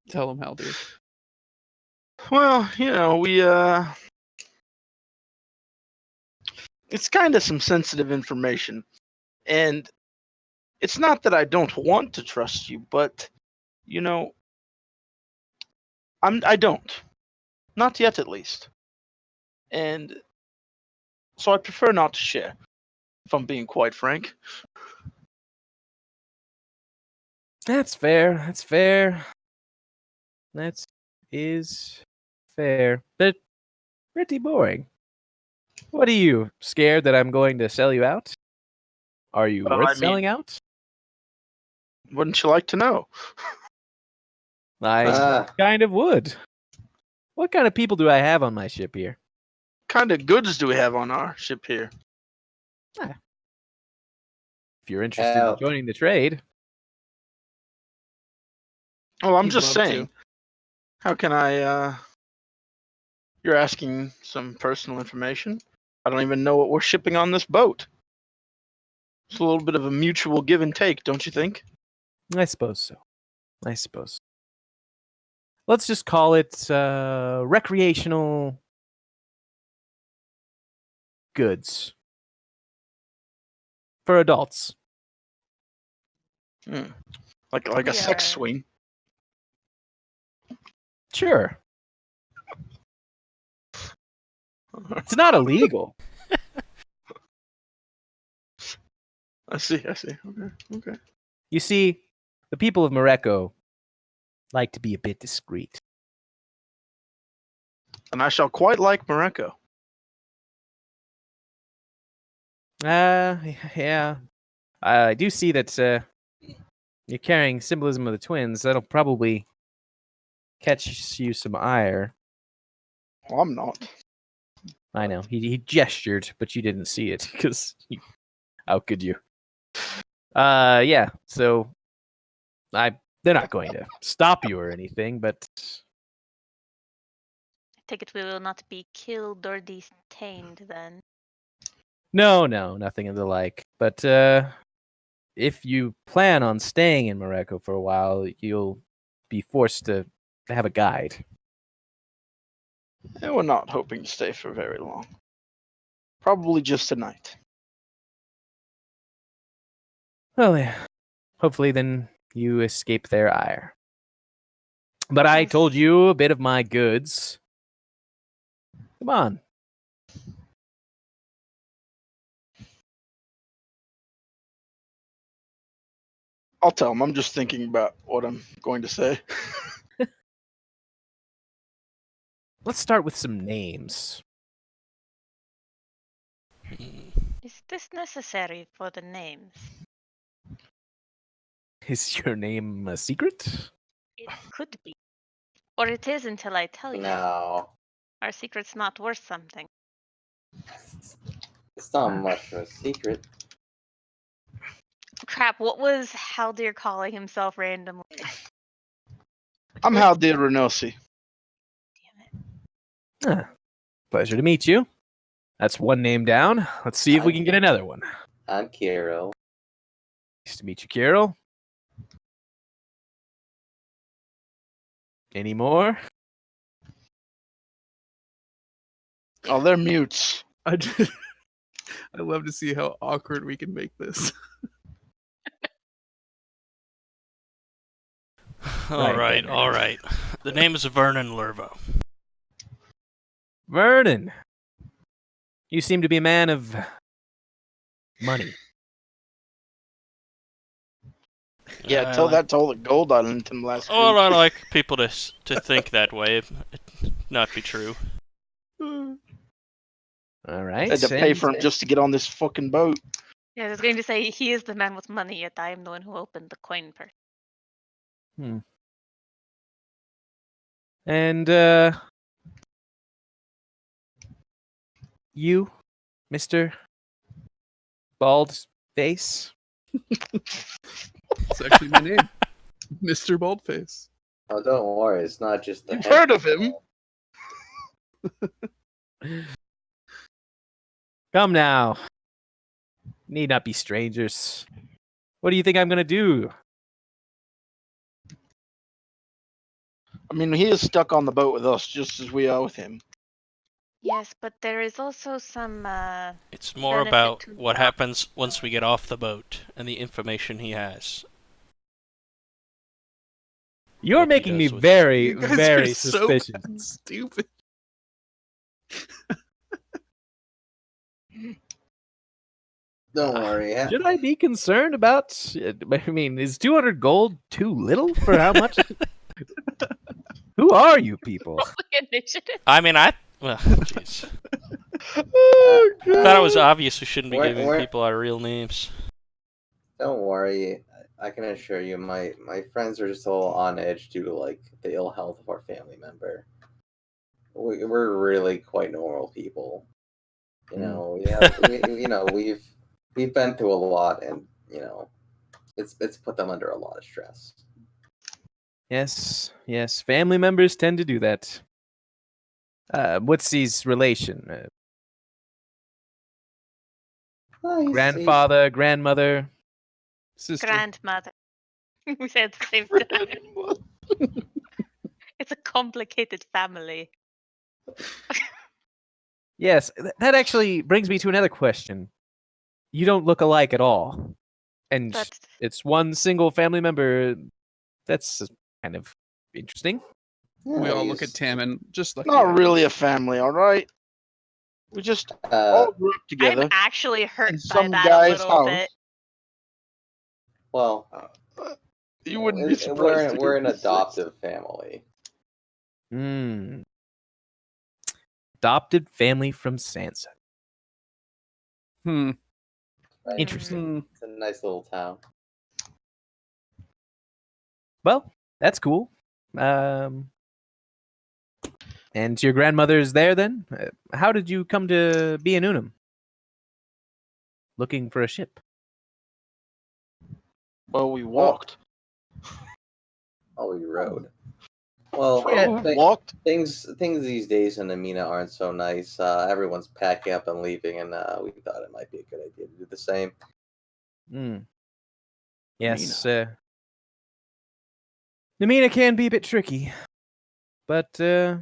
Tell him, Haldir. Well, it's kind of some sensitive information. And it's not that I don't want to trust you, but I don't. Not yet, at least. And so I prefer not to share, if I'm being quite frank. That's fair. That's fair. That is fair. But pretty boring. What are you, scared that I'm going to sell you out? Are you Well, worth selling out? Wouldn't you like to know? I kind of would. What kind of people do I have on my ship here? Kind of goods do we have on our ship here? If you're interested in joining the trade. Well, I'm He'd just love saying. to. How can I, You're asking some personal information? I don't even know what we're shipping on this boat. It's a little bit of a mutual give and take, don't you think? I suppose so. Let's just call it recreational goods for adults. Like a sex swing. Sure. It's not illegal. I see. Okay. You see, the people of Morocco like to be a bit discreet. And I shall quite like Morocco. Yeah. I do see that you're carrying symbolism of the twins. That'll probably catch you some ire. Well, I'm not. I know. He gestured, but you didn't see it because how could you? Yeah. So they're not going to stop you or anything, but I take it we will not be killed or detained then. no, nothing of the like. But if you plan on staying in Morocco for a while, you'll be forced to have a guide. And we're not hoping to stay for very long. Probably just a night. Well, yeah. Hopefully, then you escape their ire. But I told you a bit of my goods. Come on. I'll tell him. I'm just thinking about what I'm going to say. Let's start with some names. Is this necessary for the names? Is your name a secret? It could be. Or it is until I tell you. No. Our secret's not worth something. It's not much of a secret. Crap, what was Haldir calling himself randomly? I'm Haldir Renosi. Damn it. Pleasure to meet you. That's one name down. Let's see if we can get another one. I'm Kiro. Nice to meet you, Carol. Any more? Oh, they're mutes. I love to see how awkward we can make this. All Right, right. The name is Vernon Lervo. Vernon. You seem to be a man of money. Yeah, tell that to all the gold I lent him last Oh, week. I like people to think that way. It not be true. All right. I had to pay for him just to get on this fucking boat. Yeah, I was going to say he is the man with money, yet I am the one who opened the coin purse. And you, Mr. Bald Face? It's actually my name, Mr. Baldface. Oh, don't worry. It's not just the You've head heard of him. Come now. Need not be strangers. What do you think I'm going to do? I mean, he is stuck on the boat with us, just as we are with him. Yes, but there is also some, It's more benefit about to what the- happens once we get off the boat and the information he has. You're What he making me does with- very, You guys very are so suspicious. stupid. Don't worry. Should I be concerned about? I mean, is 200 gold too little for how much? Who are you people? initiative. I mean, well, jeez. Oh, I thought it was obvious we shouldn't be Where- giving where- people our real names. Don't worry. I can assure you, my friends are just a little on edge due to like the ill health of our family member. We're really quite normal people. You know, we've been through a lot, and it's put them under a lot of stress. Yes, family members tend to do that. What's his relation? Grandfather, grandmother? Sister. Grandmother. We said the same time. It's a complicated family. Yes, that actually brings me to another question. You don't look alike at all. And That's it's one single family member. That's kind of interesting. We all look at Tammin just like Not really a family, all right? We just all grew up together. I'm actually hurt in by some that a guy's little house. bit. Well, You wouldn't be surprised. to we're hear an this. adoptive family. Adopted family from Sansa. Hmm. Right? Interesting. It's a nice little town. Well, that's cool. And your grandmother's there then? How did you come to be in Unum? Looking for a ship. Well, we walked. Oh, we rode. Well, We walked. things these days in Amina aren't so nice. Everyone's packing up and leaving, and we thought it might be a good idea to do the same. Yes, Namina can be a bit tricky, but I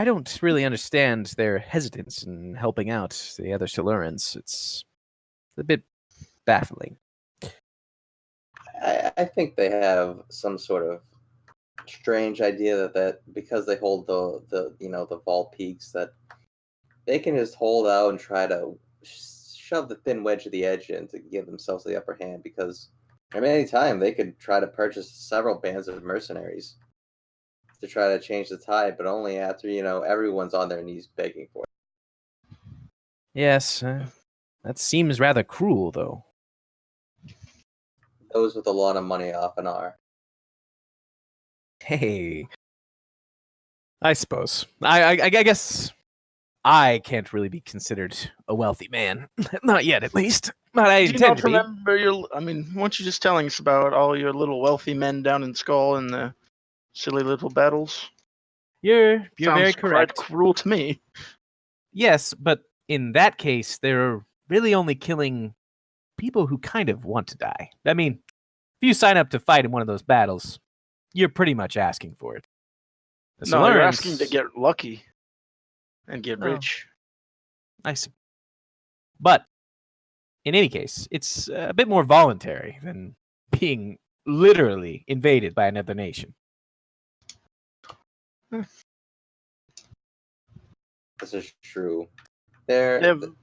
don't really understand their hesitance in helping out the other Selurans. It's a bit baffling. I think they have some sort of strange idea that because they hold the vault peaks, that they can just hold out and try to shove the thin wedge of the edge in to give themselves the upper hand, because at any time they could try to purchase several bands of mercenaries to try to change the tide, but only after everyone's on their knees begging for it. Yes, that seems rather cruel, though. Those with a lot of money often are. Hey, I suppose. I guess I can't really be considered a wealthy man. Not yet, at least. But I Do you intend not to be. remember your? I mean, weren't you just telling us about all your little wealthy men down in Skull and the silly little battles? You're Sounds very quite correct. cruel to me. Yes, but in that case, they're really only killing people who kind of want to die. I mean, if you sign up to fight in one of those battles, you're pretty much asking for it. The No, you're Selurans- asking to get lucky and get Oh. rich. Nice. But in any case, it's a bit more voluntary than being literally invaded by another nation. This is true. They're They've-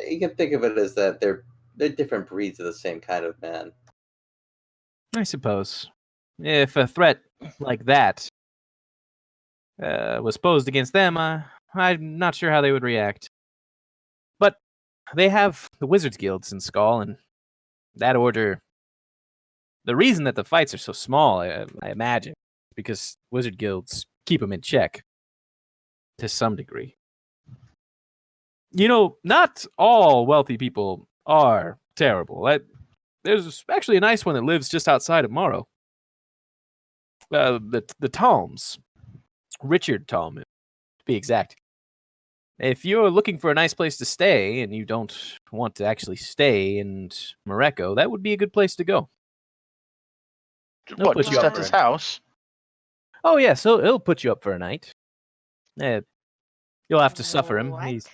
you can think of it as that they're different breeds of the same kind of man. I suppose. If a threat like that was posed against them, I'm not sure how they would react. But they have the Wizards Guilds in Skull, and that order. The reason that the fights are so small, I imagine, is because Wizard Guilds keep them in check to some degree. You know, not all wealthy people are terrible. There's actually a nice one that lives just outside of Morrow. The Talms. Richard Talm, to be exact. If you're looking for a nice place to stay and you don't want to actually stay in Morocco, that would be a good place to go. What, put you just up at his for it. house? Oh, yeah, so he'll put you up for a night. You'll have to suffer him. What? He's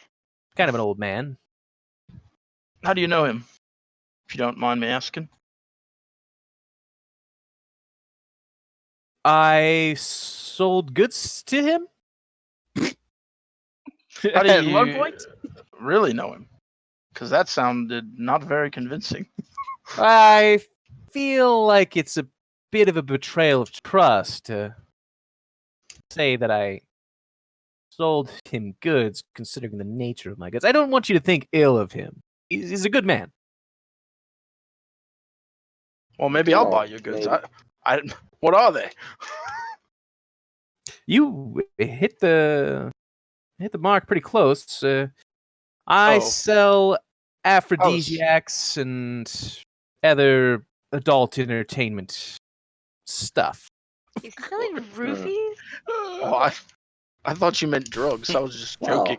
kind of an old man. How do you know him? If you don't mind me asking. I sold goods to him? How do At you one point? really know him? Because that sounded not very convincing. I feel like it's a bit of a betrayal of trust to say that I sold him goods, considering the nature of my goods. I don't want you to think ill of him. He's a good man. Well, maybe I'll Oh, buy your goods. maybe. What are they? You hit the mark pretty close. I Oh. sell aphrodisiacs and other adult entertainment stuff. He's selling roofies? Oh, I thought you meant drugs. I was just joking.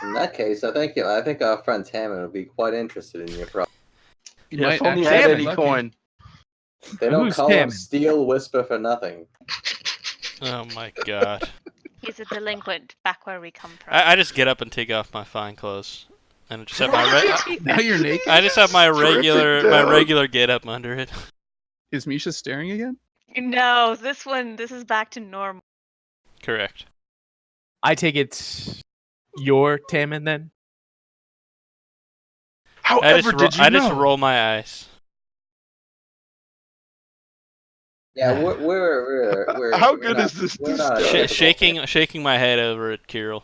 Well, in that case, I think our friend Tammin would be quite interested in your product. You Yeah, might if only you actually had be any lucky. coin. They don't Who's call him Tammin? Steel Whisper for nothing. Oh my god. He's a delinquent back where we come from. I just get up and take off my fine clothes, and I just have my Now you're naked. I just have my Stripping down. regular get up under it. Is Misha staring again? No, this is back to normal. Correct. I take it you're Tammin then? However, did you I know? just roll my eyes. Yeah, we're How we're good not- is this we're not disguise? Shaking my head over at Kirill.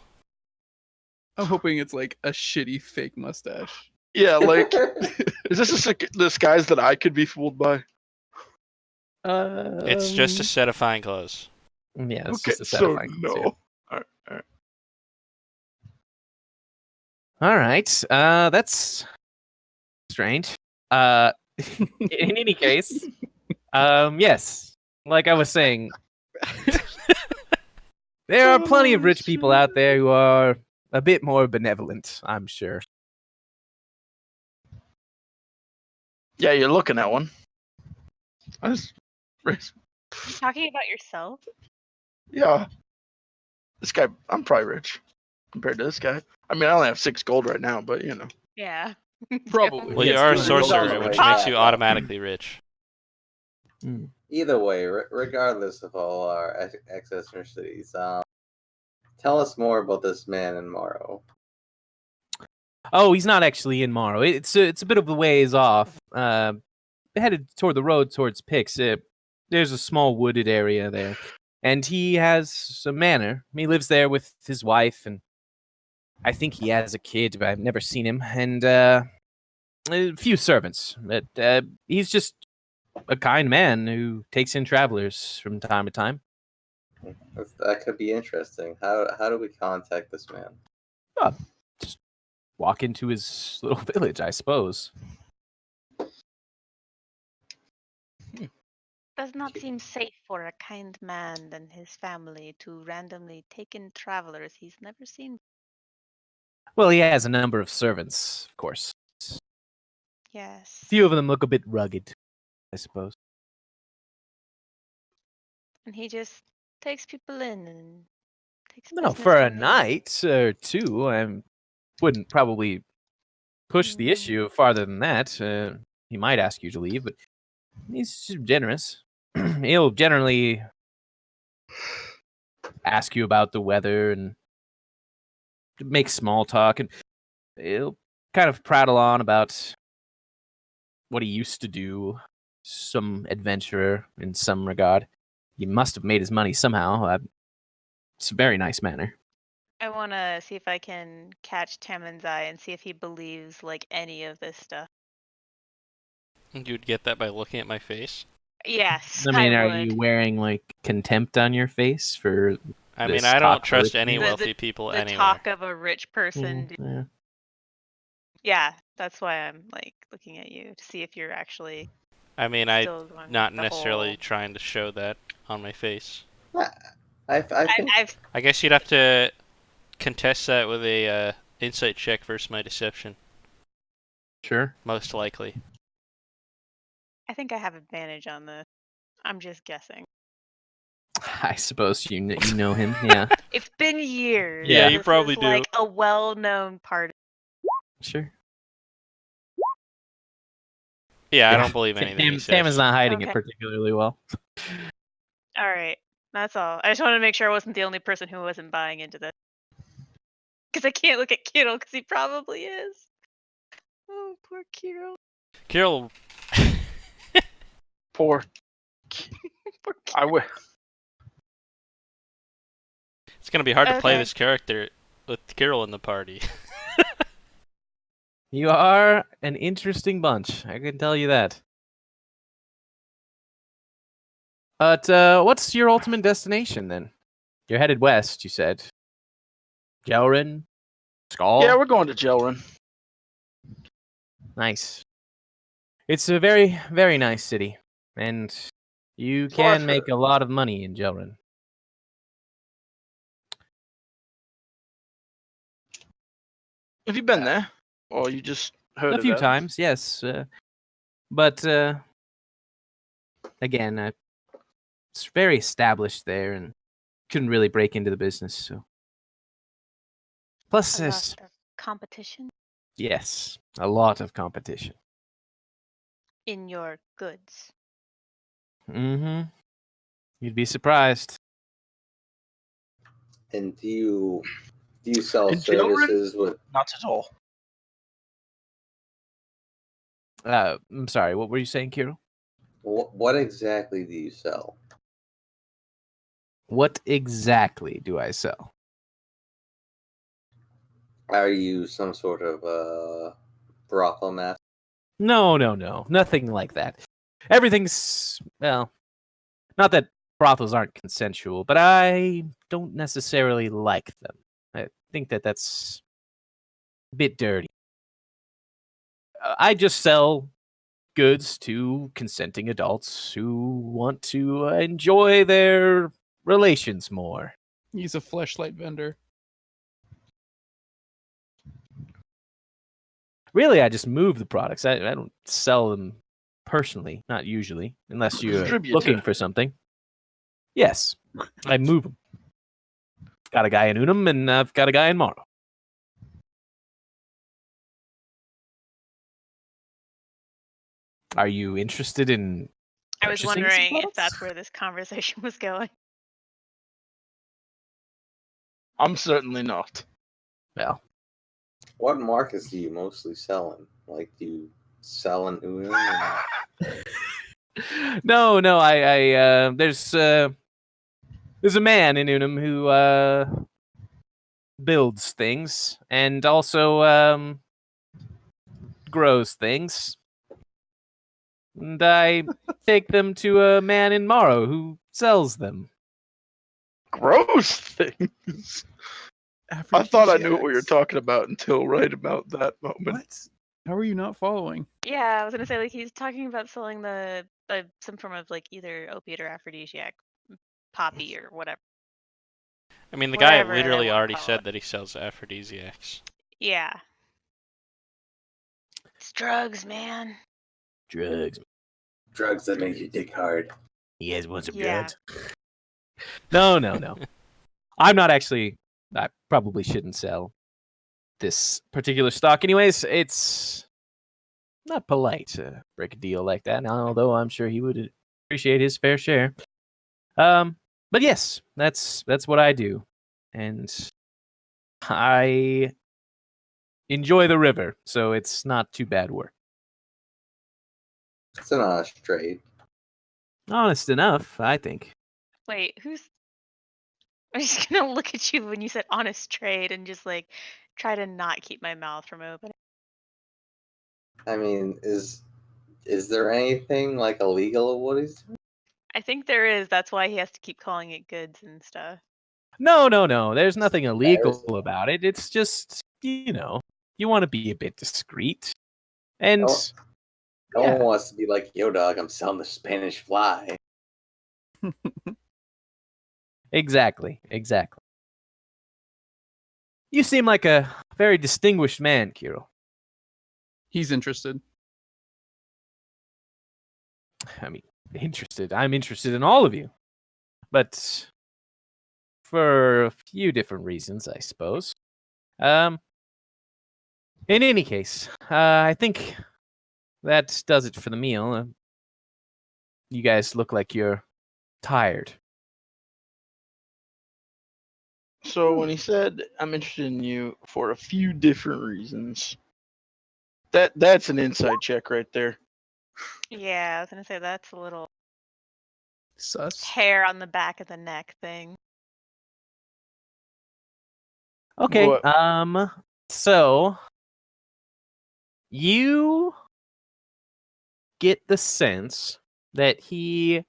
I'm hoping it's like a shitty fake mustache. Yeah, like, is this a disguise that I could be fooled by? It's just a set of fine clothes. Yeah, it's Okay, just a set so of fine clothes, no. yeah. All right. That's strange. In any case, yes, like I was saying, there are plenty of rich people out there who are a bit more benevolent, I'm sure. Yeah, you're looking at one. I just, You talking about yourself? yeah. This guy, I'm probably rich compared to this guy. I mean, I only have 6 gold right now, but you know. Yeah. Probably. Well, you Yes, are a it's sorcerer, also which like makes that, you though. automatically rich. Either way, regardless of all our eccentricities, tell us more about this man in Morrow. Oh, he's not actually in Morrow. It's a bit of a ways off. Headed toward the road towards Pix. There's a small wooded area there, and he has a manor. He lives there with his wife, and I think he has a kid, but I've never seen him. And a few servants. But he's just a kind man who takes in travelers from time to time. That could be interesting. How do we contact this man? Just walk into his little village, I suppose. Does not seem safe for a kind man and his family to randomly take in travelers he's never seen. Well, he has a number of servants, of course. Yes. A few of them look a bit rugged, I suppose. And he just takes people in and takes No, business for a from them. night or two, I wouldn't probably push the issue farther than that. He might ask you to leave, but he's generous. He'll generally ask you about the weather and make small talk, and he'll kind of prattle on about what he used to do. Some adventurer in some regard. He must have made his money somehow. It's a very nice manner. I want to see if I can catch Taman's eye and see if he believes like any of this stuff. You'd get that by looking at my face. Yes, I mean, are would. you wearing like contempt on your face for? I mean, this I talk don't trust with any me? wealthy people The anywhere. talk of a rich person. Yeah. Yeah, that's why I'm like looking at you to see if you're actually I mean, I'm still going not with the necessarily whole... trying to show that on my face. I think I guess you'd have to contest that with a insight check versus my deception, Sure. most likely. I think I have advantage on this. I'm just guessing. I suppose you know him. Yeah. It's been years. Yeah, you This probably is do. like a well-known part. Sure. Yeah, I don't believe anything he Tam is says. not hiding Okay. it particularly well. All right, that's all. I just wanted to make sure I wasn't the only person who wasn't buying into this. Because I can't look at Kirill because he probably is. Oh, poor Kirill. Kirill, Poor. Poor I would. it's gonna be hard to play Okay. this character with Kirill in the party. You are an interesting bunch. I can tell you that. But what's your ultimate destination then? You're headed west, you said. Gelrin? Skull? Yeah, we're going to Jelrin. Nice. It's a very, very nice city. And you So I've can make heard. a lot of money in Gelrin. Have you been there? Or you just heard A of few it? times, yes. But again, it's very established there and couldn't really break into the business. So, plus, A there's lot of competition yes, a lot of competition. in your goods. Mm-hmm. You'd be surprised. And do you sell And children? services with? Not at all. I'm sorry. What were you saying, Kiro? What exactly do you sell? What exactly do I sell? Are you some sort of brothel master? No, nothing like that. Everything's well, not that brothels aren't consensual, but I don't necessarily like them. I think that's a bit dirty. I just sell goods to consenting adults who want to enjoy their relations more. He's a fleshlight vendor. Really, I just move the products. I don't sell them personally, not usually, unless you're Distributor. looking for something. Yes, I move them. Got a guy in Unum, and I've got a guy in Morrow. Are you interested in I was purchasing some wondering if products? that's where this conversation was going. I'm certainly not. Well, What markets do you mostly sell in? Like, do you sell in Unum? no. I there's a man in Unum who builds things and also grows things, and I take them to a man in Morrow who sells them. Gross things. I thought I knew what we were Aphrodisiacs. talking about until right about that moment. What? How are you not following? Yeah, I was gonna say like he's talking about selling some form of like either opiate or aphrodisiac, poppy or whatever. I mean, the guy Whatever they literally wanna already call said it. that he sells aphrodisiacs. Yeah. It's drugs, man. Drugs. Drugs that make you dick hard. You guys want some Yeah. drugs? No. I'm not actually. I probably shouldn't sell this particular stock. Anyways, it's not polite to break a deal like that. Although I'm sure he would appreciate his fair share. But yes, that's what I do, and I enjoy the river, so it's not too bad work. It's an honest trade. Honest enough, I think. Wait, who's? I'm just gonna look at you when you said honest trade and just like try to not keep my mouth from opening. I mean, is there anything like illegal of what he's doing? I think there is. That's why he has to keep calling it goods and stuff. No. There's nothing illegal Embarrassing. about it. It's just, you want to be a bit discreet. And No yeah. one wants to be like, yo, dog, I'm selling the Spanish fly. Exactly. You seem like a very distinguished man, Kirill. He's interested. I mean, interested. I'm interested in all of you. But for a few different reasons, I suppose. In any case, I think that does it for the meal. You guys look like you're tired. So when he said, "I'm interested in you for a few different reasons," that's an inside check right there. Yeah, I was gonna say that's a little Sus. hair on the back of the neck thing. Okay. What? So you get the sense that he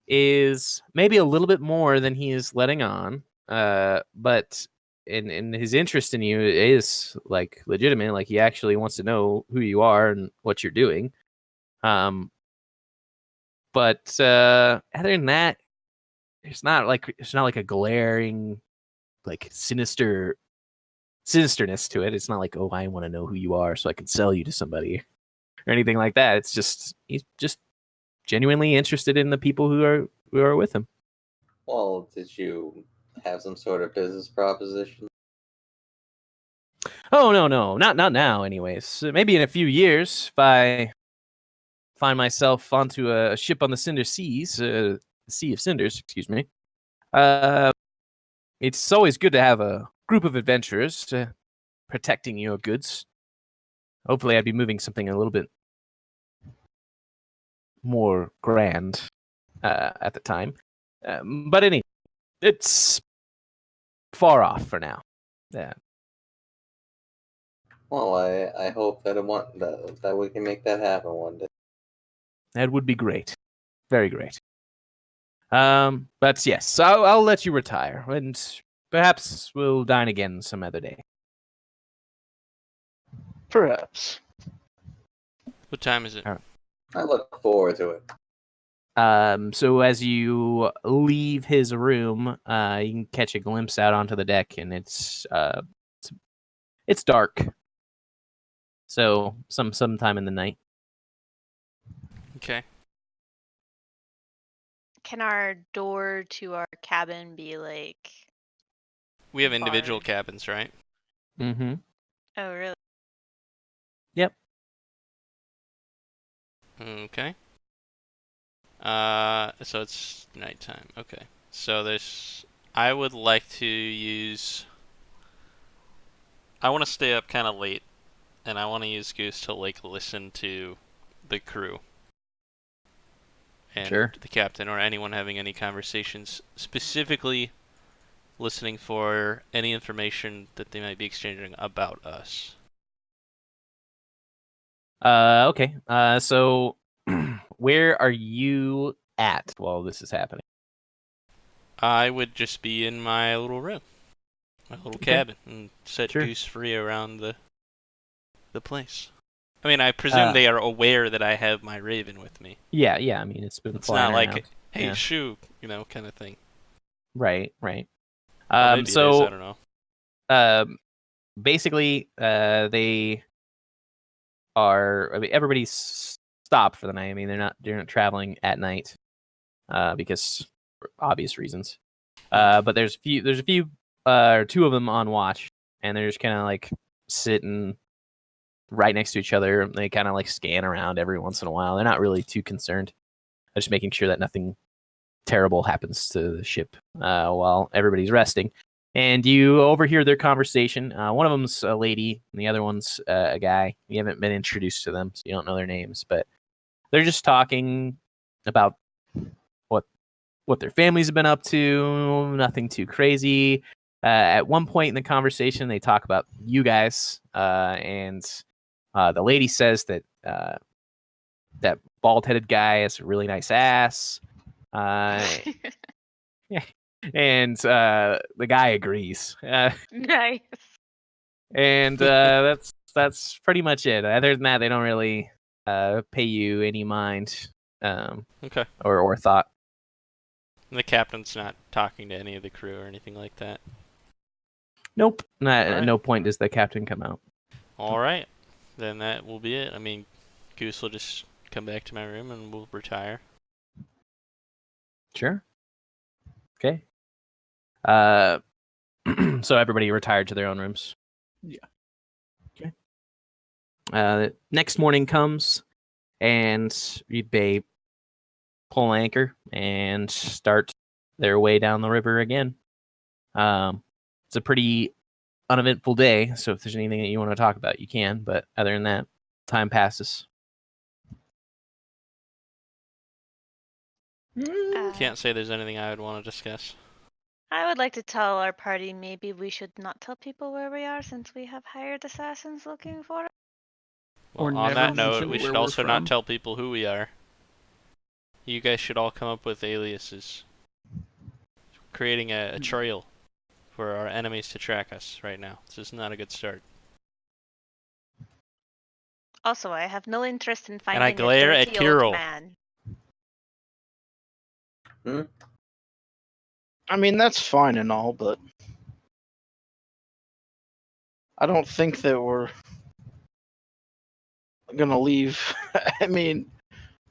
is maybe a little bit more than he is letting on. But in his interest in you is like legitimate. Like he actually wants to know who you are and what you're doing. But other than that, it's not like a glaring, like sinister sinisterness to it. It's not like, oh, I want to know who you are so I can sell you to somebody or anything like that. It's just he's just genuinely interested in the people who are with him. Well, did you have some sort of business proposition? Oh no, not now. Anyways, maybe in a few years, if I find myself onto a ship on the Cinder Seas, Sea of Cinders, excuse me. It's always good to have a group of adventurers protecting your goods. Hopefully, I'd be moving something a little bit more grand at the time. But anyway, it's far off for now. Yeah. Well, I hope that we can make that happen one day. That would be great. Very great. But yes, so I'll let you retire, and perhaps we'll dine again some other day. Perhaps. What time is it? I look forward to it. So as you leave his room, you can catch a glimpse out onto the deck, and it's dark. So sometime in the night. Okay. Can our door to our cabin be like? We have individual Barred. cabins, right? Mm-hmm. Oh, really? Yep. Okay. So it's nighttime. Okay. So I would like to use. I want to stay up kind of late, and I want to use Goose to like listen to the crew and Sure. the captain or anyone having any conversations, specifically listening for any information that they might be exchanging about us. Okay. So where are you at while this is happening? I would just be in my little room. my little Okay. cabin and set Sure. Goose free around the place. I mean, I presume they are aware that I have my raven with me. Yeah. I mean, it's been It's flying not like, around. hey, Yeah. shoo, kind of thing. Right. Well, maybe it is, I don't know. Basically, they are. I mean, everybody's stopped for the night. I mean, they're not traveling at night, because for obvious reasons. But there's a few, or two of them on watch, and they're just kind of like sitting right next to each other. They kind of like scan around every once in a while. They're not really too concerned. They're just making sure that nothing terrible happens to the ship while everybody's resting. And you overhear their conversation. One of them's a lady, and the other one's a guy. You haven't been introduced to them, so you don't know their names, but they're just talking about what their families have been up to. Nothing too crazy. At one point in the conversation, they talk about you guys, and the lady says that that bald-headed guy has a really nice ass. And the guy agrees. Nice. And that's pretty much it. Other than that, they don't really pay you any mind Okay. or thought. And the captain's not talking to any of the crew or anything like that. Nope. Not, All At right. no point does the captain come out. All right. Then that will be it. I mean, Goose will just come back to my room and we'll retire. Sure. Okay. So everybody retired to their own rooms. Yeah. Okay. Next morning comes, and they pull anchor and start their way down the river again. It's a pretty uneventful day, so if there's anything that you want to talk about, you can. But other than that, time passes. Can't say there's anything I would want to discuss. I would like to tell our party maybe we should not tell people where we are since we have hired assassins looking for us. Well, Or on never that note, mention we where should we're also from. not tell people who we are. You guys should all come up with aliases. Creating a trail for our enemies to track us right now. This is not a good start. Also, I have no interest in finding I glare a at dirty Kirill. old man. I mean, that's fine and all, but I don't think that we're gonna leave. I mean,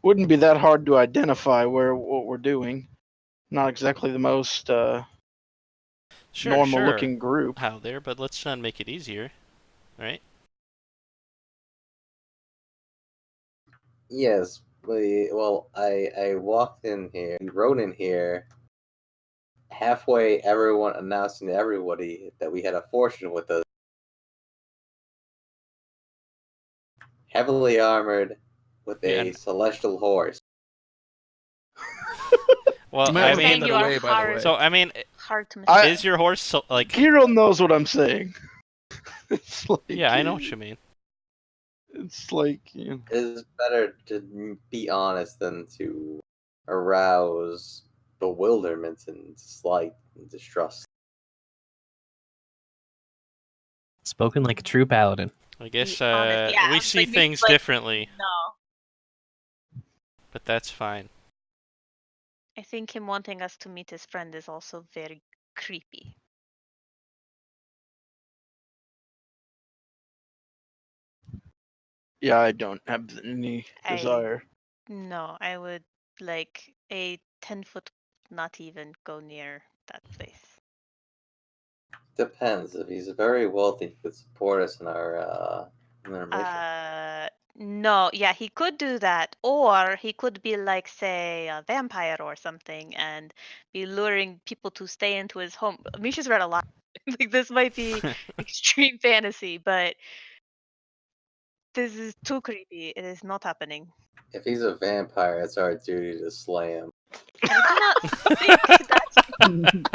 wouldn't be that hard to identify what we're doing. Not exactly the most normal-looking group. How there, but let's not make it easier, right? Yes, well, I walked in here, rode in here. Halfway, everyone announcing to everybody that we had a fortune with us. Heavily armored with a celestial horse. Well, You might I wanna put mean, that you are away, by the hard. way. so I mean, Hard to I- is your horse like? Kirill knows what I'm saying. It's like, Yeah, I know what you mean. It's like, you know, It is better to be honest than to arouse bewilderment and slight and distrust. Spoken like a true paladin. I guess honest- yeah, I we was see like, things like- differently, No. but that's fine. I think him wanting us to meet his friend is also very creepy. yeah, I don't have any desire. No, I would like a 10-foot not even go near that place. Depends. If he's very wealthy, he could support us in our mission. No, yeah, he could do that, or he could be like, say, a vampire or something, and be luring people to stay into his home. Misha's read a lot. Like, this might be extreme fantasy, but this is too creepy. It is not happening. If he's a vampire, it's our duty to slay him. I do not think that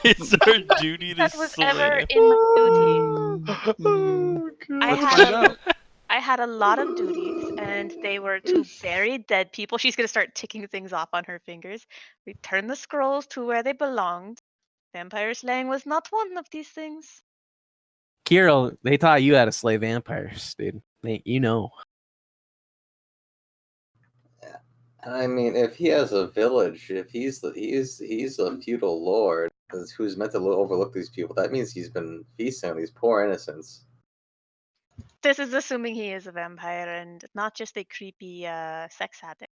It's our duty to that was ever slay. in my duty. Oh, God. I Let's had find out. I had a lot of duties, and they were to bury dead people. She's gonna start ticking things off on her fingers. Return the scrolls to where they belonged. Vampire slaying was not one of these things. Kirill, they taught you how to slay vampires, dude. You know. I mean, if he has a village, if he's a feudal lord who's meant to overlook these people, that means he's been feasting on these poor innocents. This is assuming he is a vampire and not just a creepy sex addict.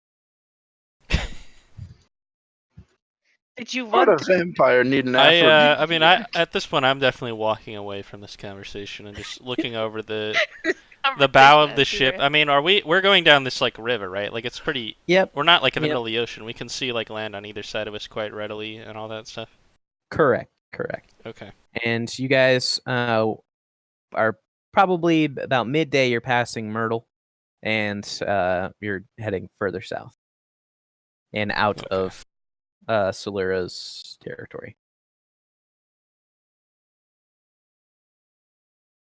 Did you What want a vampire need an I mean, aphrodisiac? at this point, I'm definitely walking away from this conversation and just looking over the bow of the ship. I mean, we're going down this like river, right? Like it's pretty. Yep. We're not like in the Yep. middle of the ocean. We can see like land on either side of us quite readily and all that stuff. Correct. Okay. And you guys are probably about midday. You're passing Myrtle, and you're heading further south and out Okay. of Selura's territory.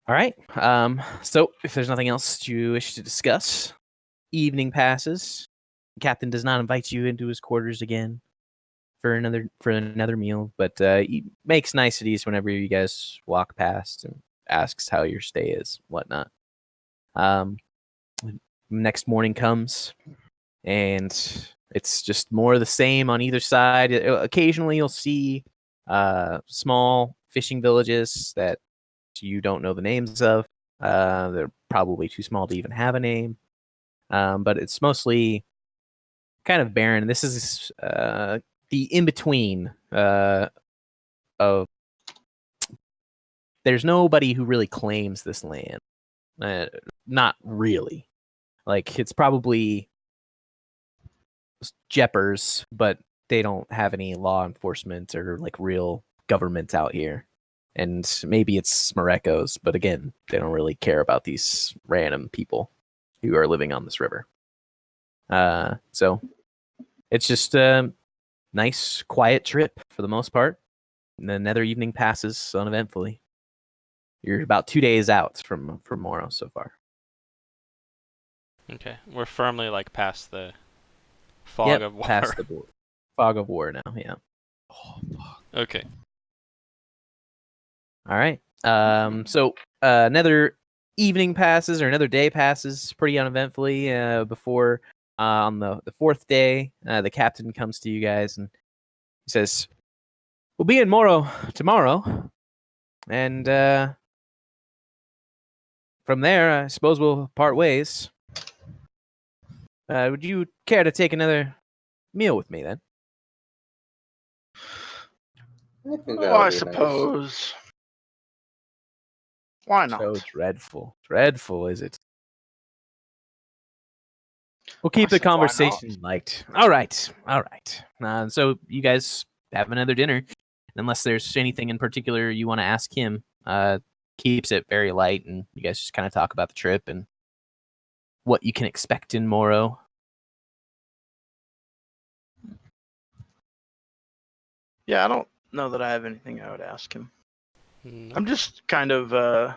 All right. So if there's nothing else you wish to discuss, evening passes. The captain does not invite you into his quarters again for another meal, but he makes niceties whenever you guys walk past and asks how your stay is, whatnot. Next morning comes, and it's just more of the same on either side. Occasionally, you'll see small fishing villages that you don't know the names of. They're probably too small to even have a name, but it's mostly kind of barren. This is the in-between of... There's nobody who really claims this land. Not really. Like, it's probably Jeppers, but they don't have any law enforcement or like real government out here. And maybe it's Marekos, but again, they don't really care about these random people who are living on this river. So it's just a nice, quiet trip for the most part. And another evening passes uneventfully. You're about 2 days out from Moro so far. Okay. We're firmly like past the fog of war. Past the fog of war now. Yeah. Oh, fuck. Okay. All right. So another evening passes or another day passes pretty uneventfully. Before on the fourth day, the captain comes to you guys and he says, "We'll be in Moro tomorrow, and from there, I suppose we'll part ways. Would you care to take another meal with me then?" I think Oh, that I would be nice. suppose. Why not? So dreadful. Dreadful, is it? We'll keep I the said, why not? conversation light. All right. So you guys have another dinner. Unless there's anything in particular you want to ask him, keeps it very light, and you guys just kind of talk about the trip and what you can expect in Moro. Yeah, I don't know that I have anything I would ask him. No. I'm just kind of, going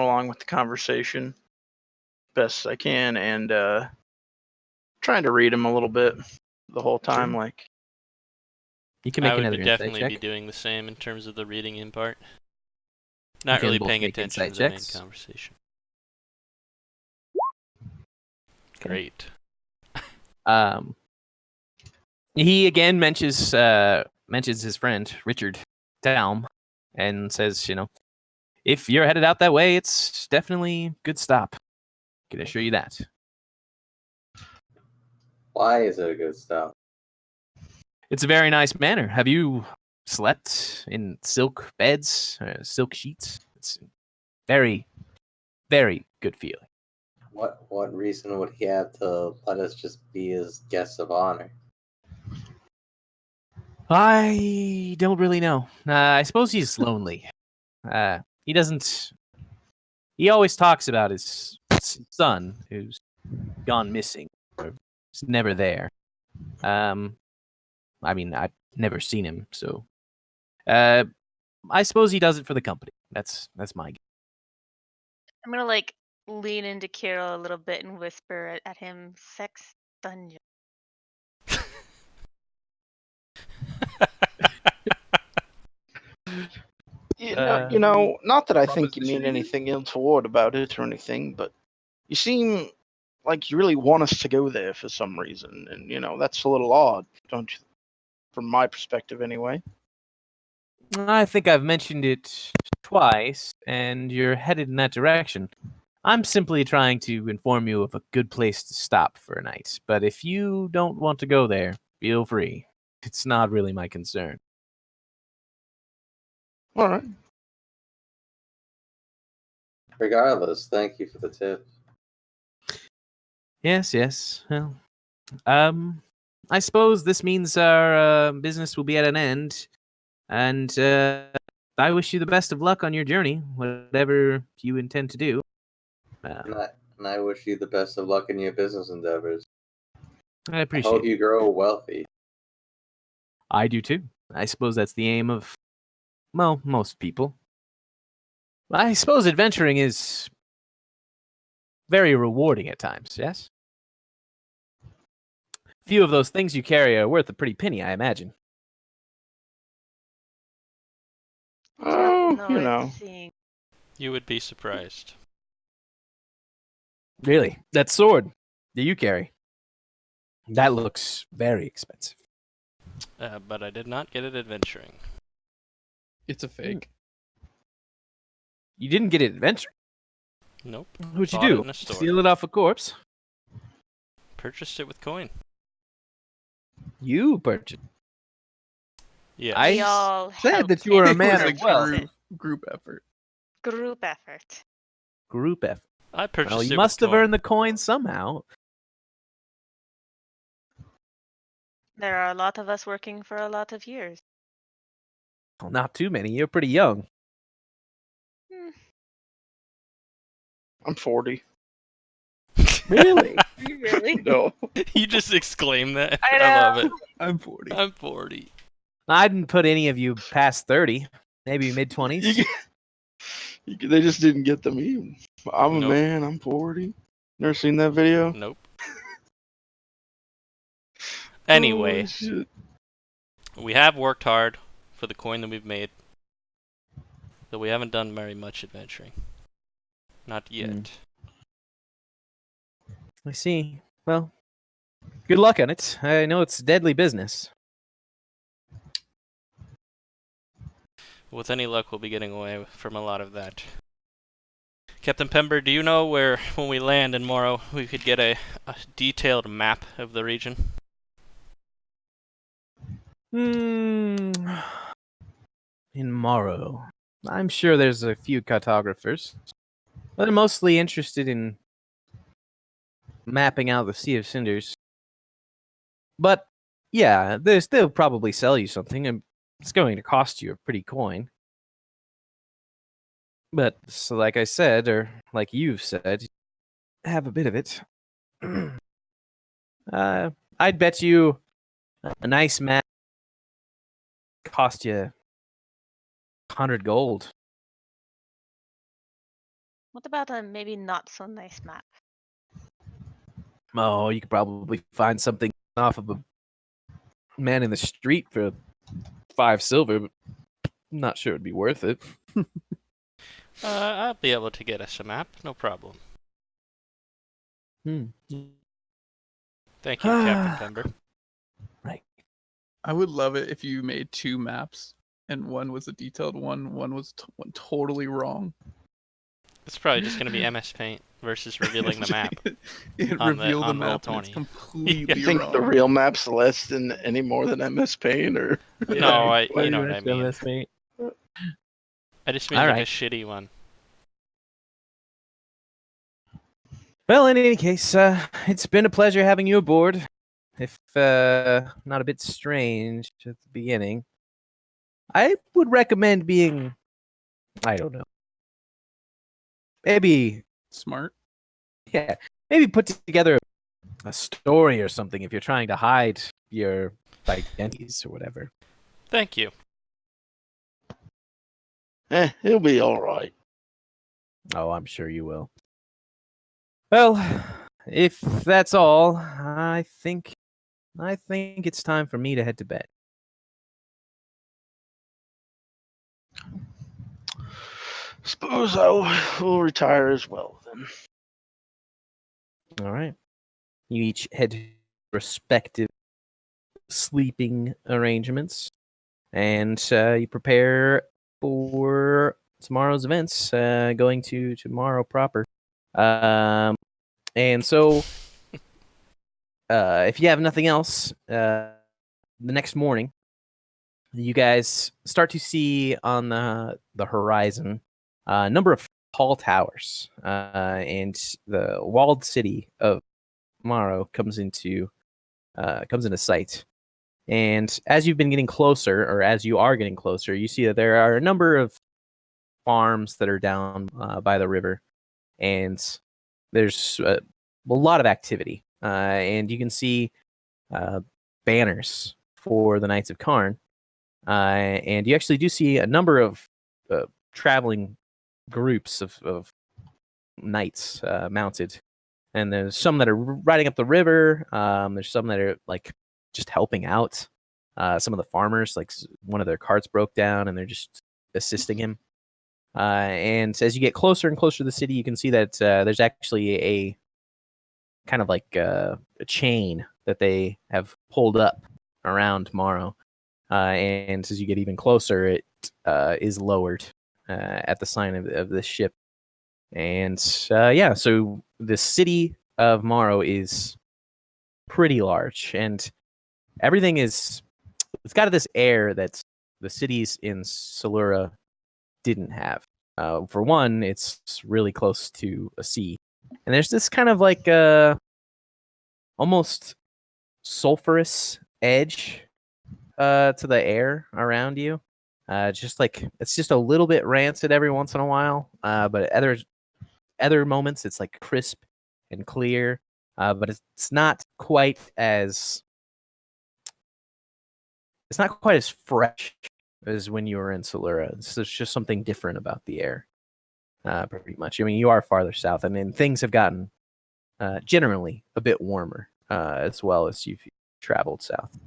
along with the conversation best I can, and trying to read him a little bit the whole time. Sure. Like, You can I make would another be insight definitely check. be doing the same in terms of the reading in part. Not can really both paying make attention to insight the main checks. conversation. Okay. Great. He again mentions his friend Richard Dalm and says, if you're headed out that way, it's definitely a good stop. Can assure you that. Why is it a good stop? It's a very nice manor. Have you slept in silk beds, silk sheets? It's very, very good feeling. What reason would he have to let us just be his guests of honor? I don't really know. I suppose he's lonely. He doesn't... He always talks about his son, who's gone missing, or is never there. I mean, I've never seen him, so... I suppose he does it for the company. That's my guess. I'm gonna like lean into Kirill a little bit and whisper at him, "Sex dungeon." Not that I think you mean proposition, anything ill toward about it or anything, but you seem like you really want us to go there for some reason, and that's a little odd, don't you? From my perspective, anyway. I think I've mentioned it twice, and you're headed in that direction. I'm simply trying to inform you of a good place to stop for a night, but if you don't want to go there, feel free. It's not really my concern. All right. Regardless, thank you for the tip. Yes. Well, I suppose this means our business will be at an end, and I wish you the best of luck on your journey, whatever you intend to do. And I wish you the best of luck in your business endeavors. I I appreciate hope it. you grow wealthy. I do too. I suppose that's the aim of, well, most people. I suppose adventuring is very rewarding at times, yes? Few of those things you carry are worth a pretty penny, I imagine. Oh, Nothing worth seeing. You would be surprised. Really? That sword that you carry, that looks very expensive. But I did not get it adventuring. it's a fake. You didn't get it adventuring? Nope. What'd you Bought it do? in a store. Steal it off a corpse? Purchased it with coin. You purchased. Yes. I We all said helped that you were a him man It was of purchase wealth. it. group effort. Group effort. Group effort. I purchased Well, it you must with have coin. earned the coin somehow. There are a lot of us working for a lot of years. Well, not too many. You're pretty young. Hmm. I'm 40. Really? Really? No. You just exclaimed that. I love know. it. I'm 40. I'm 40. I didn't put any of you past 30. Maybe mid-20s. They just didn't get the meme. I'm a Nope. man. I'm 40. Never seen that video? Nope. Anyway, Holy shit. we have worked hard for the coin that we've made, though we haven't done very much adventuring. Not yet. I see. Well, good luck on it. I know it's deadly business. With any luck, we'll be getting away from a lot of that. Captain Pember, do you know where, when we land in Morrow, we could get a detailed map of the region? In Morrow. I'm sure there's a few cartographers, but I'm mostly interested in mapping out the Sea of Cinders. But yeah, they'll probably sell you something, and it's going to cost you a pretty coin. But so, like I said, or like you've said, have a bit of it. I'd bet you a nice map cost you 100 gold. What about a maybe not so nice map? Oh, you could probably find something off of a man in the street for 5 silver, but I'm not sure it'd be worth it. I'll be able to get us a map, no problem. Thank you, Captain Pember. Right. I would love it if you made 2 maps and one was a detailed one was totally wrong. It's probably just going to be MS Paint versus revealing the map. It on revealed the on map and Roll20. it's completely You think wrong. the real map's less than any more than MS Paint, or? No, you know what I mean. Mate. I just mean All like right. a shitty one. Well, in any case, it's been a pleasure having you aboard. If not a bit strange at the beginning, I would recommend being, I don't know, maybe, Smart. yeah, maybe put together a story or something if you're trying to hide your identities or whatever. Thank you. It'll be all right. Oh, I'm sure you will. Well, if that's all, I think it's time for me to head to bed. Suppose I will retire as well then. All right. You each head to respective sleeping arrangements, and you prepare for tomorrow's events, going to tomorrow proper. And so, if you have nothing else, the next morning, you guys start to see on the horizon a number of tall towers, and the walled city of Morrow comes into sight. And as you've been getting closer, or as you are getting closer, you see that there are a number of farms that are down by the river, and there's a lot of activity. And you can see banners for the Knights of Karn, and you actually do see a number of traveling groups of knights mounted. And there's some that are riding up the river. There's some that are like just helping out. Some of the farmers, like one of their carts broke down, and they're just assisting him. And as you get closer and closer to the city, you can see that there's actually a kind of like a chain that they have pulled up around Morrow. And as you get even closer, it is lowered at the sign of this ship. And so the city of Morrow is pretty large, and everything it's got this air that the cities in Selura didn't have. For one, it's really close to a sea, and there's this kind of like almost sulfurous edge to the air around you. Just like it's just a little bit rancid every once in a while, but other moments it's like crisp and clear, but it's not quite as fresh as when you were in Selura. There's just something different about the air, pretty much. I mean, you are farther south, and then things have gotten generally a bit warmer as well as you've traveled south.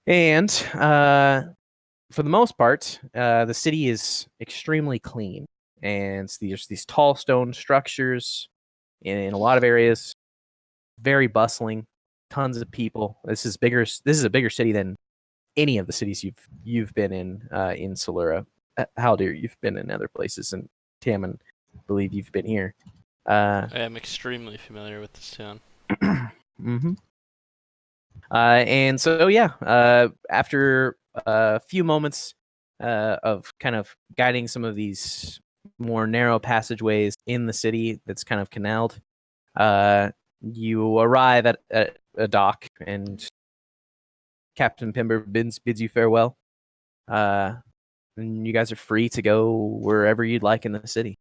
And for the most part, the city is extremely clean. And there's these tall stone structures in a lot of areas, very bustling, tons of people. This is a bigger city than any of the cities you've been in Selura. Haldir, you've been in other places, and Tammin, I believe you've been here. I am extremely familiar with this town. Mm-hmm. And so after a few moments of kind of guiding some of these more narrow passageways in the city that's kind of canaled, you arrive at a dock, and Captain Pimber bids you farewell. And you guys are free to go wherever you'd like in the city.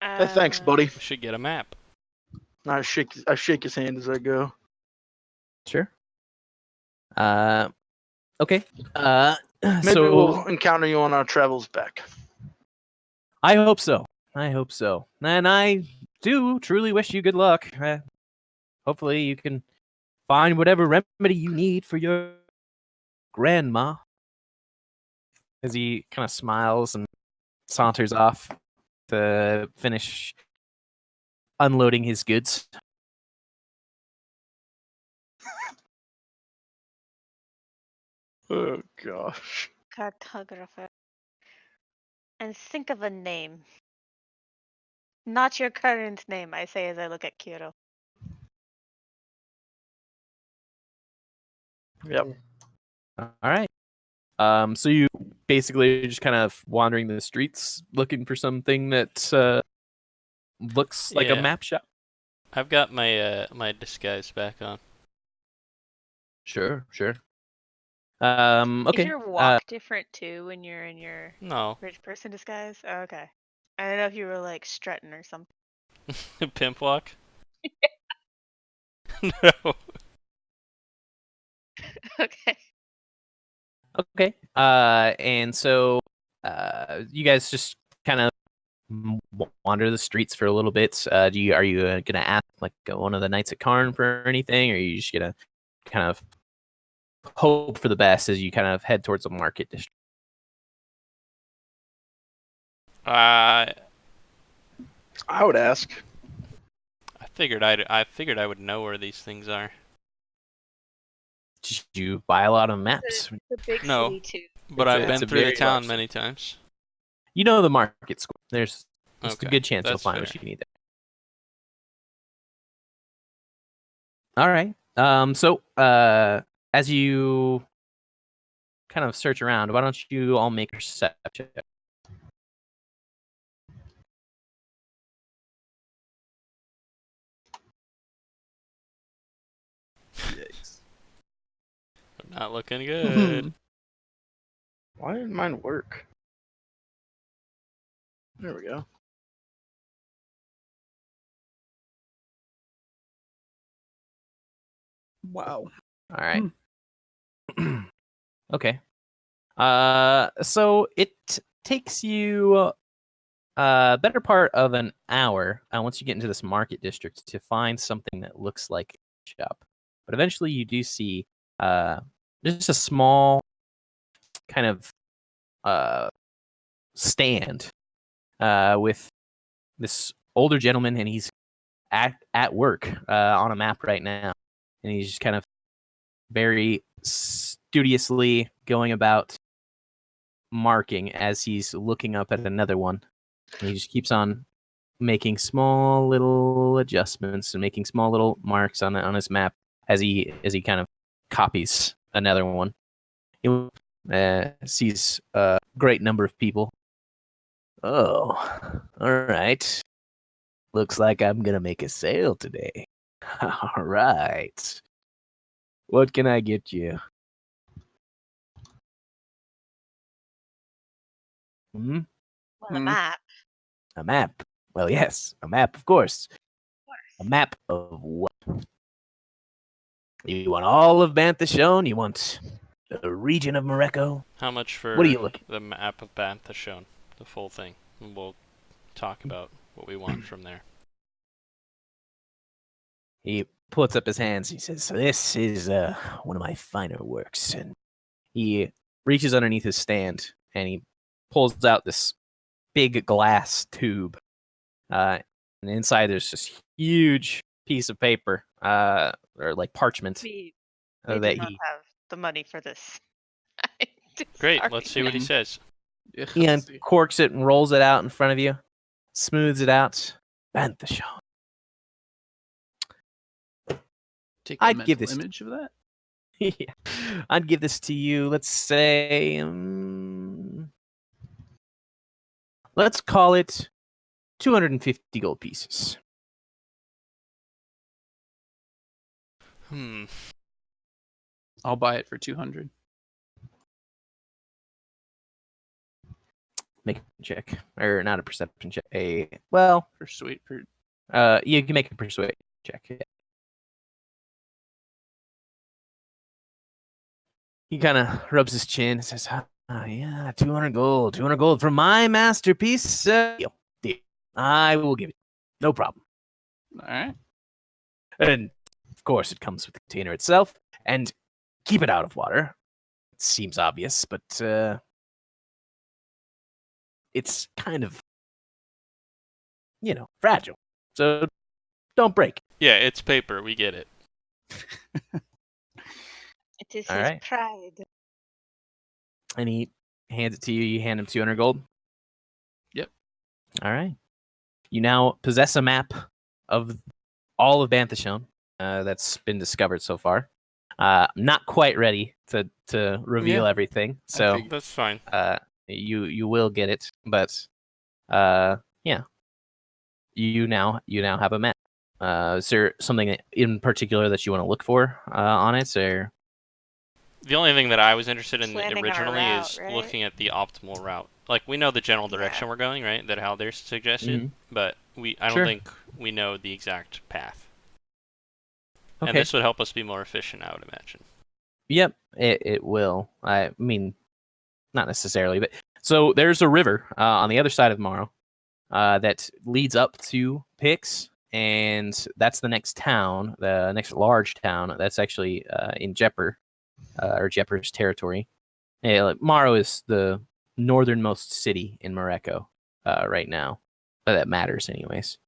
Hey, thanks, buddy. We should get a map. I shake his hand as I go. Sure. Okay. Maybe we'll encounter you on our travels back. I hope so. And I do truly wish you good luck. Hopefully you can find whatever remedy you need for your grandma. As he kind of smiles and saunters off to finish unloading his goods. Oh gosh. Cartographer. And think of a name. Not your current name, I say as I look at Kiro. Yep. All right. So you basically just kind of wandering the streets looking for something that looks like a map shop. I've got my my disguise back on. Sure. Okay. Is your walk different too when you're in your No. rich person disguise? Oh, okay. I don't know if you were like strutting or something. Pimp walk? No. Okay. Okay. And so you guys just kind of wander the streets for a little bit. Are you gonna ask like one of the Knights of Karn for anything, or are you just gonna kind of hope for the best as you kind of head towards the market district? I I would ask. figured I would know where these things are. Did you buy a lot of maps? The big No. city too. But It's I've a- it's been a through the very town large many times. You know the market square. There's a Okay, good chance you'll that's find what fair. you need there. All right. So as you kind of search around, why don't you all make a perception check? Yikes. Not looking good. Why didn't mine work? There we go. Wow. All right. Okay. So it takes you a better part of an hour once you get into this market district to find something that looks like a shop. But eventually you do see just a small kind of stand with this older gentleman, and he's at work on a map right now, and he's just kind of very studiously going about marking as he's looking up at another one. And he just keeps on making small little adjustments and making small little marks on his map as he kind of copies another one. He sees a great number of people. Oh, all right. Looks like I'm gonna make a sale today. All right. What can I get you? Hmm? Well, a Hmm. map. A map. Well, yes, a map, of course. A map of what? You want all of Bantha shown? You want the region of Morocco? How much for What are you looking? the map of Bantha shown? The full thing. And we'll talk about what we want from there. He puts up his hands. He says, "This is one of my finer works." And he reaches underneath his stand and he pulls out this big glass tube. And inside there's this huge piece of paper, or like parchment, We that do not he have the money for this. Great, Sorry. let's see what he says. Yeah, he let's see. uncorks it and rolls it out in front of you, smooths it out. Bantha. Take a I'd mental give this- image of that. Yeah. I'd give this to you, let's say, let's call it 250 gold pieces. I'll buy it for 200. Make a check, or not a perception check. Well, Persuade. you can make a persuade check. Yeah. He kind of rubs his chin and says, yeah, 200 gold. 200 gold for my masterpiece. Deal. I will give it. No problem. All right. And, of course, it comes with the container itself. And keep it out of water. It seems obvious, but it's kind of, fragile. So don't break. Yeah, it's paper. We get it. It is All his right. pride. And he hands it to you. You hand him 200 gold. Yep. All right. You now possess a map of all of Banthashon that's been discovered so far. Not quite ready to reveal Yeah. everything, so figured. That's fine. you will get it. But yeah, you now have a map. Is there something in particular that you want to look for on it, or? The only thing that I was interested in Planning our originally route, is right? looking at the optimal route. Like, we know the general direction we're going, right? That Haldir suggested, Mhm. but I Sure. don't think we know the exact path. Okay. And this would help us be more efficient, I would imagine. Yep, it will. I mean, not necessarily, but so there's a river on the other side of Morrow that leads up to Pix, and that's the next town, the next large town. That's actually in Jepper. or Jepper's territory. Maro is the northernmost city in Morocco right now, but that matters anyways.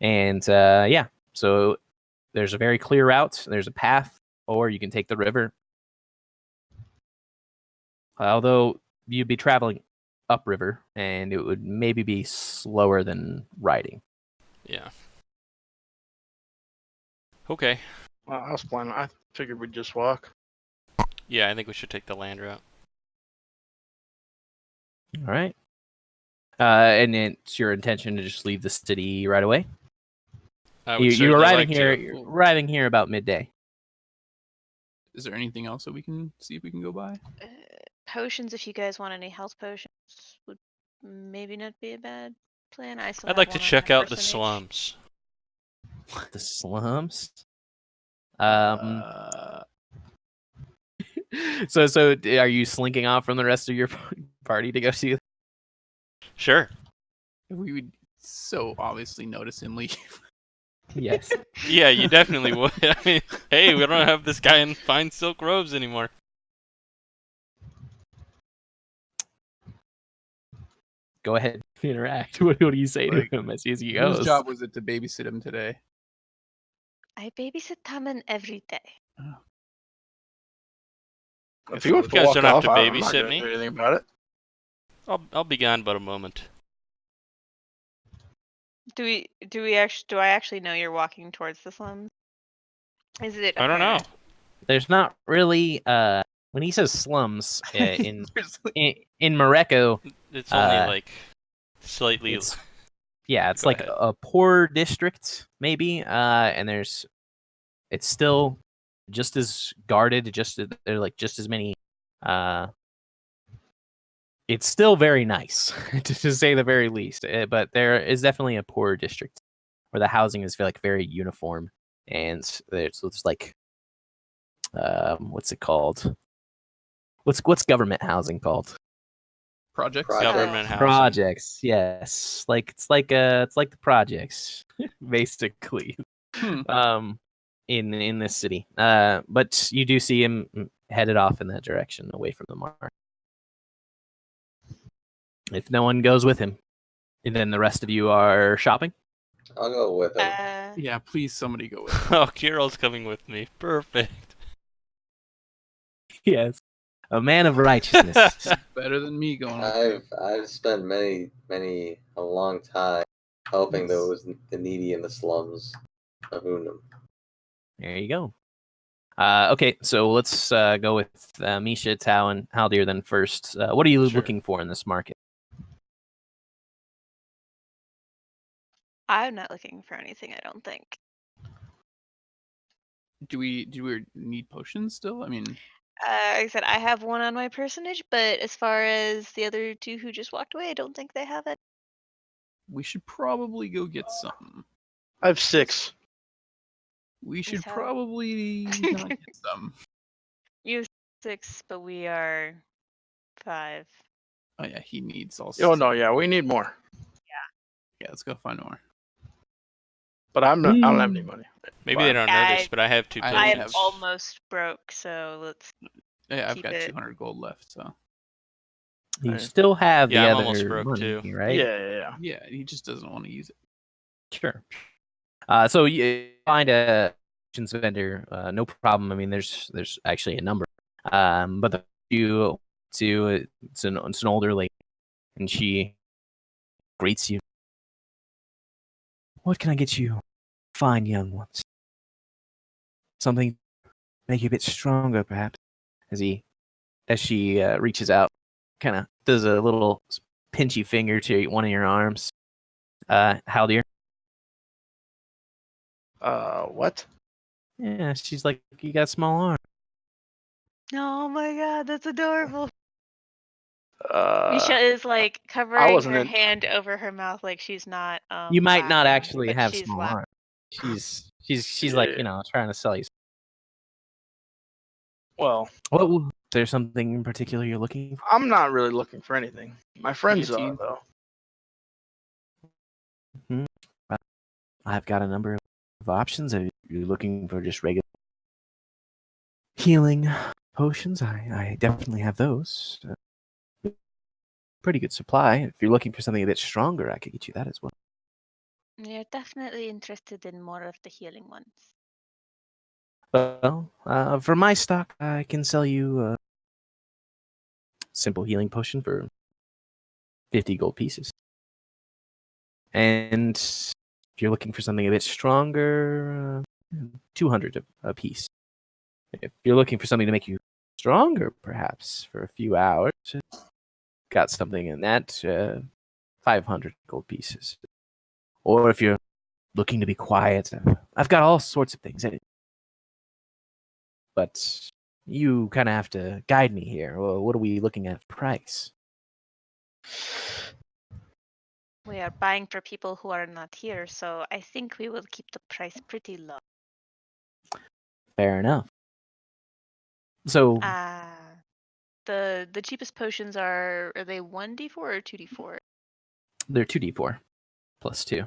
And yeah, so there's a very clear route. There's a path, or you can take the river. Although you'd be traveling upriver, and it would maybe be slower than riding. Yeah. Okay. I was planning. I figured we'd just walk. Yeah, I think we should take the land route. All right. And it's your intention to just leave the city right away? I would You're certainly arriving like here. to. You're arriving here about midday. Is there anything else that we can see if we can go by? Potions, if you guys want any health potions, would maybe not be a bad plan. I still I'd have like to one on check my out the personage. slums. The slums. So are you slinking off from the rest of your party to go see? Sure. We would so obviously notice him leave. Yes. Yeah, you definitely would. I mean, hey, we don't have this guy in fine silk robes anymore. Go ahead, interact. What do you say to him as he goes? Whose job was it to babysit him today? I babysit Taman every day. If you want to guys walk don't have off, to I'm not babysit gonna me. do anything about it. I'll be gone but a moment. Do I actually know you're walking towards the slums? Is it? I don't know. apparent? There's not really. When he says slums in There's like- in Morocco, It's only Uh, like slightly. it's Go like ahead. a poor district maybe. And it's still just as guarded. They're like just as many. It's still very nice to say the very least. But there is definitely a poor district where the housing is like very uniform, and it's like what's it called? What's government housing called? projects. Project. Government housing. Projects, yes. It's like the projects, basically. In this city. But you do see him headed off in that direction, away from the mark. If no one goes with him, and then the rest of you are shopping. I'll go with him. Yeah, please somebody go with him. Oh, Kirill's coming with me. Perfect. Yes, a man of righteousness. Better than me going with him. I've spent a long time helping the needy in the slums of Unum. There you go. Okay, so let's go with Misha, Tao, and Haldir then first. What are you Sure. looking for in this market? I'm not looking for anything. I don't think. Do we need potions still? I mean, Like I said, I have one on my personage, but as far as the other two who just walked away, I don't think they have it. we should probably go get some. I have 6. We should how- probably not get some. You have 6, but we are 5. Oh yeah, he needs also. Oh no, yeah, we need more. Yeah, let's go find more. But I don't have any money. Maybe they don't know this, but I have 2 I I am potions. almost broke, so let's. Yeah, I've Keep got it. 200 gold left, so You Right. still have Yeah, the I'm other almost broke, money, too. right? Yeah. yeah, he just doesn't want to use it. Sure. So you find a potions vendor, no problem. I mean, there's actually a number. But the you to it's an older lady, and she greets you. What can I get you, fine young ones? Something to make you a bit stronger, perhaps. As she reaches out, kind of does a little pinchy finger to one of your arms. Haldir. What? Yeah, she's like, you got a small arm. Oh my god, that's adorable. Uh, Misha is like covering wasn't her in- hand over her mouth, like she's not. You might not laughing, actually but have she's small laughing. arms. She's like, trying to sell you. well, Is there something in particular you're looking for? I'm not really looking for anything. My friends are Guillotine. though. I've got a number of options. Are you looking for just regular healing potions, I definitely have those. Pretty good supply. If you're looking for something a bit stronger, I could get you that as well. We're definitely interested in more of the healing ones. Well, for my stock, I can sell you a simple healing potion for 50 gold pieces. And if you're looking for something a bit stronger, 200 a piece. If you're looking for something to make you stronger, perhaps for a few hours, got something in that 500 gold pieces. Or if you're looking to be quiet, I've got all sorts of things. But you kind of have to guide me here. Well, what are we looking at price? We are buying for people who are not here, so I think we will keep the price pretty low. Fair enough. So The cheapest potions are they 1d4 or 2d4? they're 2d4 plus 2.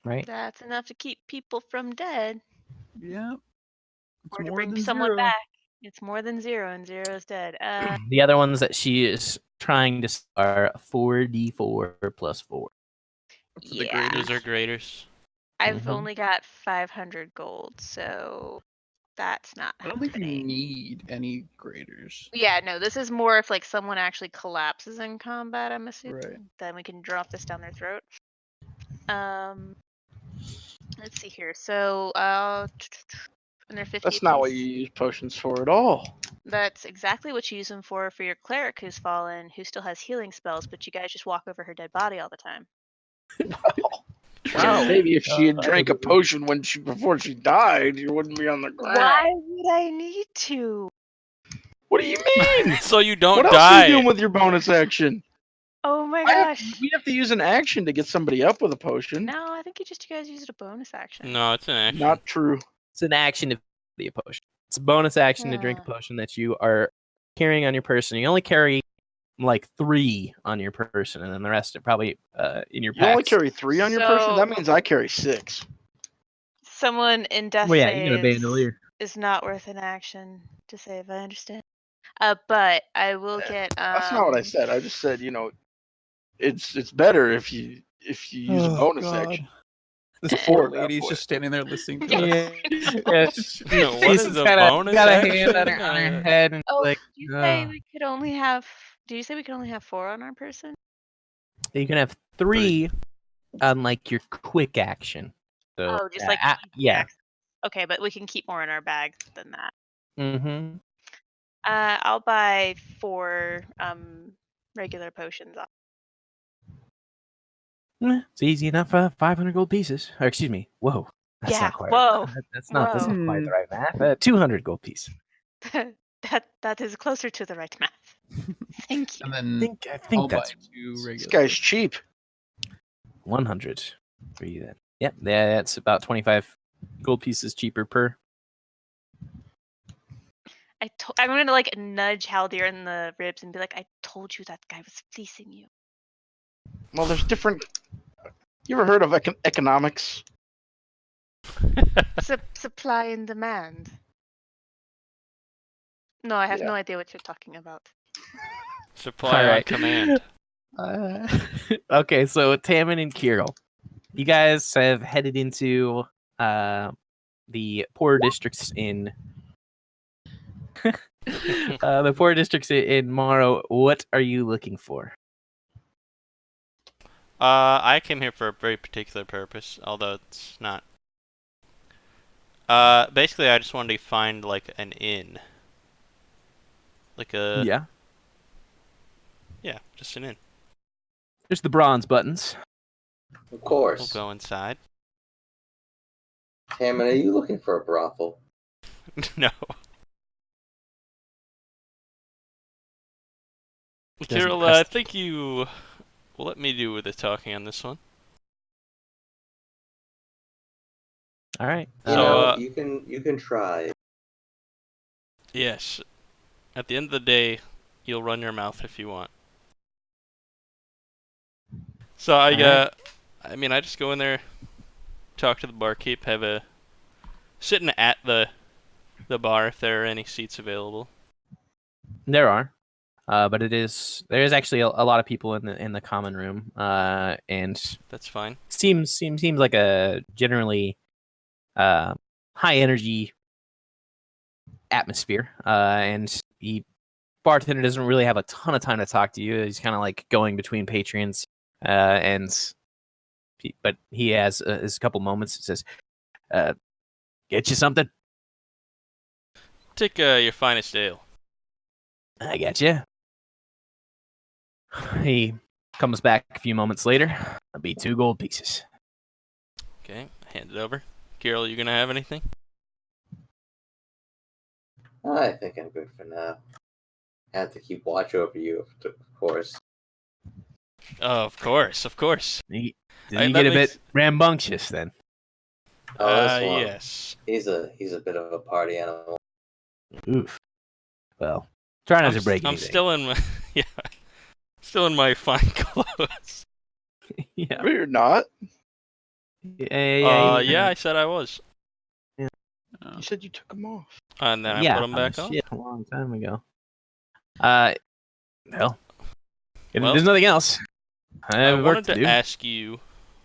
Right? That's enough to keep people from dead. Yeah. It's Or to more bring than someone 0. back. It's more than 0, and 0 is dead. The other ones that she is trying to sell are 4d4 plus 4. For the yeah. Those are graders. I've Mhm. only got 500 gold, so that's not I don't think you happening. need any graders. Yeah, no, this is more if like someone actually collapses in combat, I'm assuming. Right. Then we can drop this down their throat. Let's see here. So, and they're 50 That's not what apiece. you use potions for at all. That's exactly what you use them for your cleric who's fallen, who still has healing spells, but you guys just walk over her dead body all the time. Wow. Maybe if she had drank a potion before she died, you wouldn't be on the ground. Why would I need to? What do you mean? So you don't What else die. are you doing with your bonus action? Oh my gosh. We have to use an action to get somebody up with a potion. No, I think you guys used a bonus action. No, it's an action. Not true. It's an action to be a potion. It's a bonus action to drink a potion that you are carrying on your person. You only carry like 3 on your person, and then the rest are probably in your You only packs. carry 3 on your person? That means I carry 6. Someone in death Well, yeah, you got a saves bandolier. is not worth an action to save, I understand. But I will get That's not what I said. I just said, it's better if you use a bonus action. This poor lady's just standing there listening to us. No, what is a bonus got a action? hand on her head and like, did you say we could only have 4 on our person? you can have 3 on like your quick action. So, just like yeah. actions. Okay, but we can keep more in our bags than that. Mm-hmm. I'll buy 4 regular potions. It's easy enough. 500 gold pieces. Or excuse me. Whoa. That's Yeah, not quite. whoa. That's not quite the right math. 200 gold pieces. that is closer to the right math. Thank you. And I then think I'll that's buy 2 regular. This guy's cheap. 100 for you then. Yep. Yeah, that's about 25 gold pieces cheaper per. I'm gonna like nudge Haldir in the ribs and be like, I told you that guy was fleecing you. Well, there's different. You ever heard of economics? Supply and demand. No, I have no idea what you're talking about. Supply on command. Okay, so Tammin and Kirill, you guys have headed into the poor districts in the poor districts in Morrow. What are you looking for? I came here for a very particular purpose, although it's not. Basically, I just wanted to find like an inn. Like a yeah, just an inn. There's the bronze buttons. Of course. We'll go inside. Hammond, are you looking for a brothel? No. Kirill, I think you will let me do the talking on this one. All right. You can try. Yes. At the end of the day, you'll run your mouth if you want. So I just go in there, talk to the barkeep, have a sitting at the the bar if there are any seats available. There are, but there is actually a lot of people in the common room, and That's fine. seems like a generally high energy atmosphere, and the bartender doesn't really have a ton of time to talk to you. He's kind of like going between patrons, but he has a couple moments. It says, "Get you something." Take your finest ale. I got you. He comes back a few moments later. That'll be 2 gold pieces. Okay, hand it over. Carol, you gonna have anything? I think I'm good for now. I have to keep watch over you, of course. Oh, of course, of course. Did That you get a makes- bit rambunctious then? Oh, this one. Yes. He's a bit of a party animal. Oof. Well, try not to break I'm anything. still in my still in my fine clothes. Yeah. No, you're not. Yeah, I said I was, You said you took them off. and then I yeah, put them back on. shit, a long time ago. Well, if Well, there's nothing else. I I have work wanted to to do. ask you,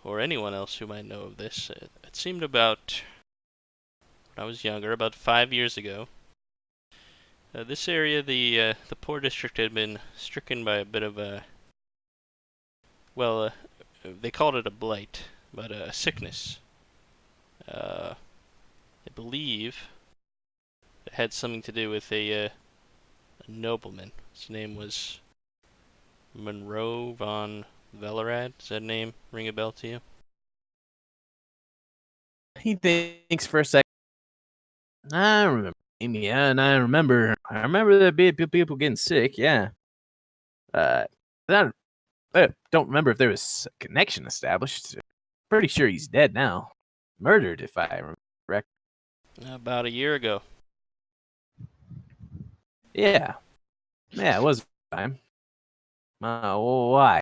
or anyone else who might know of this. It seemed about when I was younger, about 5 years ago. This area, the poor district, had been stricken by a bit of a, well, they called it a blight, but a sickness. I believe it had something to do with a nobleman. His name was Monroe von Velerad. Does that name ring a bell to you? He thinks for a second. I remember. Yeah, and I remember there being people getting sick. Yeah. I don't remember if there was a connection established. Pretty sure he's dead now. Murdered, if I remember correct. About a year ago. Yeah. Yeah, it was time. Why?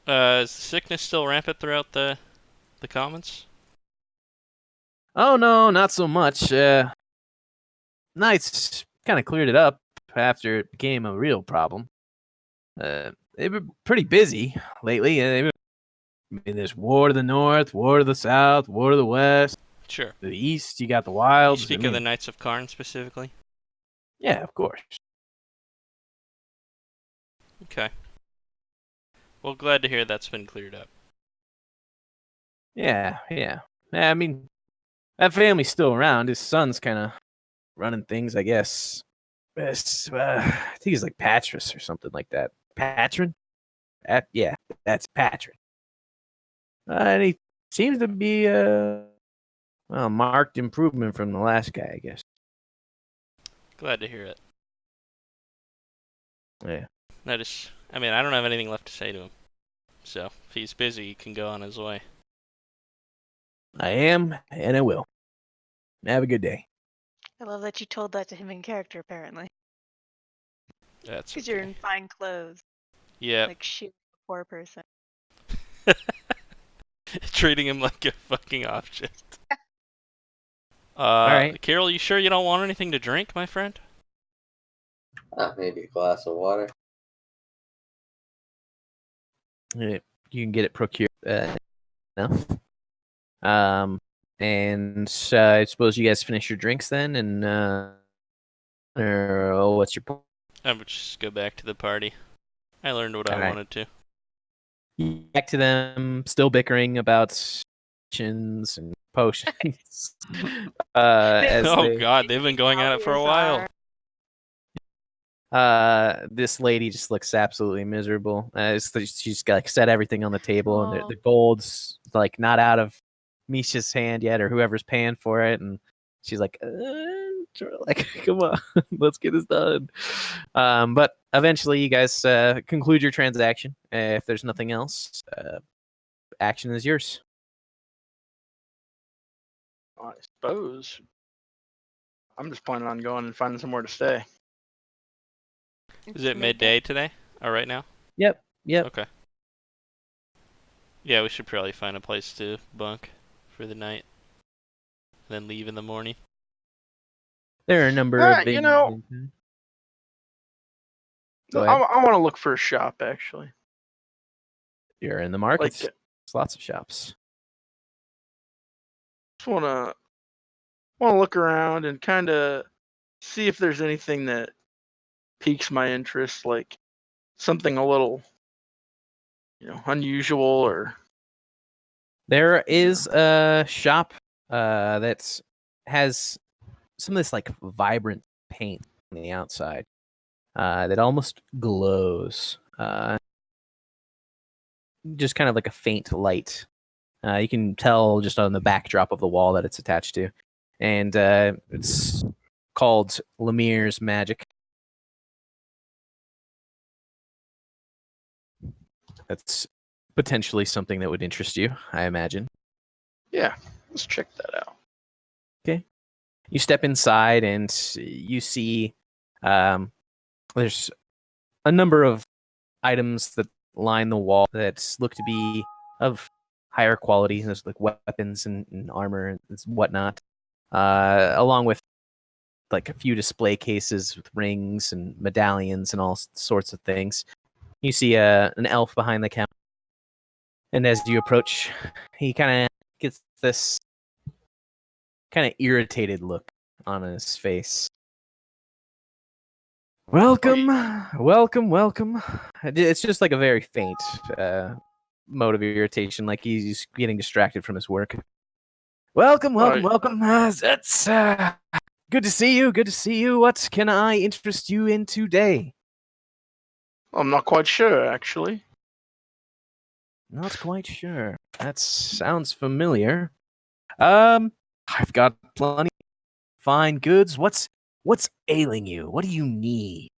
Is the sickness still rampant throughout the commons? Oh no, not so much. Knights kind of cleared it up after it became a real problem. They've been pretty busy lately. There's war to the north, war to the south, war to the west. Sure. To the east, you got the You wilds. speak of the Knights of Karn specifically? Yeah, of course. Okay. Well, glad to hear that's been cleared up. Yeah. I mean, that family's still around. His son's kind of running things, I guess. I think he's like Patras or something like that. Patron? Yeah, that's Patron. And he seems to be a marked improvement from the last guy, I guess. Glad to hear it. Yeah. I don't have anything left to say to him. So, if he's busy, he can go on his way. I am, and I will. Have a good day. I love that you told that to him in character, apparently. That's Because you're in fine clothes. Yeah. Like, shoot a poor person. Treating him like a fucking object. right. Carol, you sure you don't want anything to drink, my friend? Maybe a glass of water. Yeah, you can get it procured enough. And I suppose you guys finish your drinks then, and or what's your point? I would just go back to the party. I learned what I Alright. wanted to. Back to them, still bickering about potions and potions. As Oh god, they've been going at it for a while. this lady just looks absolutely miserable. She's got, like, set everything on the table, and Aw. the gold's like not out of Misha's hand yet, or whoever's paying for it, and she's like, come on, let's get this done. But eventually, you guys conclude your transaction. If there's nothing else, action is yours. I suppose. I'm just planning on going and finding somewhere to stay. Is it midday today? Or right now? Yep. Okay. Yeah, we should probably find a place to bunk for the night. then leave in the morning. There are a number of big. Go ahead. I want to look for a shop actually. You're in the market. Like, There's lots of shops. just want to look around and kind of see if there's anything that piques my interest, like something a little, unusual or. There is a shop that has some of this like vibrant paint on the outside that almost glows. Just kind of like a faint light. You can tell just on the backdrop of the wall that it's attached to. And it's called Lemire's Magic. That's potentially something that would interest you, I imagine. Yeah, let's check that out. Okay. You step inside and you see there's a number of items that line the wall that look to be of higher quality. There's like weapons and armor and whatnot, along with like a few display cases with rings and medallions and all sorts of things. You see an elf behind the counter. And as you approach, he kind of gets this kind of irritated look on his face. Welcome. It's just like a very faint mode of irritation, like he's getting distracted from his work. Welcome. It's good to see you. What can I interest you in today? I'm not quite sure, actually. Not quite sure. That sounds familiar. I've got plenty of fine goods. What's ailing you? What do you need?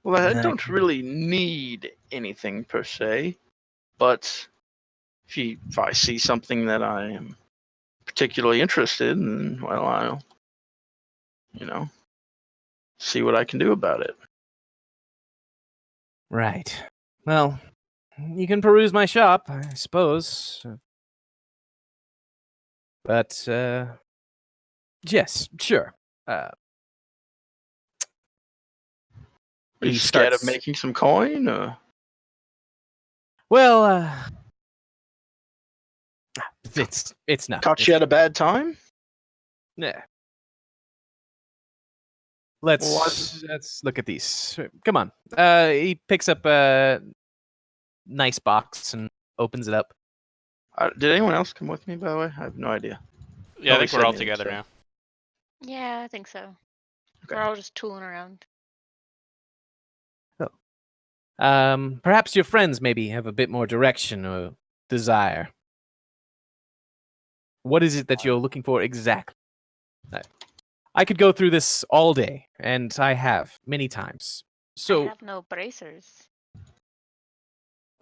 Well, I don't really need anything per se, but if I see something that I am particularly interested in, well, I'll, see what I can do about it. Right. Well, you can peruse my shop, I suppose. But, yes, sure. Are you scared of making some coin? Or? Well, it's not. Caught you at a bad time? Yeah. Let's look at these. Come on. He picks up a nice box and opens it up. Did anyone else come with me, by the way? I have no idea. Yeah, I think we're all together now. Yeah, I think so. Okay. We're all just tooling around. Perhaps your friends maybe have a bit more direction or desire. What is it that you're looking for exactly? I could go through this all day, and I have many times. So I have no bracers.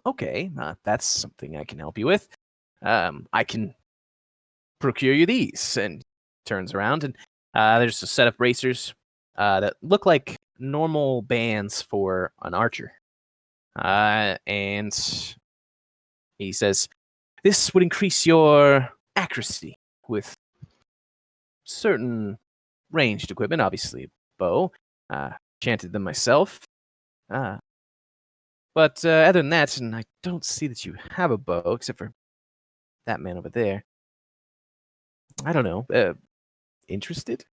Okay, that's something I can help you with. I can procure you these. And turns around, and there's a set of bracers that look like normal bands for an archer. And he says, this would increase your accuracy with certain ranged equipment, obviously bow. Chanted them myself. But other than that, and I don't see that you have a bow, except for that man over there. I don't know. Interested?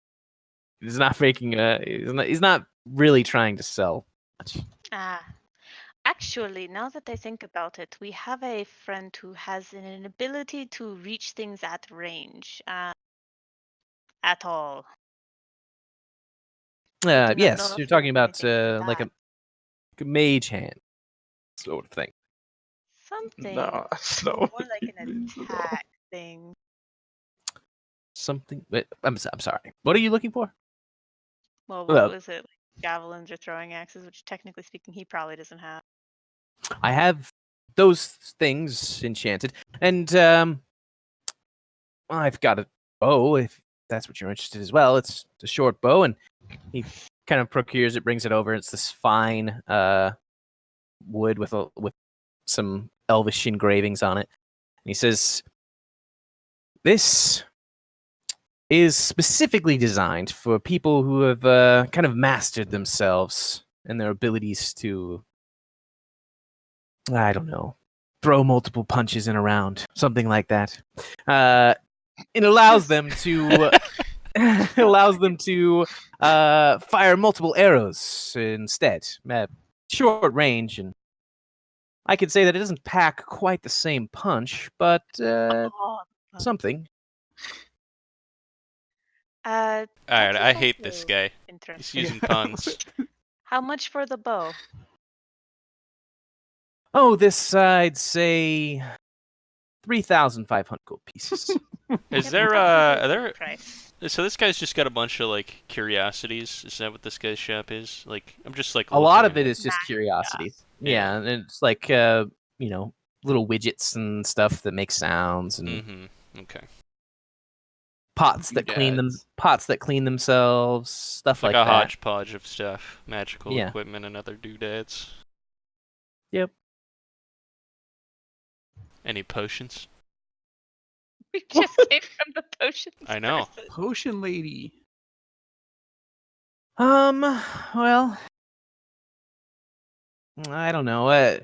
He's not making he's not really trying to sell much. Actually, now that I think about it, we have a friend who has an ability to reach things at range. At all. Yes, you're talking about like a mage hand sort of thing. Something. No. More like an attack thing. Something. I'm sorry. What are you looking for? Well, what was it? Like javelins or throwing axes, which technically speaking, he probably doesn't have. I have those things enchanted, and I've got a bow if that's what you're interested in as well. It's a short bow, and he kind of procures it, brings it over. It's this fine wood with some elvish engravings on it. And he says, "This is specifically designed for people who have kind of mastered themselves and their abilities to, I don't know, throw multiple punches in a round, something like that. It allows them to fire multiple arrows instead, at short range, and I could say that it doesn't pack quite the same punch, but something. Alright, That is I hate this also guy. He's interesting. using puns. How much for the bow? Oh, this I'd say 3,500 gold pieces. Is Yep, there that's a are there good price. so this guy's just got a bunch of like curiosities? Is that what this guy's shop is? Like I'm just like A lot of looking it at is just Magic curiosities. Yeah. Yeah, and it's like little widgets and stuff that make sounds and Okay. pots that clean themselves, stuff It's like like a that. hodgepodge of stuff, magical Yeah. equipment and other doodads. Yep. Any potions? We just came from the potions. I know. person. Potion lady. Well, I don't know.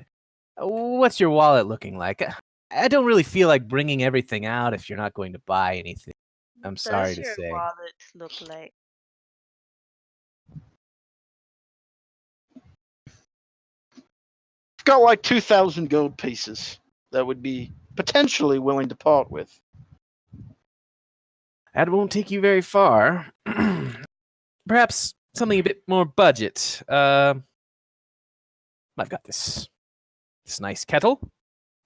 What's your wallet looking like? I don't really feel like bringing everything out if you're not going to buy anything. I'm sorry Does to your say. wallet look like? I've got like 2,000 gold pieces that would be potentially willing to part with. That won't take you very far. Perhaps something a bit more budget. I've got this nice kettle.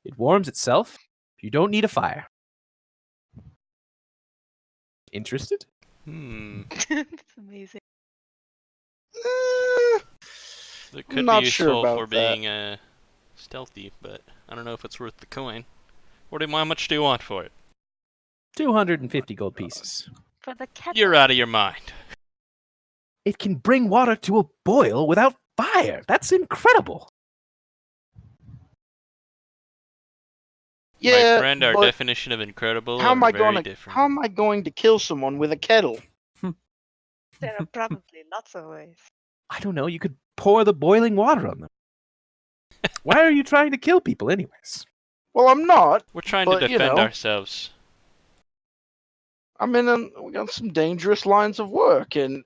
It warms itself. You don't need a fire. Interested? That's amazing. It could Not be sure useful about for being stealthy, but I don't know if it's worth the coin. How much do you want for it? 250 gold pieces. For the kettle. You're out of your mind. It can bring water to a boil without fire. That's incredible. Yeah, My friend, our but definition of incredible how am are I very going to different. how am I going to kill someone with a kettle? There are probably lots of ways. I don't know. You could pour the boiling water on them. Why are you trying to kill people, anyways? Well, I'm not. We're trying but, to you defend know. ourselves. I'm we got some dangerous lines of work, and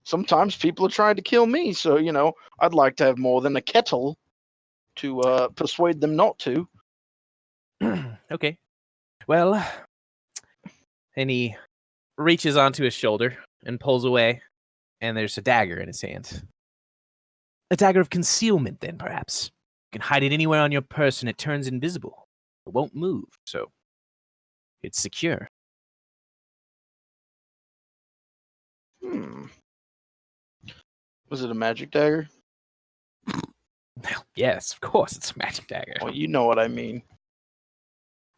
sometimes people are trying to kill me. So I'd like to have more than a kettle to persuade them not to. Okay. Well, and he reaches onto his shoulder and pulls away, and there's a dagger in his hand. A dagger of concealment, then, perhaps. You can hide it anywhere on your person. It turns invisible. It won't move, so it's secure. Was it a magic dagger? Well, yes, of course, it's a magic dagger. Well, you know what I mean.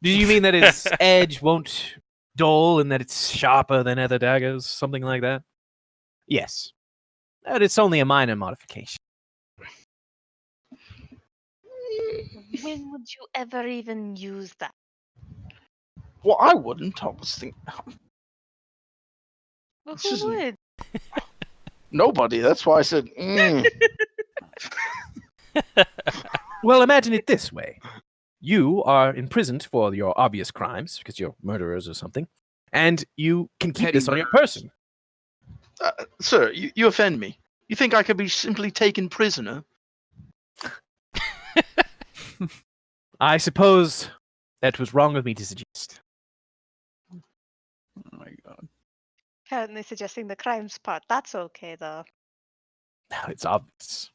Do you mean that its edge won't dull and that it's sharper than other daggers? Something like that? Yes. But it's only a minor modification. When would you ever even use that? Well, I wouldn't. I was thinking Well, This who isn't- would? nobody. That's why I said. Well, imagine it this way. You are imprisoned for your obvious crimes, because you're murderers or something, and you can keep Petty this on your murderers. person. Sir, you offend me. You think I could be simply taken prisoner? I suppose that was wrong of me to suggest. Oh my god. Apparently suggesting the crimes part. That's okay, though. Now it's obvious.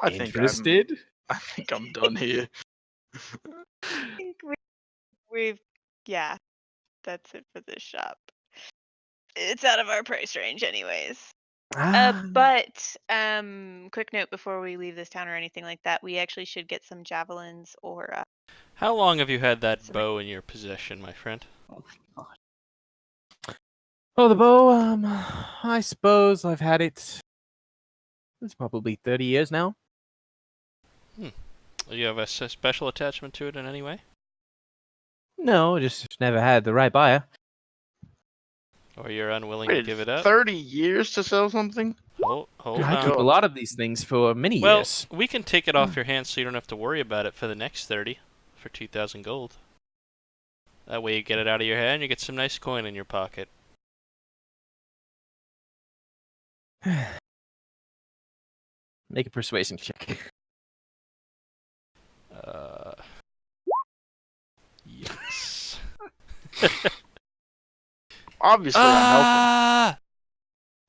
I think Interested? I think I'm done here. I think we've yeah, that's it for this shop. It's out of our price range, anyways. But quick note before we leave this town or anything like that, we actually should get some javelins or How long have you had that Some- bow in your possession, my friend? Oh my god. Oh, the bow, I suppose I've had it. It's probably 30 years now. Do you have a special attachment to it in any way? No, just never had the right buyer. Or you're unwilling to Wait, give it up? 30 years to sell something? Hold I on. keep a lot of these things for many Well, years. we can take it off your hands so you don't have to worry about it for the next 30 for 2,000 gold. That way you get it out of your hand, you get some nice coin in your pocket. Make a persuasion check. Yes. Obviously, I'm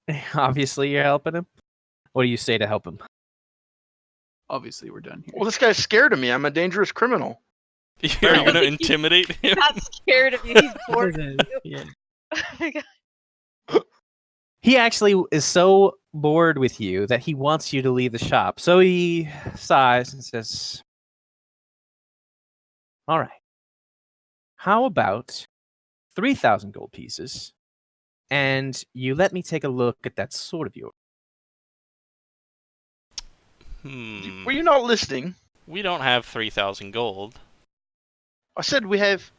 helping. Obviously, you're helping him. What do you say to help him? Obviously, we're done here. Well, this guy's scared of me. I'm a dangerous criminal. You're going to intimidate him? Not scared of you. He's bored. Yeah. Oh my god. He actually is so bored with you that he wants you to leave the shop. So he sighs and says, all right. How about 3,000 gold pieces, and you let me take a look at that sword of yours? Were you not listening? We don't have 3,000 gold. I said we have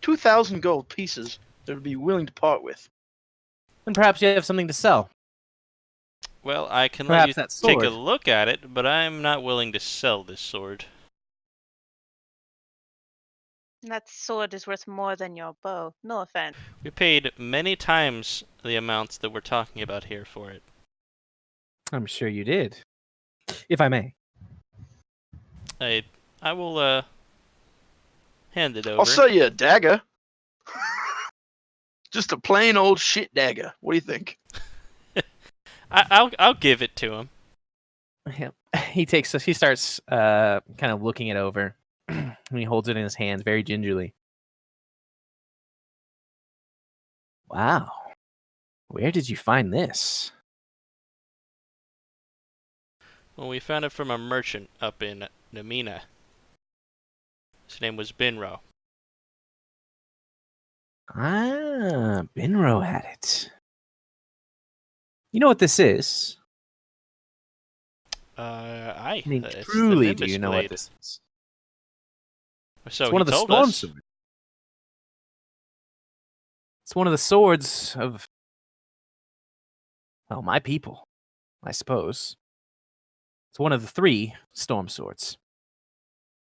2,000 gold pieces that would be willing to part with. And perhaps you have something to sell. Well, I can Perhaps let you that take a sword. look at it, but I'm not willing to sell this sword. That sword is worth more than your bow. No offense. We paid many times the amounts that we're talking about here for it. I'm sure you did. If I may. I will hand it over. I'll sell you a dagger. Just a plain old shit dagger. What do you think? I'll give it to him. Yeah. He starts kind of looking it over. And he holds it in his hands very gingerly. Wow. Where did you find this? Well, we found it from a merchant up in Namina. His name was Binro. Ah, Binro had it. You know what this is? Aye. I mean, It's the truly, do Nimbus you know blade. what this is? So It's one he of the told storm us. swords. It's one of the swords of, well, my people, I suppose. It's one of the 3 storm swords.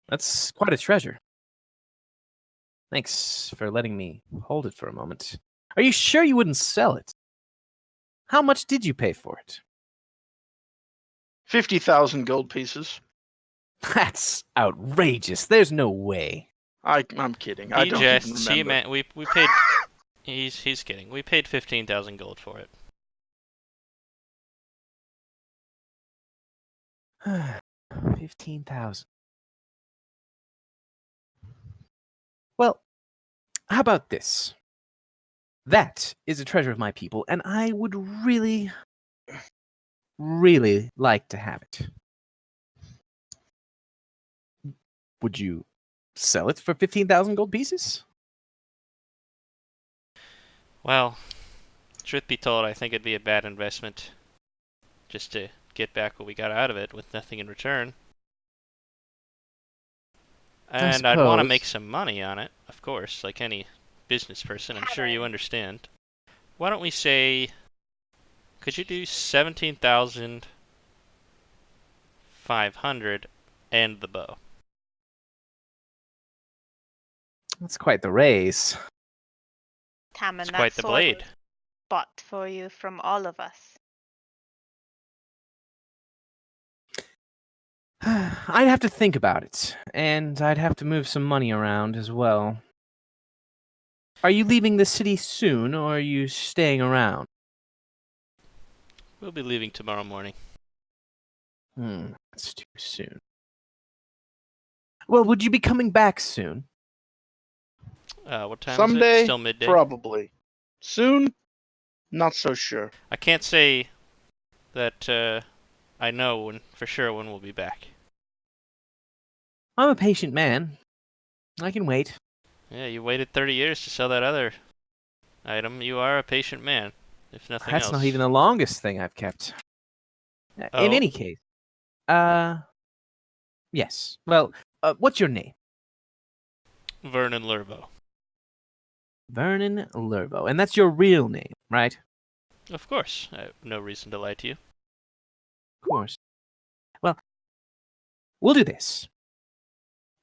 That's quite a treasure. Thanks for letting me hold it for a moment. Are you sure you wouldn't sell it? How much did you pay for it? 50,000 gold pieces. That's outrageous. There's no way. I'm kidding. I He don't even jests. remember. We paid. He's kidding. We paid 15,000 gold for it. 15,000. Well, how about this? That is a treasure of my people, and I would really, really like to have it. Would you sell it for 15,000 gold pieces? Well, truth be told, I think it'd be a bad investment just to get back what we got out of it with nothing in return. And I'd want to suppose. make some money on it, of course, like any business person. I'm sure you understand. Why don't we say, could you do 17,500 and the bow? That's quite the raise. Tammin, It's that quite the sword blade. was bought for you from all of us. I'd have to think about it, and I'd have to move some money around as well. Are you leaving the city soon, or are you staying around? We'll be leaving tomorrow morning. That's too soon. Well, would you be coming back soon? What time is Someday, it? Still midday? probably. Soon, not so sure. I can't say that I know for sure when we'll be back. I'm a patient man. I can wait. Yeah, you waited 30 years to sell that other item. You are a patient man, if nothing That's else. not even the longest thing I've kept. Oh. In any case, Yes. Well, what's your name? Vernon Lervo. Vernon Lervo. And that's your real name, right? Of course. I have no reason to lie to you. Of course. Well, we'll do this.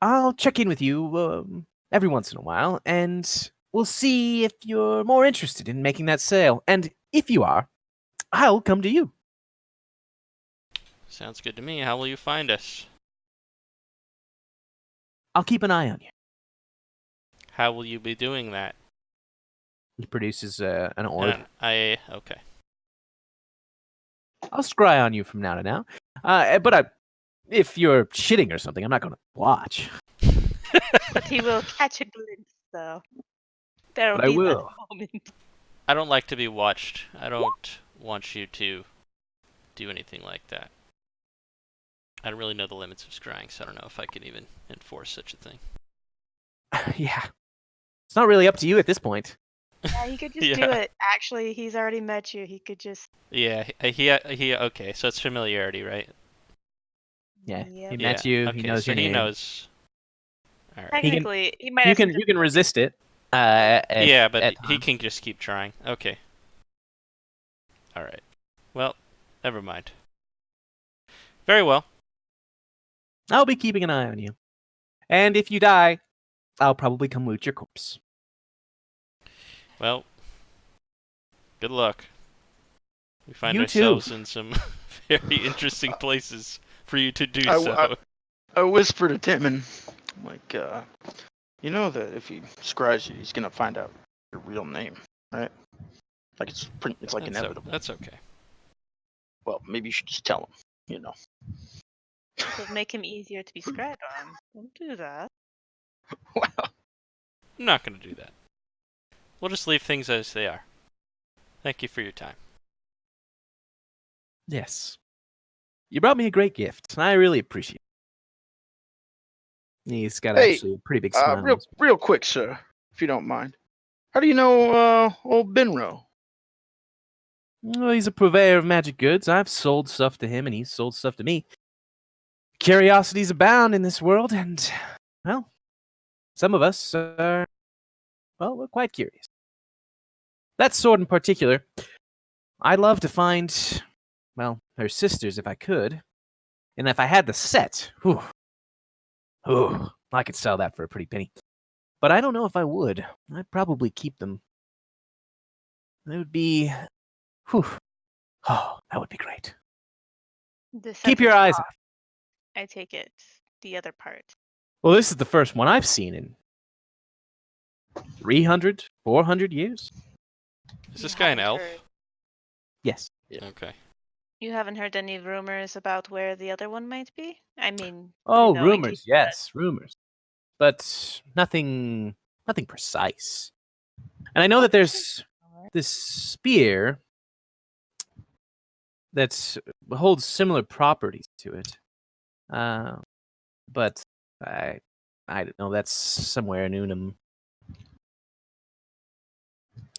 I'll check in with you every once in a while, and we'll see if you're more interested in making that sale. And if you are, I'll come to you. Sounds good to me. How will you find us? I'll keep an eye on you. How will you be doing that? He produces an orb. Okay. I'll scry on you from now to now. If you're shitting or something, I'm not going to watch. But he will catch a glimpse, though. There'll But I be that will. moment. I don't like to be watched. I don't want you to do anything like that. I don't really know the limits of scrying, so I don't know if I can even enforce such a thing. Yeah. It's not really up to you at this point. Yeah, he could just do Yeah. it. Actually, he's already met you. He could just. Yeah, he okay, so it's familiarity, right? Yeah. Yep. He met you. Okay, He knows so your he name. knows. All right. Technically, he might You have some can resist it. Yeah, but at he times. can just keep trying. Okay. All right. Well, never mind. Very well. I'll be keeping an eye on you. And if you die, I'll probably come loot your corpse. Well, good luck. We find You too. ourselves in some very interesting places for you to do I- so. I whisper to Tim and I'm like, you know that if he scries you, he's gonna find out your real name, right? Like it's like inevitable. That's okay. Well, maybe you should just tell him. You know. It'll make him easier to be scried on. Don't do that. Wow. I'm not going to do that. We'll just leave things as they are. Thank you for your time. Yes. You brought me a great gift, and I really appreciate it. He's got Hey, actually a pretty big smile. on his face. real quick, sir, if you don't mind. How do you know old Benro? Well, he's a purveyor of magic goods. I've sold stuff to him, and he's sold stuff to me. Curiosities abound in this world, and, well, some of us are, well, we're quite curious. That sword in particular, I'd love to find, well, her sisters if I could. And if I had the set, I could sell that for a pretty penny. But I don't know if I would. I'd probably keep them. It would be, that would be great. The Keep your sentence eyes off, out. I take it. The other part. Well, this is the first one I've seen in 300, 400 years. Is this You guy an haven't elf? heard- Yes. Okay. You haven't heard any rumors about where the other one might be? I mean, Oh, you know, in rumors. case- Yes, rumors. But nothing precise. And I know that there's this spear that holds similar properties to it. But I don't know. That's somewhere in Unum.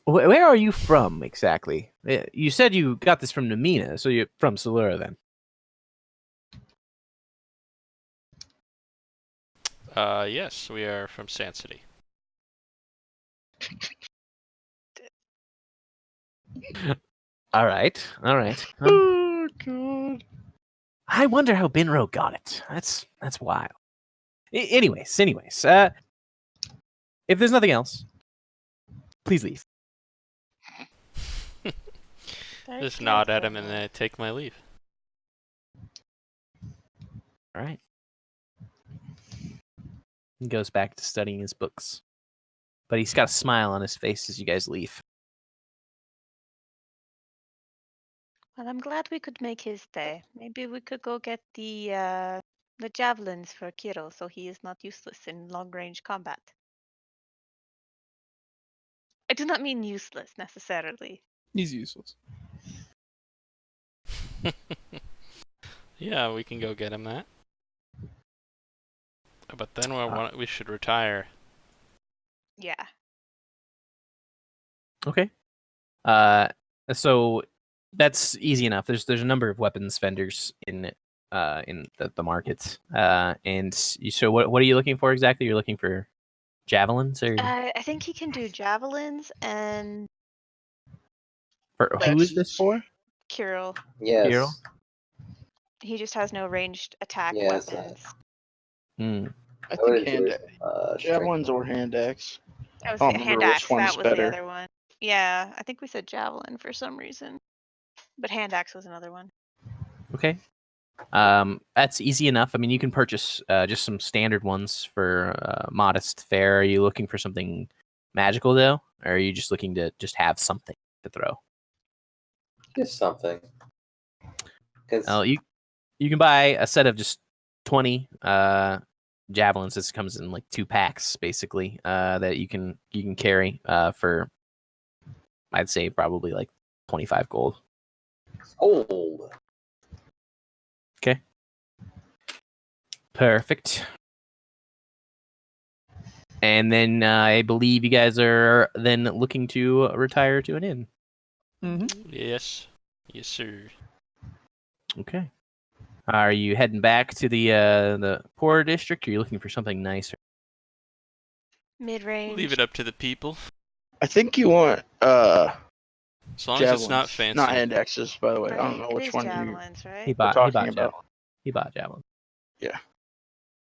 Where are you from exactly? You said you got this from Namina, so you're from Selura then. Yes, we are from Sand City. All right. Oh God. I wonder how Binro got it. That's wild. Anyways. If there's nothing else, please leave. Very Just nod at careful. him and then take my leave. All right. He goes back to studying his books. But he's got a smile on his face as you guys leave. Well, I'm glad we could make his day. Maybe we could go get the javelins for Kiro, so he is not useless in long-range combat. I do not mean useless necessarily. He's useless. Yeah, we can go get him that. But then we should retire. Yeah. Okay. So that's easy enough. There's a number of weapons vendors in in the markets. And so what are you looking for exactly? You're looking for javelins, or I think he can do javelins and for who is this Axes. for? Kirill. Yes. Hero? He just has no ranged attack Yes, weapons. Hmm. I I would think enjoy hand some, javelins or hand axe. That was I the don't hand remember which axe. one's That was better. the other one. Yeah, I think we said javelin for some reason, but hand axe was another one. Okay. That's easy enough. I mean, you can purchase just some standard ones for modest fare. Are you looking for something magical though, or are you just looking to just have something to throw? Just something. 'Cause You can buy a set of just 20 javelins. This comes in like 2 packs basically that you can carry for, I'd say, probably like 25 gold. old. Okay. Perfect. And then I believe you guys are then looking to retire to an inn. Yes. Yes, sir. Okay. Are you heading back to the poorer district, or are you looking for something nicer? Mid-range. Leave it up to the people. I think you want As long javelins, as it's not fancy. not hand axes. By the way, I don't Right? know It which is one javelins, He right? bought talking javelin. about. He bought javelin.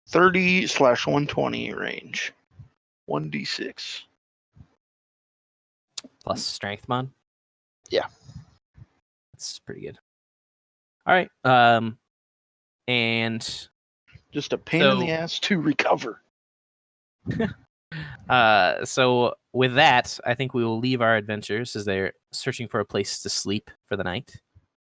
30/120 range. 1d6. Plus strength mod. Yeah. That's pretty good. All right. And Just a pain in the ass to recover. so with that, I think we will leave our adventurers as they're searching for a place to sleep for the night.